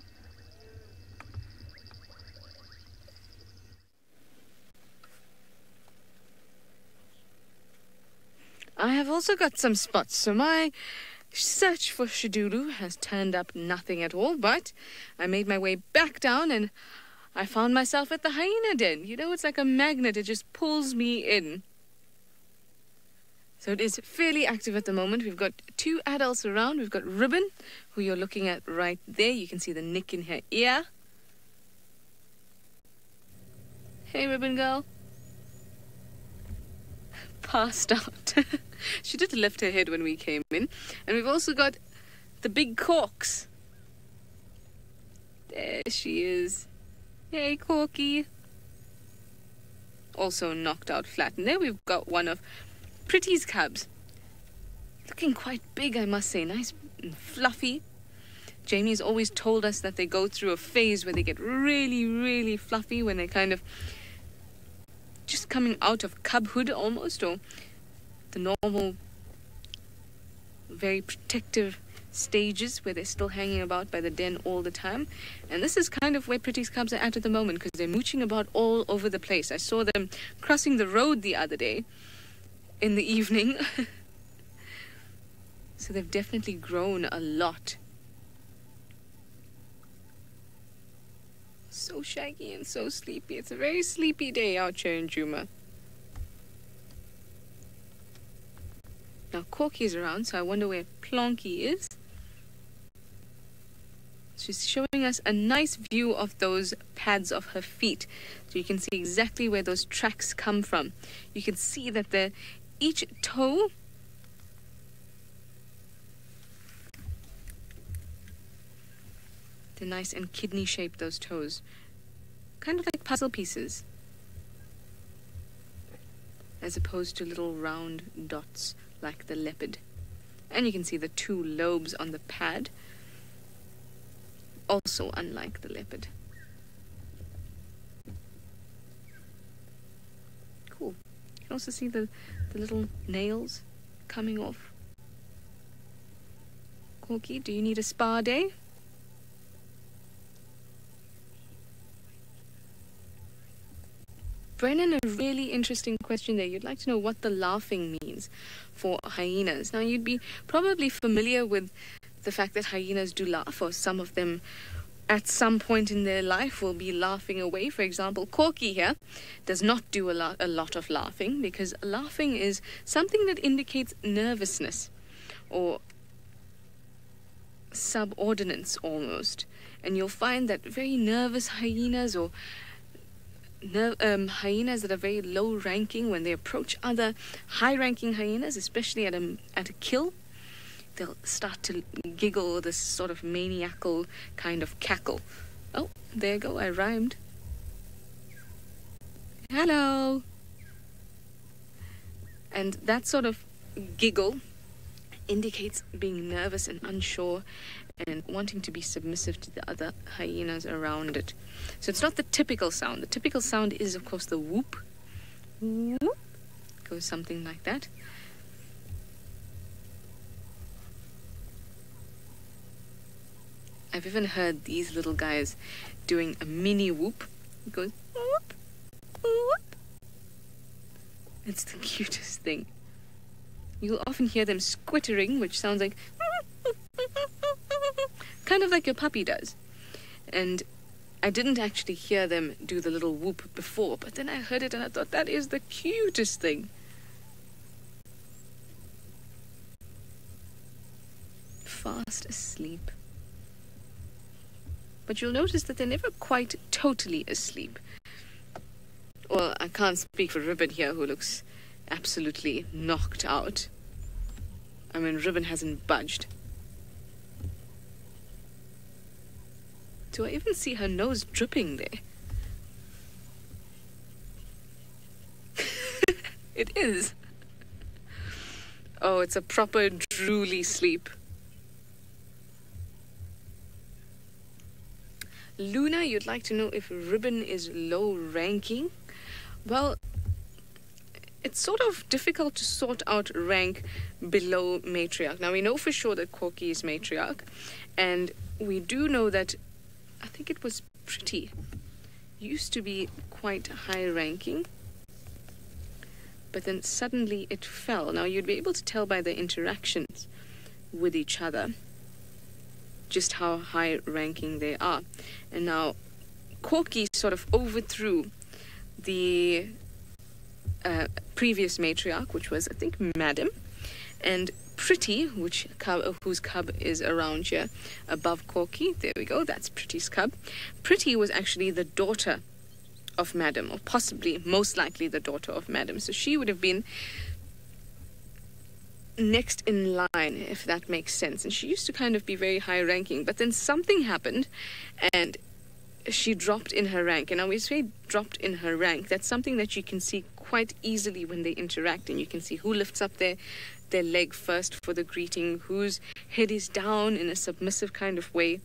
I have also got some spots, so my search for Shidulu has turned up nothing at all, but I made my way back down and I found myself at the hyena den. You know, it's like a magnet, it just pulls me in. So it is fairly active at the moment. We've got two adults around. We've got Ribbon, who you're looking at right there. You can see the nick in her ear. Hey, Ribbon girl. Passed out. She did lift her head when we came in. And we've also got the big Corks. There she is. Hey, Corky. Also knocked out flat. And there we've got one of Pretty's cubs. Looking quite big, I must say. Nice and fluffy. Jamie's always told us that they go through a phase where they get really, really fluffy when they're kind of just coming out of cubhood almost, or the normal, very protective stages where they're still hanging about by the den all the time. And this is kind of where Pretty's cubs are at the moment, because they're mooching about all over the place. I saw them crossing the road the other day in the evening. So they've definitely grown a lot. So shaggy and so sleepy. It's a very sleepy day out here in Juma. Now Corky's around, so I wonder where Plonky is. She's showing us a nice view of those pads of her feet, so you can see exactly where those tracks come from. You can see that each toe they're nice and kidney-shaped, those toes. Kind of like puzzle pieces. As opposed to little round dots like the leopard. And you can see the two lobes on the pad. Also unlike the leopard. Cool. You can also see the little nails coming off. Corky, do you need a spa day? Brennan, a really interesting question there. You'd like to know what the laughing means for hyenas. Now, you'd be probably familiar with the fact that hyenas do laugh, or some of them at some point in their life will be laughing away. For example, Corky here does not do a lot of laughing, because laughing is something that indicates nervousness or subordinates almost. And you'll find that very nervous hyenas or hyenas that are very low ranking, when they approach other high ranking hyenas, especially at a kill, they'll start to giggle, this sort of maniacal kind of cackle. Oh, there you go, I rhymed. Hello. And that sort of giggle indicates being nervous and unsure and wanting to be submissive to the other hyenas around it. So it's not the typical sound. The typical sound is, of course, the whoop. Whoop. Goes something like that. I've even heard these little guys doing a mini whoop. It goes whoop, whoop. It's the cutest thing. You'll often hear them squittering, which sounds like kind of like your puppy does. And I didn't actually hear them do the little whoop before, but then I heard it and I thought, that is the cutest thing. Fast asleep. But you'll notice that they're never quite totally asleep. Well, I can't speak for Ribbon here, who looks absolutely knocked out. I mean, Ribbon hasn't budged. Do I even see her nose dripping there? It is. Oh, it's a proper drooly sleep. Luna, you'd like to know if Ribbon is low ranking? Well, it's sort of difficult to sort out rank below matriarch. Now, we know for sure that Corky is matriarch, and we do know that, I think it was Pretty, used to be quite high ranking, but then suddenly it fell. Now, you'd be able to tell by the interactions with each other just how high ranking they are. And now Corky sort of overthrew the previous matriarch, which was, I think, Madam, and Pretty, whose cub is around here above Corky. There we go, that's Pretty's cub. Pretty was actually the daughter of Madam, or possibly, most likely, the daughter of Madam. So she would have been next in line, if that makes sense. And she used to kind of be very high ranking, but then something happened and she dropped in her rank. And now we say dropped in her rank, that's something that you can see quite easily when they interact, and you can see who lifts up their leg first for the greeting, whose head is down in a submissive kind of way.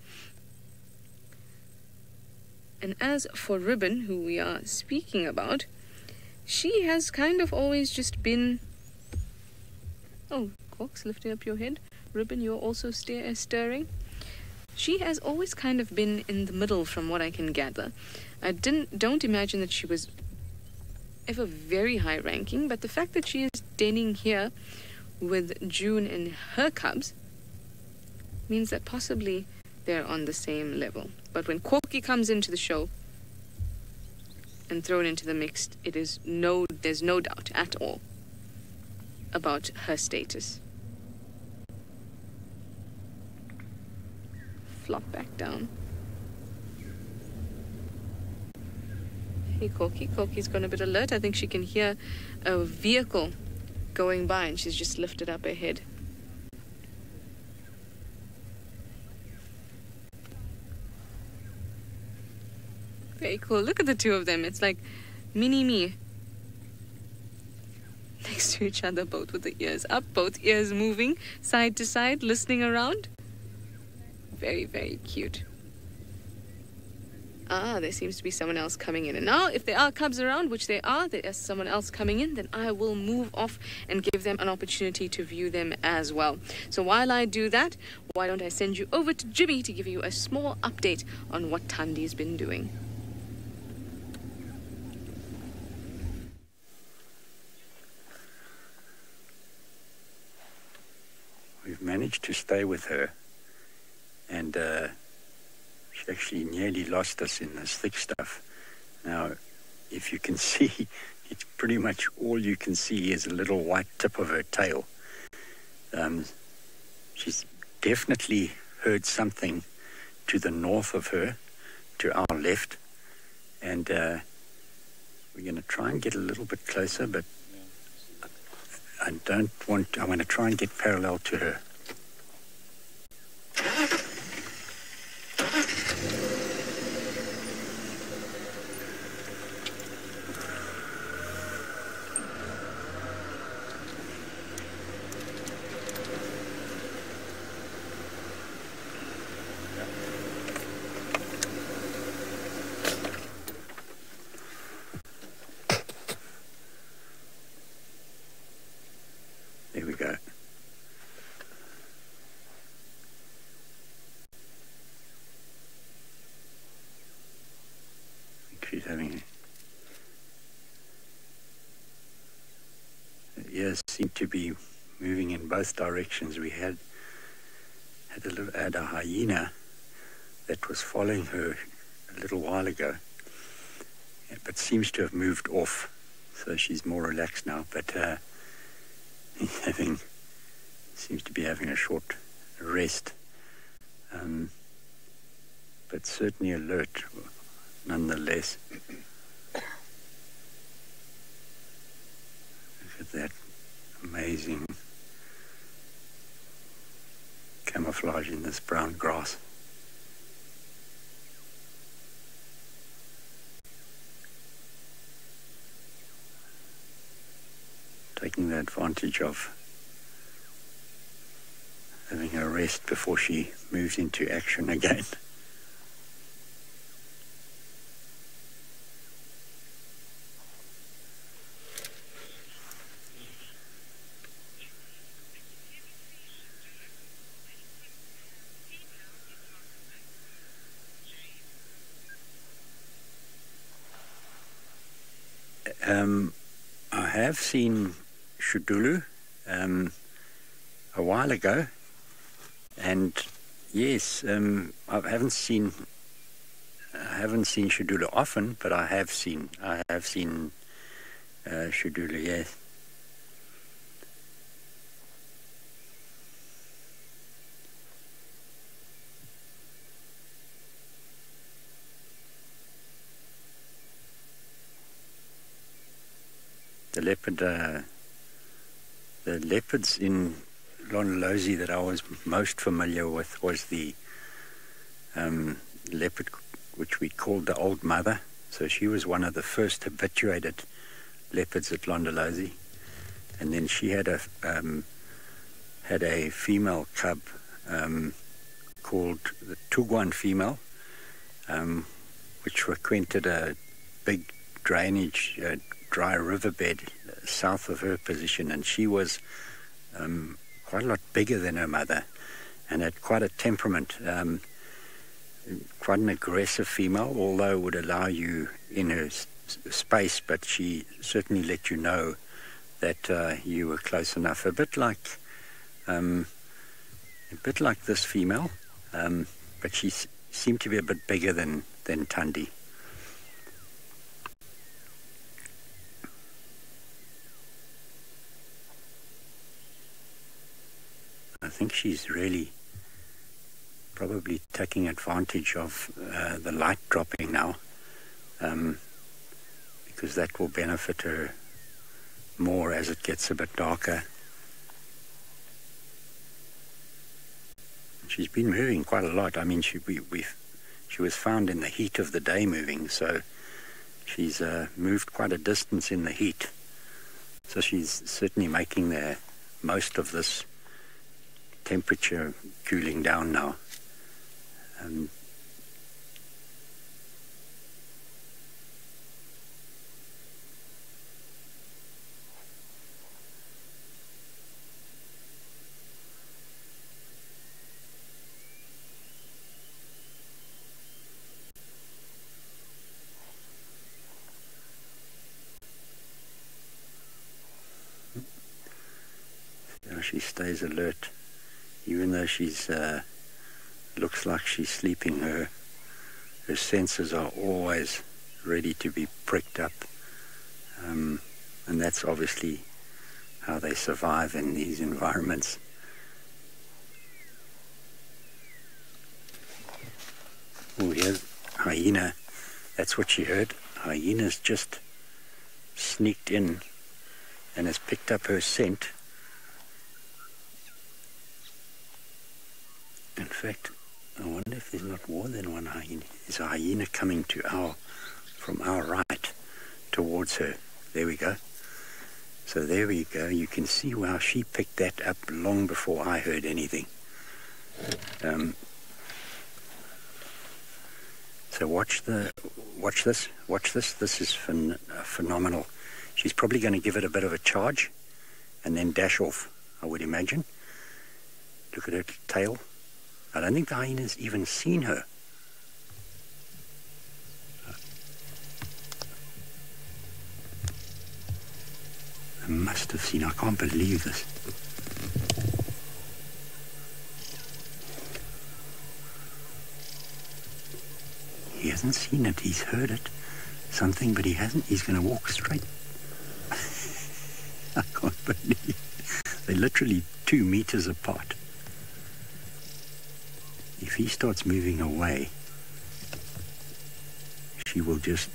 And as for Ribbon, who we are speaking about, she has kind of always just been... Oh, Corks, lifting up your head. Ribbon, you're also stirring. She has always kind of been in the middle, from what I can gather. I don't imagine that she was ever very high ranking, but the fact that she is denning here with June and her cubs means that possibly they're on the same level. But when Corky comes into the show and thrown into the mix, there's no doubt at all about her status. Flop back down. Hey, Corky. Corky's gone a bit alert. I think she can hear a vehicle going by, and she's just lifted up her head. Very cool. Look at the two of them. It's like mini-me. Next to each other, both with the ears up, both ears moving side to side, listening around. Very, very cute. Ah, there seems to be someone else coming in. And now, if there are cubs around, which there is someone else coming in, then I will move off and give them an opportunity to view them as well. So while I do that, why don't I send you over to Jimmy to give you a small update on what Tandi's been doing. We've managed to stay with her, and She actually nearly lost us in this thick stuff. Now, if you can see, it's pretty much all you can see is a little white tip of her tail. She's definitely heard something to the north of her, to our left, and we're going to try and get a little bit closer, but I want to try and get parallel to her. There we go. I think she's having... Her ears seem to be moving in both directions. We had a hyena that was following her a little while ago, but seems to have moved off, so she's more relaxed now. But seems to be having a short rest, but certainly alert nonetheless. Look at that amazing camouflage in this brown grass. Taking the advantage of having a rest before she moves into action again. I have seen Shudulu a while ago, and yes, I haven't seen Shudulu often, but I have seen Shudulu, yes. The leopards in Londolozi that I was most familiar with was the leopard which we called the Old Mother. So she was one of the first habituated leopards at Londolozi, and then she had a female cub called the Tugwan female, which frequented a big drainage, dry riverbed south of her position, and she was quite a lot bigger than her mother and had quite a temperament, quite an aggressive female, although would allow you in her space, but she certainly let you know that you were close enough. A bit like this female, but she seemed to be a bit bigger than Tundi. I think she's really probably taking advantage of the light dropping now, because that will benefit her more as it gets a bit darker. She's been moving quite a lot. I mean, she was found in the heat of the day moving, so she's moved quite a distance in the heat. So she's certainly making the most of this temperature cooling down now. She stays alert, even though she's looks like she's sleeping. Her her senses are always ready to be pricked up. And that's obviously how they survive in these environments. Oh, here's hyena. That's what she heard. Hyena's just sneaked in and has picked up her scent. In fact, I wonder if there's not more than one hyena. There's a hyena coming from our right towards her. There we go. So there we go. You can see how she picked that up long before I heard anything. So watch this. This is phenomenal. She's probably going to give it a bit of a charge and then dash off, I would imagine. Look at her tail. I don't think the hyena's even seen her. I must have seen. I can't believe this. He hasn't seen it. He's heard it. Something, but he hasn't. He's going to walk straight. I can't believe. They're literally 2 meters apart. If he starts moving away, she will just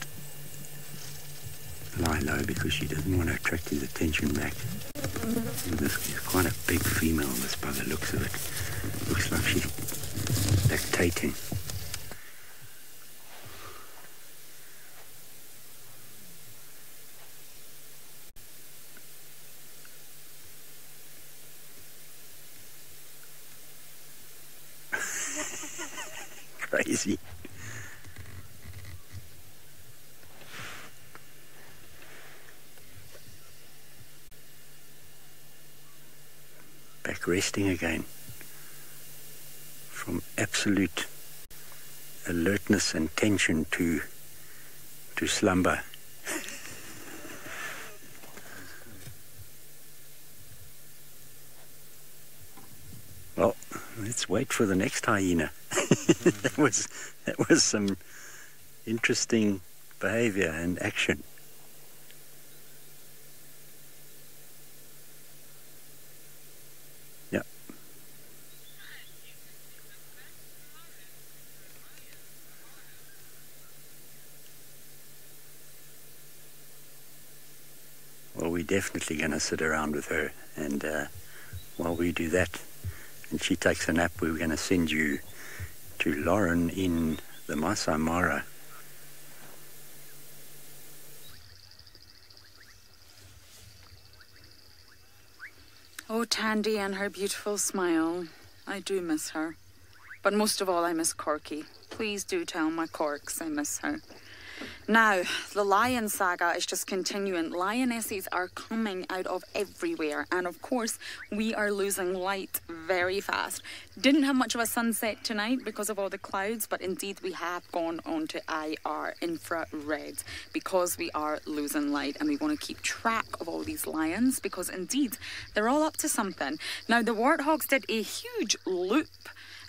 lie low because she doesn't want to attract his attention back. This is quite a big female, this, by the looks of it. Looks like she's lactating. Crazy. Back resting again from absolute alertness and tension to slumber. Well, let's wait for the next hyena. that was some interesting behavior and action. Yeah. Well, we're definitely going to sit around with her, and while we do that and she takes a nap, we're going to send you to Lauren in the Masai Mara. Oh, Tandy and her beautiful smile. I do miss her. But most of all, I miss Corky. Please do tell my Corks I miss her. Now, the lion saga is just continuing. Lionesses are coming out of everywhere. And of course, we are losing light very fast. Didn't have much of a sunset tonight because of all the clouds, but indeed we have gone on to IR, infrared, because we are losing light. And we want to keep track of all these lions because indeed, they're all up to something. Now, the warthogs did a huge loop,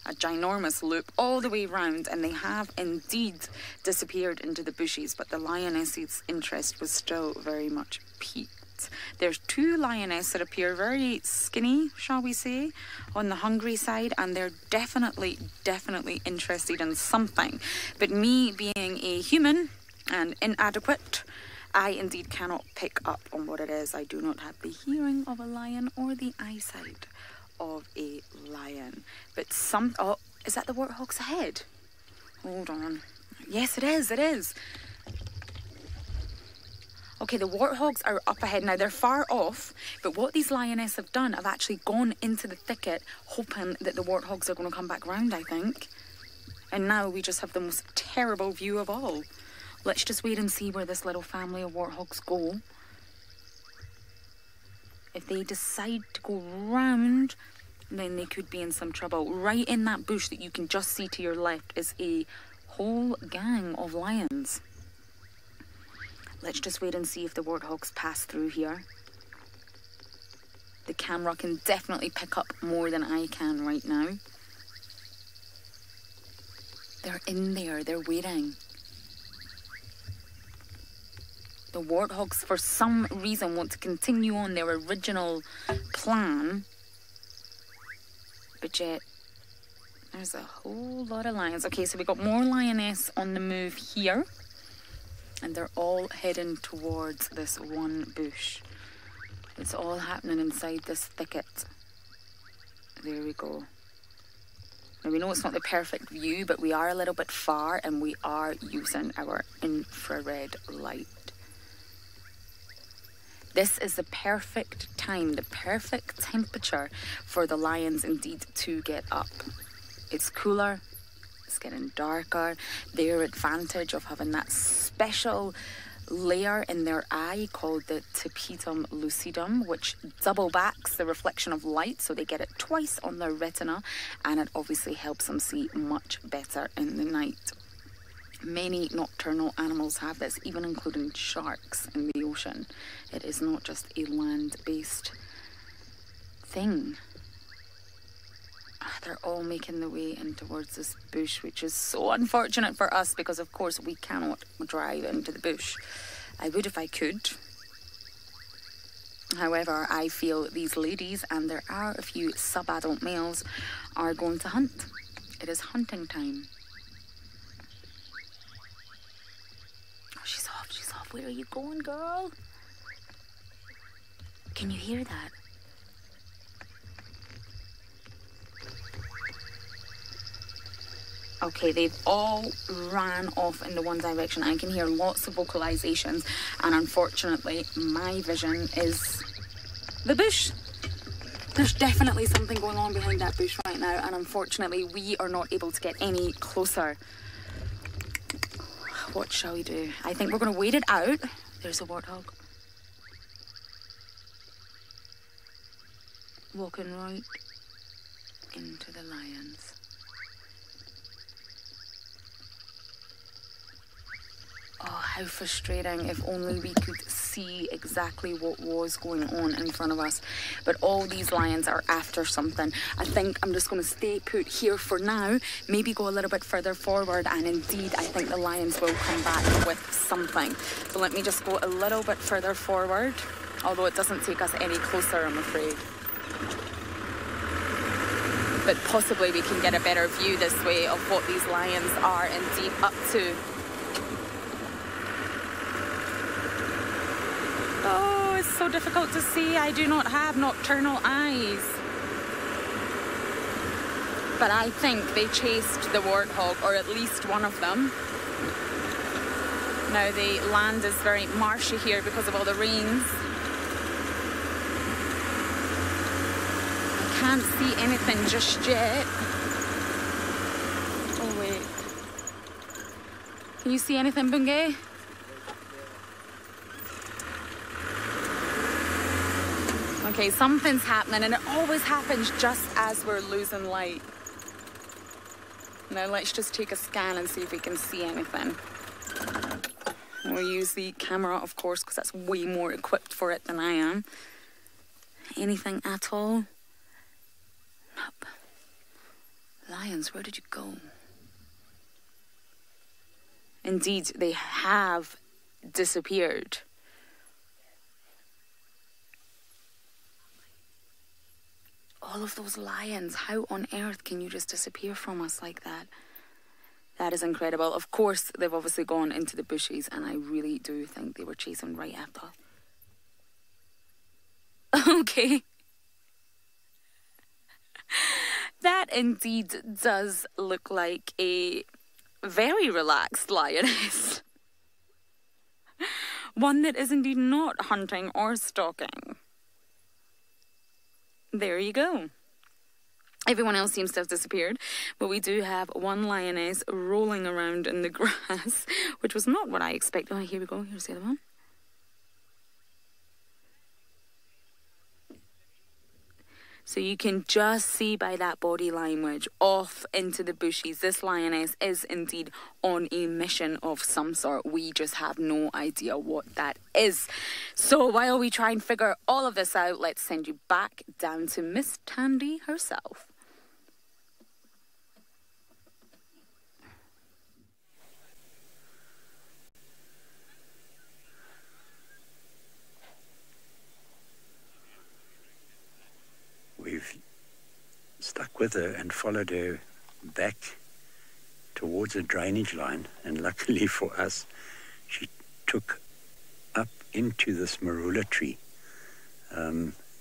a ginormous loop all the way round, and they have indeed disappeared into the bushes, but the lioness's interest was still very much piqued. There's 2 lionesses that appear very skinny, shall we say, on the hungry side, and they're definitely interested in something. But me being a human and inadequate, I indeed cannot pick up on what it is. I do not have the hearing of a lion or the eyesight of a lion. But oh, is that the warthog's head? Hold on. Yes, it is. Okay, the warthogs are up ahead now. They're far off, but what these lionesses have done have actually gone into the thicket, hoping that the warthogs are going to come back round, I think. And now we just have the most terrible view of all. Let's just wait and see where this little family of warthogs go. If they decide to go round, then they could be in some trouble. Right in that bush that you can just see to your left is a whole gang of lions. Let's just wait and see if the warthogs pass through here. The camera can definitely pick up more than I can right now. They're in there. They're waiting. The warthogs, for some reason, want to continue on their original plan. But yet, there's a whole lot of lions. Okay, so we got more lioness on the move here. And they're all heading towards this one bush. It's all happening inside this thicket. There we go. Now, we know it's not the perfect view, but we are a little bit far, and we are using our infrared light. This is the perfect time, the perfect temperature for the lions indeed to get up. It's cooler, it's getting darker. Their advantage of having that special layer in their eye called the tapetum lucidum, which double backs the reflection of light, so they get it twice on their retina, and it obviously helps them see much better in the night. Many nocturnal animals have this, even including sharks in the ocean. It is not just a land-based thing. They're all making their way in towards this bush, which is so unfortunate for us because, of course, we cannot drive into the bush. I would if I could. However, I feel these ladies, and there are a few sub-adult males, are going to hunt. It is hunting time. Oh, she's off, she's off. Where are you going, girl? Can you hear that? Okay, they've all ran off in the one direction. I can hear lots of vocalizations, and unfortunately, my vision is the bush. There's definitely something going on behind that bush right now, and unfortunately, we are not able to get any closer. What shall we do? I think we're going to wait it out. There's a warthog. Walking right into the lions. Oh, how frustrating. If only we could see exactly what was going on in front of us. But all these lions are after something. I think I'm just going to stay put here for now, maybe go a little bit further forward, and indeed I think the lions will come back with something. So let me just go a little bit further forward, although it doesn't take us any closer, I'm afraid. But possibly we can get a better view this way of what these lions are indeed up to. Oh, it's so difficult to see. I do not have nocturnal eyes. But I think they chased the warthog, or at least one of them. Now the land is very marshy here because of all the rains. I can't see anything just yet. Oh wait. Can you see anything, Bungay? Okay, something's happening, and it always happens just as we're losing light. Now let's just take a scan and see if we can see anything. We'll use the camera, of course, because that's way more equipped for it than I am. Anything at all? Nope. Lions, where did you go? Indeed, they have disappeared. All of those lions, how on earth can you just disappear from us like that? That is incredible. Of course, they've obviously gone into the bushes, and I really do think they were chasing right after us. Okay. That indeed does look like a very relaxed lioness. One that is indeed not hunting or stalking. There you go. Everyone else seems to have disappeared, but we do have one lioness rolling around in the grass, which was not what I expected. Oh, here we go. Here's the other one. So you can just see by that body language off into the bushes. This lioness is indeed on a mission of some sort. We just have no idea what that is. So while we try and figure all of this out, let's send you back down to Miss Tandy herself. stuck with her and followed her back towards a drainage line, and luckily for us, she took up into this marula tree.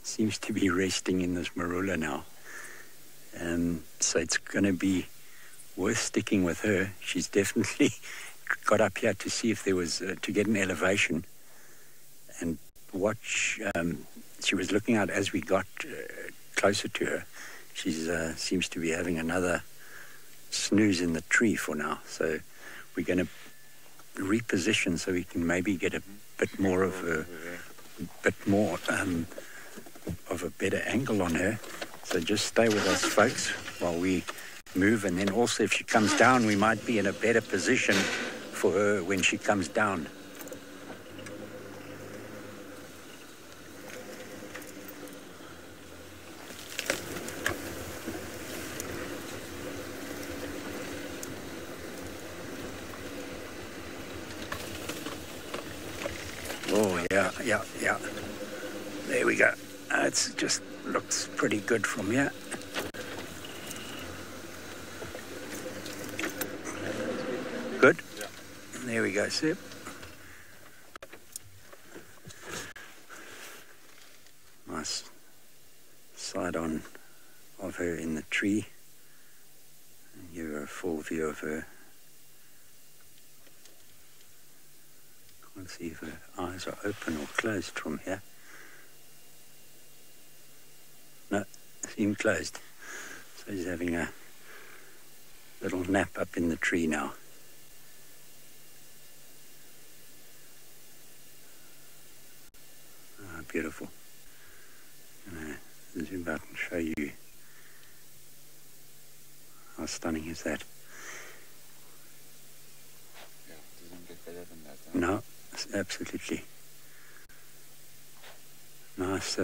Seems to be resting in this marula now. So it's going to be worth sticking with her. She's definitely got up here to see if there was, to get an elevation and watch. She was looking out as we got closer to her. She seems to be having another snooze in the tree for now. So we're going to reposition so we can maybe get a bit more of a better angle on her. So just stay with us, folks, while we move. And then also, if she comes down, we might be in a better position for her when she comes down. Oh, yeah. There we go. It just looks pretty good from here. Good? Yeah. There we go, Seb. Nice side on of her in the tree. And here a full view of her. Can't see if her eyes are open or closed from here. No, seem closed. So he's having a little nap up in the tree now. Ah, beautiful. I'll zoom out and show you how stunning is that. Yeah, doesn't get better than that, huh? No, absolutely. Nice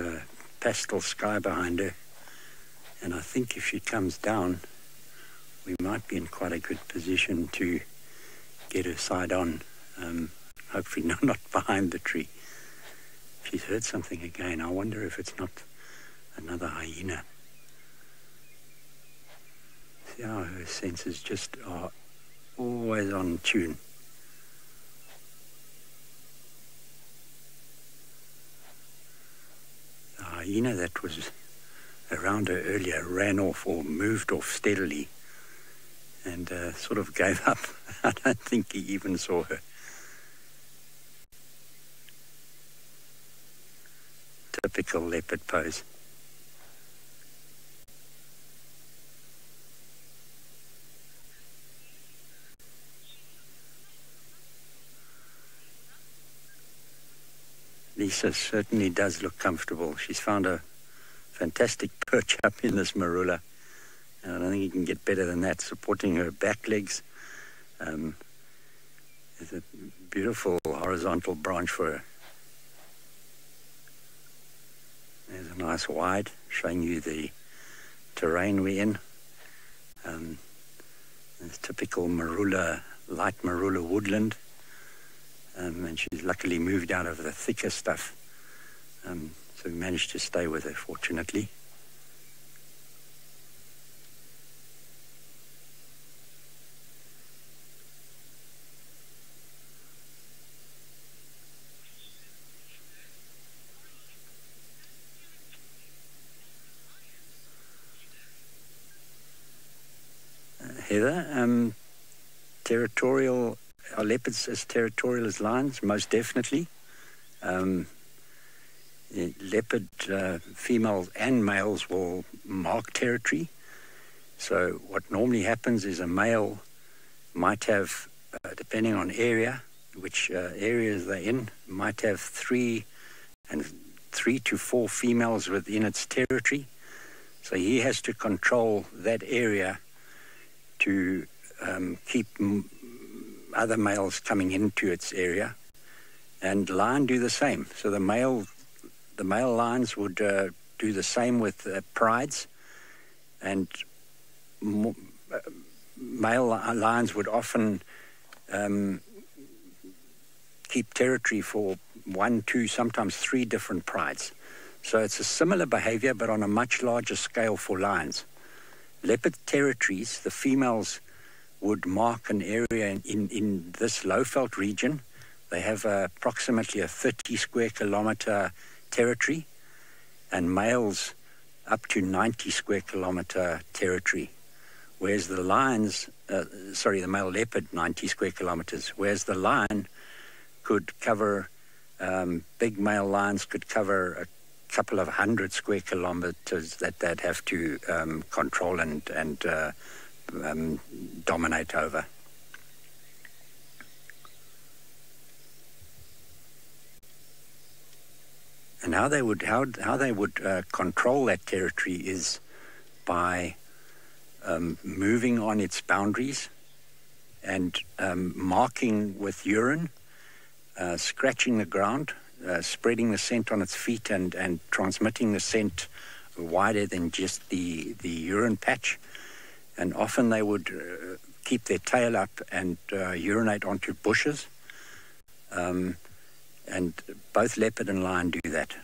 pastel sky behind her, and I think if she comes down we might be in quite a good position to get her side on, hopefully not behind the tree. She's heard something again. I wonder if it's not another hyena. See how her senses just are always on tune. The hyena that was around her earlier ran off or moved off steadily and sort of gave up. I don't think he even saw her. Typical leopard pose. Lisa certainly does look comfortable. She's found a fantastic perch up in this marula. And I don't think you can get better than that, supporting her back legs. There's a beautiful horizontal branch for her. There's a nice wide, showing you the terrain we're in. It's typical marula, light marula woodland. And she's luckily moved out of the thicker stuff. So we managed to stay with her, fortunately. Heather, territorial, are leopards as territorial as lions? Most definitely. Leopard females and males will mark territory. So what normally happens is a male might have, depending on area, which areas they're in, might have 3 to 4 females within its territory. So he has to control that area to keep other males coming into its area, and lion do the same. So the male lions would do the same with prides, and male lions would often keep territory for 1, 2, sometimes 3 different prides. So it's a similar behavior, but on a much larger scale for lions. leopard territories, the females would mark an area in this low-veld region. They have approximately a 30 square kilometer territory, and males up to 90 square kilometer territory. Whereas the lions, the male leopard, 90 square kilometers, whereas the lion could cover, big male lions could cover a couple of 100 square kilometers that they'd have to control and dominate over. And how they would control that territory is by moving on its boundaries and marking with urine, scratching the ground, spreading the scent on its feet, and transmitting the scent wider than just the urine patch. And often they would keep their tail up and urinate onto bushes. And both leopard and lion do that.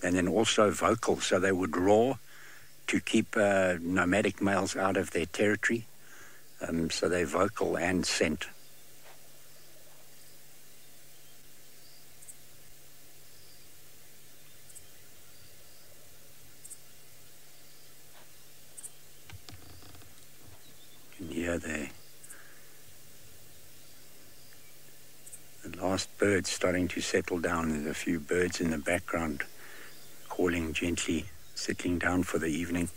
And then also vocal, so they would roar to keep nomadic males out of their territory. So they're vocal and scent. You can hear the last bird starting to settle down. There's a few birds in the background calling gently, settling down for the evening.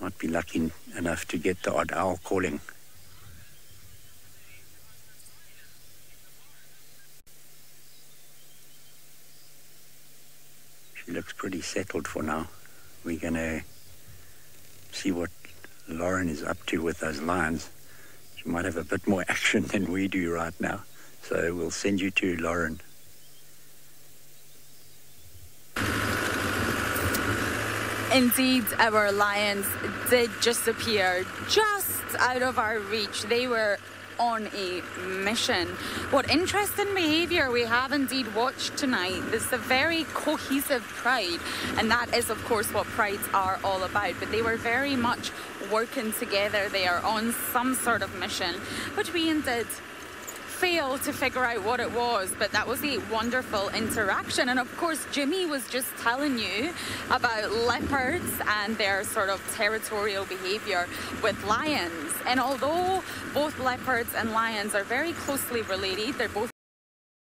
Might be lucky enough to get the odd owl calling. She looks pretty settled for now. We're going to see what Lauren is up to with those lions. She might have a bit more action than we do right now. So we'll send you to Lauren. Indeed, our lions did disappear just out of our reach. They were on a mission. What interesting behavior we have indeed watched tonight. This is a very cohesive pride, and that is of course what prides are all about, but they were very much working together. They are on some sort of mission, which we indeed fail to figure out what it was, but that was a wonderful interaction. And of course Jimmy was just telling you about leopards and their sort of territorial behavior with lions. And although both leopards and lions are very closely related, they're both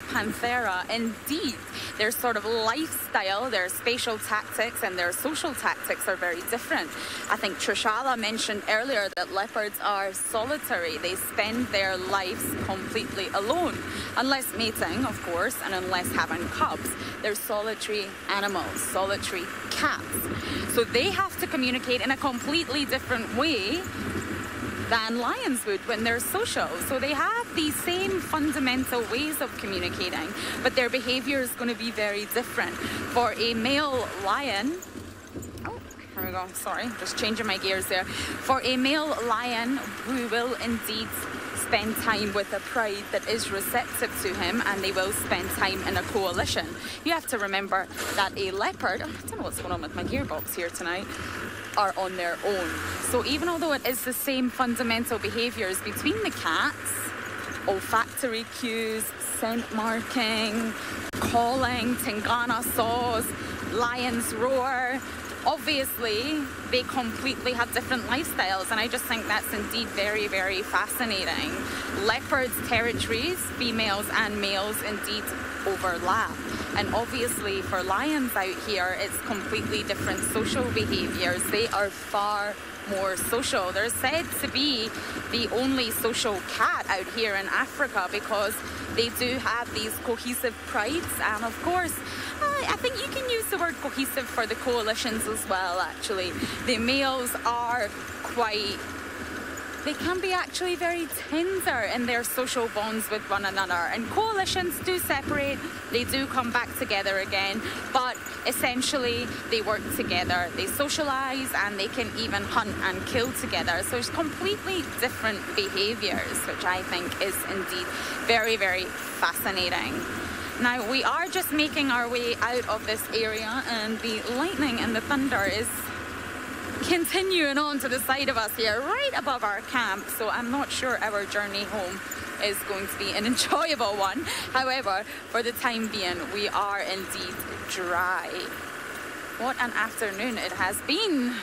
Panthera, indeed their sort of lifestyle, their spatial tactics and their social tactics are very different. I think Trishala mentioned earlier that leopards are solitary. They spend their lives completely alone, unless mating of course, and unless having cubs. They're solitary animals, solitary cats. So they have to communicate in a completely different way than lions would when they're social. So they have these same fundamental ways of communicating, but their behavior is going to be very different. For a male lion, here we go, sorry, just changing my gears there. For a male lion who will indeed spend time with a pride that is receptive to him, and they will spend time in a coalition. You have to remember that a leopard, I don't know what's going on with my gearbox here tonight, are on their own. So even although it is the same fundamental behaviors between the cats, olfactory cues, scent marking, calling, Tingana saws, lions roar, obviously they completely have different lifestyles, and I just think that's indeed very, very fascinating. Leopards' territories, females and males, indeed overlap. And obviously for lions out here, it's completely different social behaviors. They are far more social. They're said to be the only social cat out here in Africa because they do have these cohesive prides. And of course, I think you can use the word cohesive for the coalitions as well, actually. The males are quite... They can be actually very tender in their social bonds with one another, and coalitions do separate, they do come back together again, but essentially they work together, they socialize, and they can even hunt and kill together. So it's completely different behaviors, which I think is indeed very, very fascinating. Now, we are just making our way out of this area, and the lightning and the thunder is continuing on to the side of us here, right above our camp. So I'm not sure our journey home is going to be an enjoyable one. However, for the time being, we are indeed dry. What an afternoon it has been.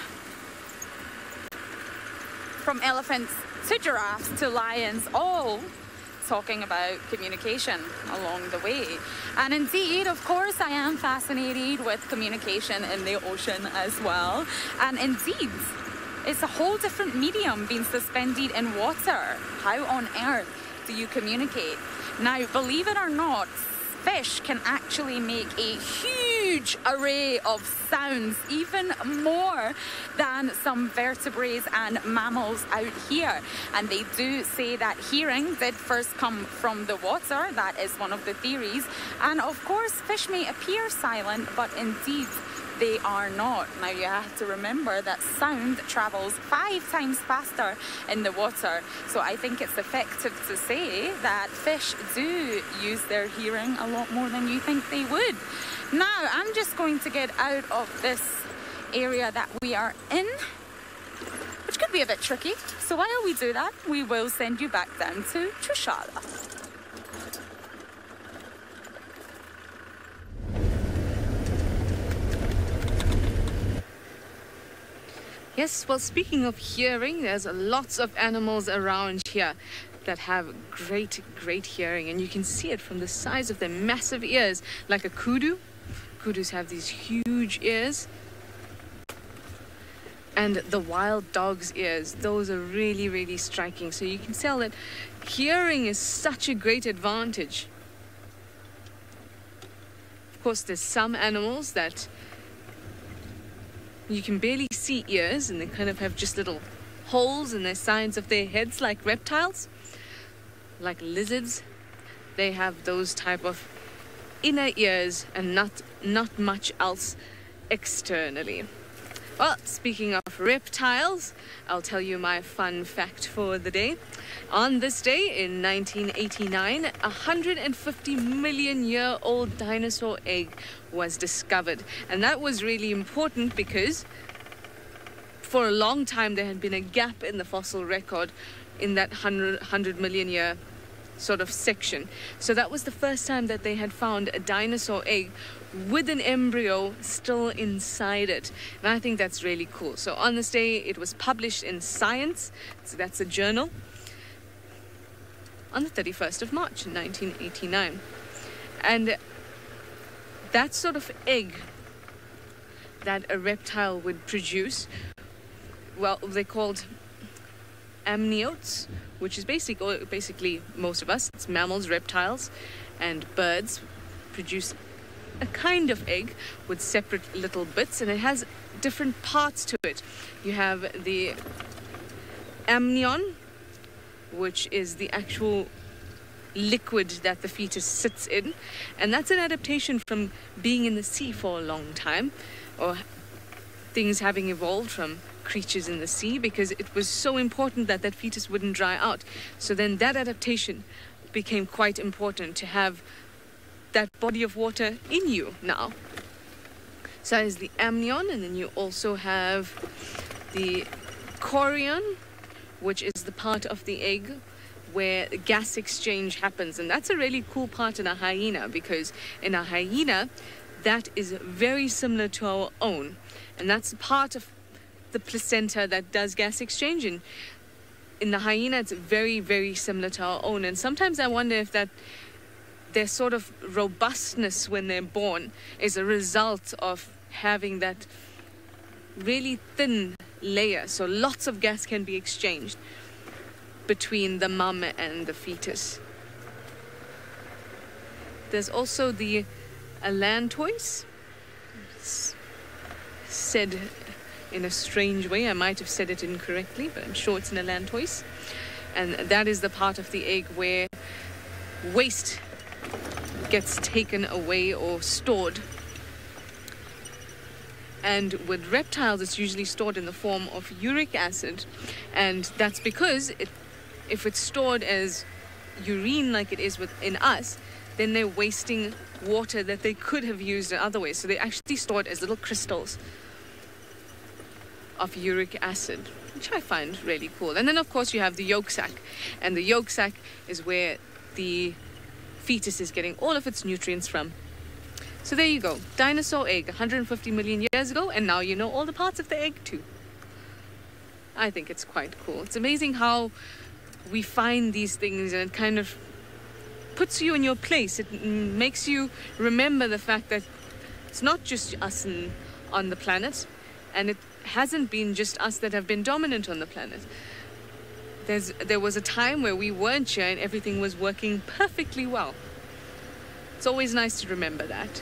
From elephants to giraffes to lions, all talking about communication along the way. And indeed, of course, I am fascinated with communication in the ocean as well. And indeed, it's a whole different medium being suspended in water. How on earth do you communicate? Now, believe it or not, fish can actually make a huge array of sounds, even more than some vertebrates and mammals out here. And they do say that hearing did first come from the water. That is one of the theories. And of course, fish may appear silent, but indeed they are not. Now, you have to remember that sound travels 5 times faster in the water. So I think it's effective to say that fish do use their hearing a lot more than you think they would. Now, I'm just going to get out of this area that we are in, which could be a bit tricky. So while we do that, we will send you back down to Trushala. Yes, well, speaking of hearing, there's lots of animals around here that have great hearing, and you can see it from the size of their massive ears, like a kudu. Kudus have these huge ears. And the wild dog's ears, those are really striking. So you can tell that hearing is such a great advantage. Of course, there's some animals that you can barely see ears, and they kind of have just little holes in the sides of their heads, like reptiles, like lizards. They have those type of inner ears and not much else externally. Well, speaking of reptiles, I'll tell you my fun fact for the day. On this day in 1989, a 150 million year old dinosaur egg was discovered. And that was really important because for a long time there had been a gap in the fossil record in that 100 million year sort of section. So that was the first time that they had found a dinosaur egg with an embryo still inside it. And I think that's really cool. So on this day, it was published in Science, so that's a journal, on the 31st of March, 1989. And that sort of egg that a reptile would produce, well, they're called amniotes, which is basically most of us, it's mammals, reptiles, and birds produce a kind of egg with separate little bits, and it has different parts to it. You have the amnion, which is the actual liquid that the fetus sits in, and that's an adaptation from being in the sea for a long time, or things having evolved from creatures in the sea, because it was so important that that fetus wouldn't dry out. So then that adaptation became quite important, to have that body of water in you now. So that is the amnion, and then you also have the chorion, which is the part of the egg where gas exchange happens. And that's a really cool part in a hyena, because in a hyena, that is very similar to our own. And that's part of the placenta that does gas exchange. And in the hyena, it's very similar to our own. And sometimes I wonder if that their sort of robustness when they're born is a result of having that really thin layer. So lots of gas can be exchanged between the mum and the fetus. There's also the allantois. It's said in a strange way. I might have said it incorrectly, but I'm sure it's an allantois. And that is the part of the egg where waste gets taken away or stored. And with reptiles, it's usually stored in the form of uric acid. And that's because if it's stored as urine like it is within us, then they're wasting water that they could have used in other ways. So they actually store it as little crystals of uric acid, which I find really cool. And then of course you have the yolk sac, and the yolk sac is where the fetus is getting all of its nutrients from. So there you go, dinosaur egg 150 million years ago, and now you know all the parts of the egg too. I think it's quite cool. It's amazing how we find these things, and it kind of puts you in your place. It makes you remember the fact that it's not just us on the planet, and it hasn't been just us that have been dominant on the planet. There was a time where we weren't here and everything was working perfectly well. It's always nice to remember that.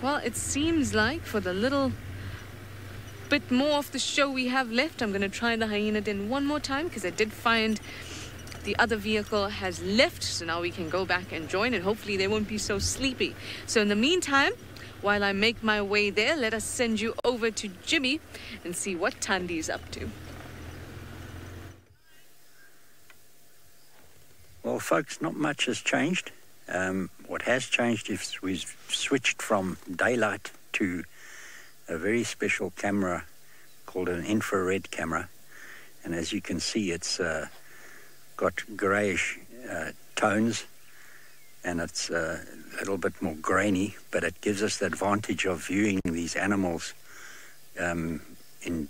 Well, it seems like for the little bit more of the show we have left, I'm going to try the hyena den one more time, because I did find the other vehicle has left, so now we can go back and join, and hopefully they won't be so sleepy. So in the meantime, while I make my way there, let us send you over to Jimmy and see what Tandi's up to. Well, folks, not much has changed. What has changed is we've switched from daylight to a very special camera called an infrared camera. And as you can see, it's got grayish tones, and it's a little bit more grainy, but it gives us the advantage of viewing these animals in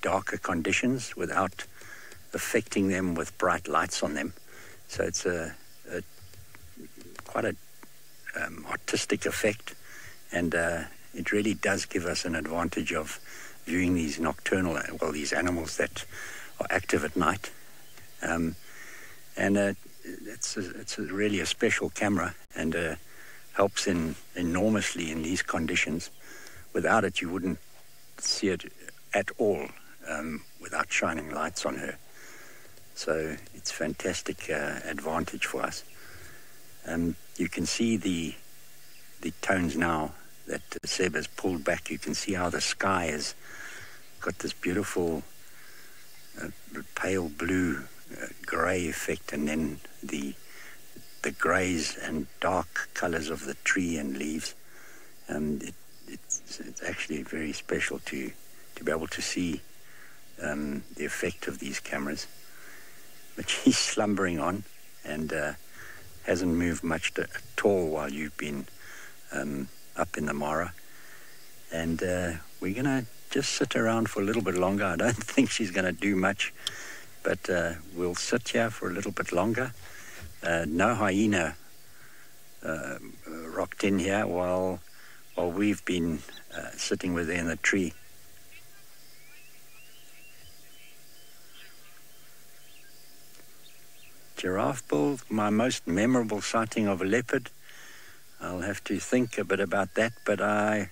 darker conditions without affecting them with bright lights on them. So it's quite a artistic effect, and it really does give us an advantage of viewing these nocturnal, well, these animals that are active at night. And it's really a special camera, and helps enormously in these conditions. Without it, you wouldn't see it at all without shining lights on her. So it's fantastic advantage for us. You can see the tones now that Seb has pulled back. You can see how the sky has got this beautiful pale blue grey effect, and then the greys and dark colours of the tree and leaves. It's actually very special to be able to see the effect of these cameras. But she's slumbering on, and hasn't moved much at all while you've been up in the Mara. And we're going to just sit around for a little bit longer. I don't think she's going to do much, but we'll sit here for a little bit longer. No hyena rocked in here while we've been sitting with her in the tree. Giraffe bull, my most memorable sighting of a leopard. I'll have to think a bit about that, but I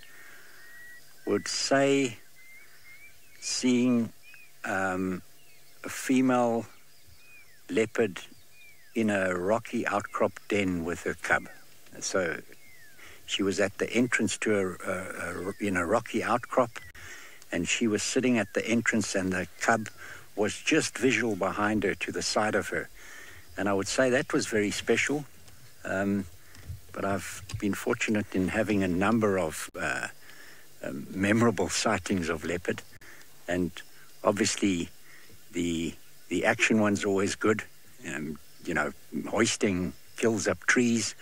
would say seeing a female leopard in a rocky outcrop den with her cub. So she was at the entrance to in a rocky outcrop, and she was sitting at the entrance, and the cub was just visual behind her, to the side of her. And I would say that was very special. But I've been fortunate in having a number of memorable sightings of leopard. And obviously the action one's always good. You know, hoisting kills up trees.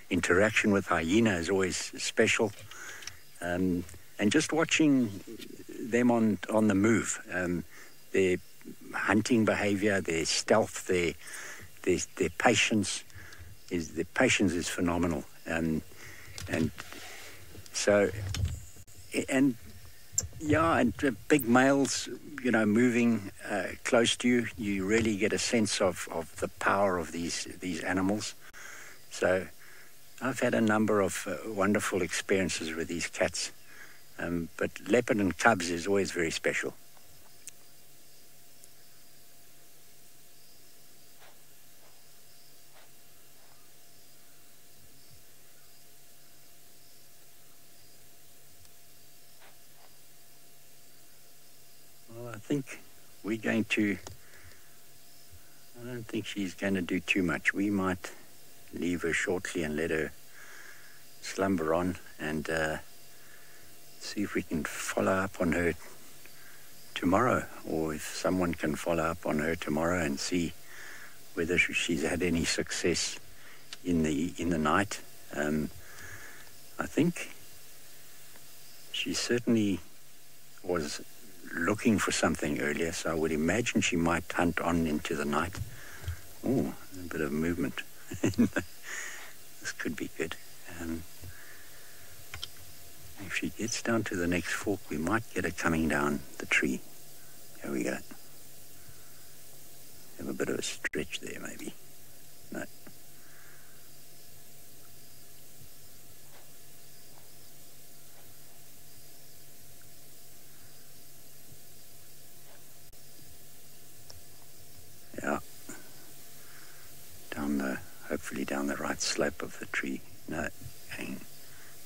Interaction with hyena is always special. And just watching them on the move, their hunting behavior, their stealth, their patience is phenomenal, and big males, you know, moving close to you, you really get a sense of the power of these animals. So I've had a number of wonderful experiences with these cats, but leopard and cubs is always very special. I think we're going to I don't think she's going to do too much. We might leave her shortly and let her slumber on and see if we can follow up on her tomorrow, or if someone can follow up on her tomorrow and see whether she's had any success in the night. I think she certainly was looking for something earlier, so I would imagine she might hunt on into the night. Oh, a bit of movement. This could be good. If she gets down to the next fork, we might get her coming down the tree. Here we go. Have a bit of a stretch there, maybe. No. Yeah. Hopefully down the right slope of the tree. No, hang.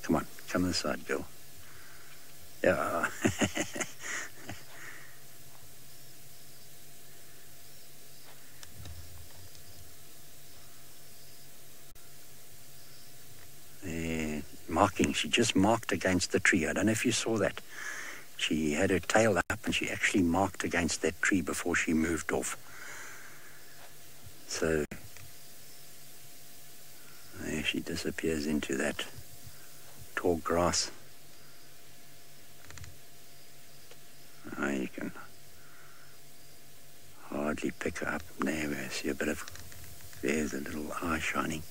Come on, come this side, girl. Yeah. Marking. She just marked against the tree. I don't know if you saw that. She had her tail up and she actually marked against that tree before she moved off. So there she disappears into that tall grass. You can hardly pick her up. There we see a bit of, there's a little eye shining.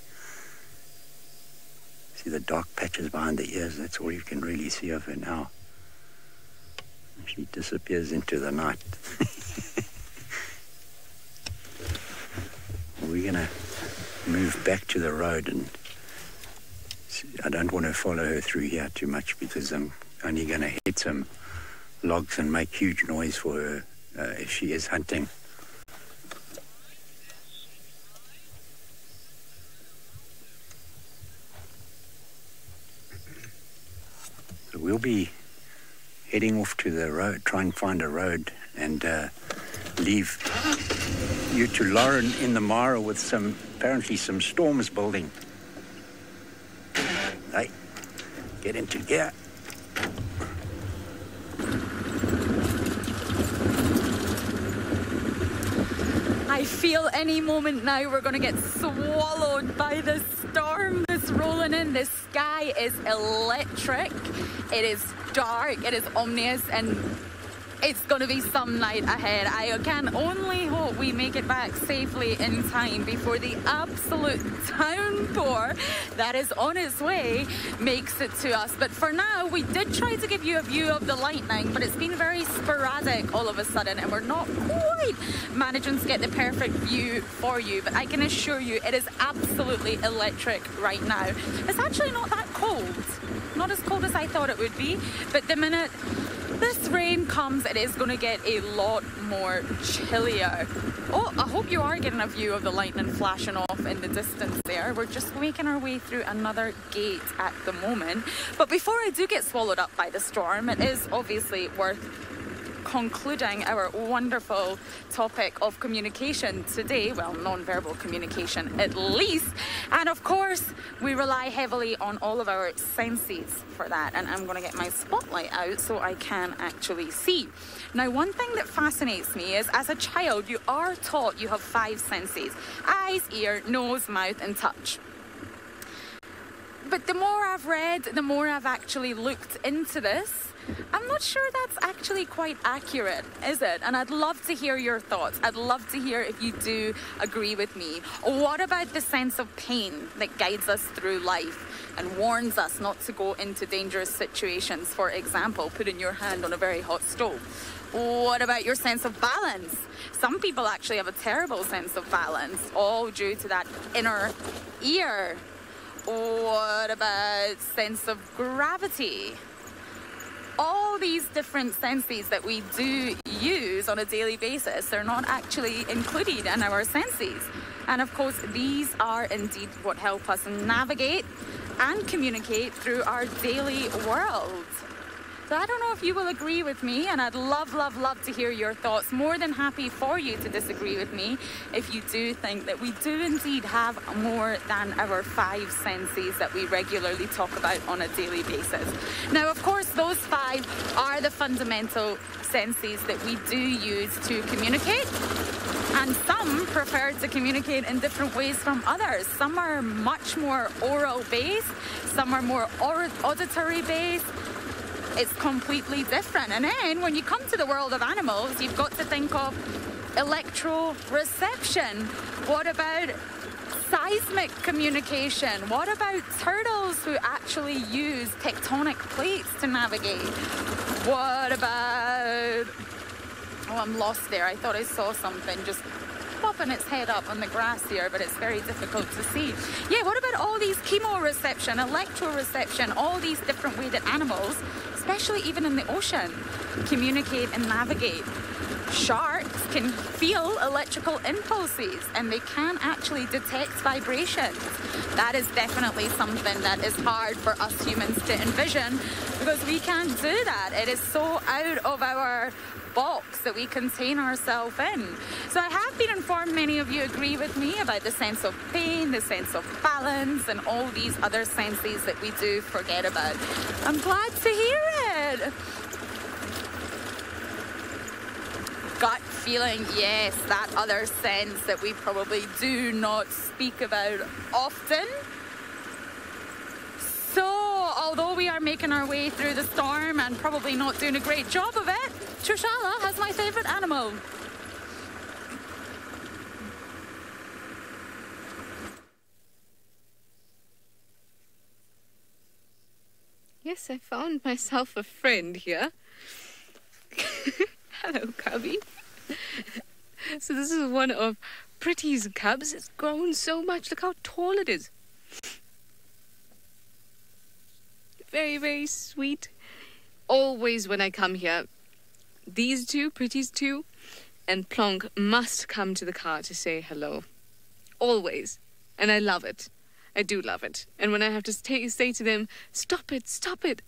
See the dark patches behind the ears, that's all you can really see of her now. She disappears into the night. We're going to move back to the road, and I don't want to follow her through here too much because I'm only going to hit some logs and make huge noise for her if she is hunting. So we'll be heading off to the road, try and find a road and leave you to Lauren in the Mara with apparently some storms building. Hey, get into gear. I feel any moment now we're going to get swallowed by the storm that's rolling in. The sky is electric. It is dark. It is ominous, and it's going to be some night ahead. I can only hope we make it back safely in time before the absolute downpour that is on its way makes it to us. But for now, we did try to give you a view of the lightning, but it's been very sporadic all of a sudden, and we're not quite managing to get the perfect view for you. But I can assure you it is absolutely electric right now. It's actually not that cold. Not as cold as I thought it would be, but the minute this rain comes, it is going to get a lot more chillier. Oh, I hope you are getting a view of the lightning flashing off in the distance there. We're just making our way through another gate at the moment. But before I do get swallowed up by the storm, it is obviously worth concluding our wonderful topic of communication today. Well, non-verbal communication at least. And of course, we rely heavily on all of our senses for that. And I'm going to get my spotlight out so I can actually see. Now, one thing that fascinates me is as a child, you are taught you have 5 senses: eyes, ear, nose, mouth, and touch. But the more I've read, the more I've actually looked into this, I'm not sure that's actually quite accurate, is it? And I'd love to hear your thoughts. I'd love to hear if you do agree with me. What about the sense of pain that guides us through life and warns us not to go into dangerous situations? For example, putting your hand on a very hot stove. What about your sense of balance? Some people actually have a terrible sense of balance, all due to that inner ear. What about sense of gravity? All these different senses that we do use on a daily basis, they're not actually included in our senses. And of course, these are indeed what help us navigate and communicate through our daily world. So I don't know if you will agree with me, and I'd love, love, love to hear your thoughts. More than happy for you to disagree with me if you do think that we do indeed have more than our 5 senses that we regularly talk about on a daily basis. Now, of course, those 5 are the fundamental senses that we do use to communicate. And some prefer to communicate in different ways from others. Some are much more oral based, some are more auditory based. It's completely different. And then when you come to the world of animals, you've got to think of electroreception. What about seismic communication? What about turtles who actually use tectonic plates to navigate? What about... Oh, I'm lost there. I thought I saw something just popping its head up on the grass here, but it's very difficult to see. Yeah, what about all these chemoreception, electroreception, all these different ways that animals, especially even in the ocean, communicate and navigate? Sharks can feel electrical impulses and they can actually detect vibrations. That is definitely something that is hard for us humans to envision because we can't do that. It is so out of our box that we contain ourselves in. So I have been informed many of you agree with me about the sense of pain, the sense of balance, and all these other senses that we do forget about. I'm glad to hear it. Gut feeling, yes, that other sense that we probably do not speak about often. So, although we are making our way through the storm and probably not doing a great job of it, Trishala has my favourite animal. Yes, I found myself a friend here. Hello, cubby. So this is one of Pretty's cubs. It's grown so much. Look how tall it is. Very, very sweet. Always when I come here, these two, Pretty's two, and Plonk must come to the car to say hello. Always. And I love it. I do love it. And when I have to say to them, stop it, stop it,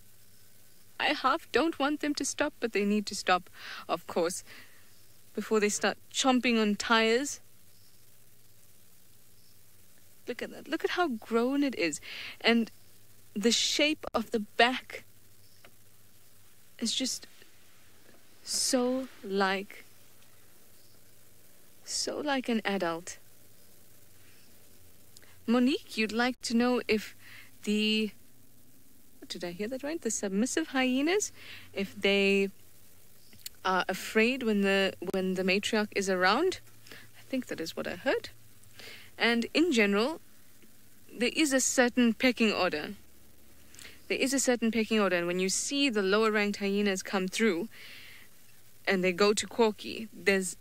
I half don't want them to stop, but they need to stop, of course, before they start chomping on tires. Look at that. Look at how grown it is. And the shape of the back is just so like an adult. Monique, you'd like to know if the... Did I hear that right? The submissive hyenas, if they are afraid when the matriarch is around. I think that is what I heard. And in general, there is a certain pecking order. There is a certain pecking order, and when you see the lower-ranked hyenas come through and they go to Corky, there's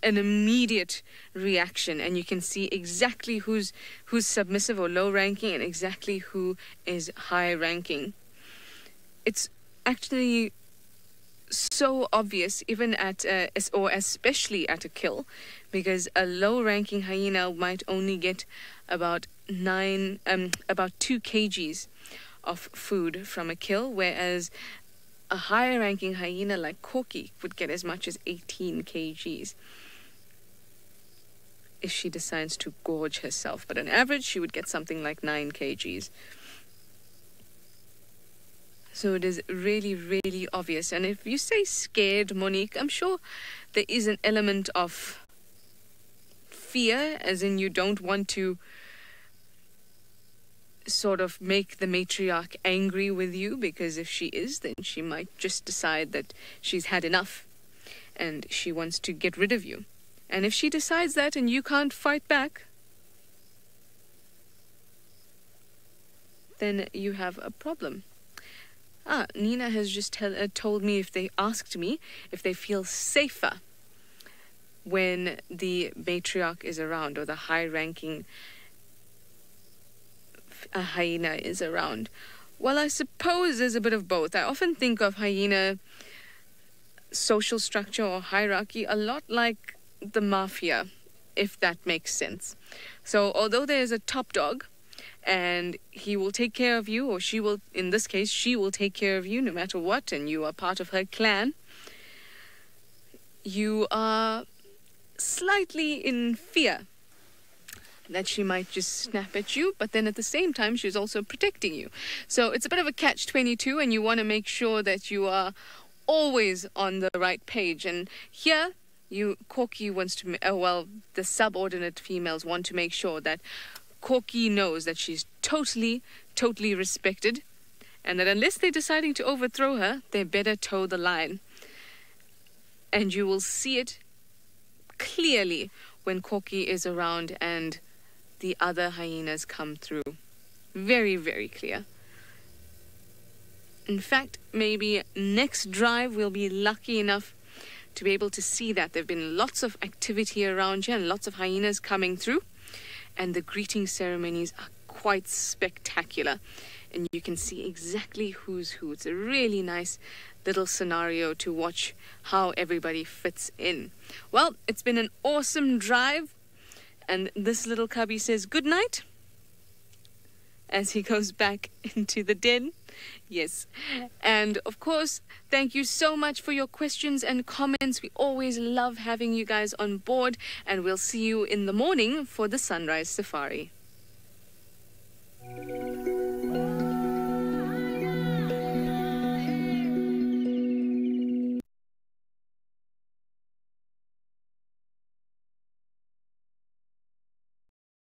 an immediate reaction, and you can see exactly who's submissive or low-ranking and exactly who is high-ranking. It's actually so obvious, even at or especially at a kill, because a low-ranking hyena might only get about 2 kgs of food from a kill, whereas a higher-ranking hyena like Corky would get as much as 18 kgs. If she decides to gorge herself. But on average, she would get something like 9 kgs. So it is really, really obvious. And if you say scared, Monique, I'm sure there is an element of fear, as in you don't want to sort of make the matriarch angry with you, because if she is, then she might just decide that she's had enough and she wants to get rid of you. And if she decides that and you can't fight back, then you have a problem. Nina has just told me if they asked me if they feel safer when the matriarch is around or the high-ranking hyena is around. Well, I suppose there's a bit of both. I often think of hyena social structure or hierarchy a lot like the mafia, if that makes sense. So although there's a top dog and he will take care of you, or she will, in this case, she will take care of you no matter what, and you are part of her clan. You are slightly in fear that she might just snap at you, but then at the same time, she's also protecting you. So it's a bit of a catch-22, and you want to make sure that you are always on the right page. And here, Corky wants to, the subordinate females want to make sure that Corky knows that she's totally respected, and that unless they're deciding to overthrow her, they better toe the line. And you will see it clearly when Corky is around and the other hyenas come through. Very, very clear. In fact, maybe next drive we'll be lucky enough to be able to see that. There have been lots of activity around here and lots of hyenas coming through, and the greeting ceremonies are quite spectacular, and you can see exactly who's who. It's a really nice little scenario to watch how everybody fits in. Well, it's been an awesome drive, and this little cubby says good night as he goes back into the den. Yes. And of course, thank you so much for your questions and comments. We always love having you guys on board, and we'll see you in the morning for the sunrise safari.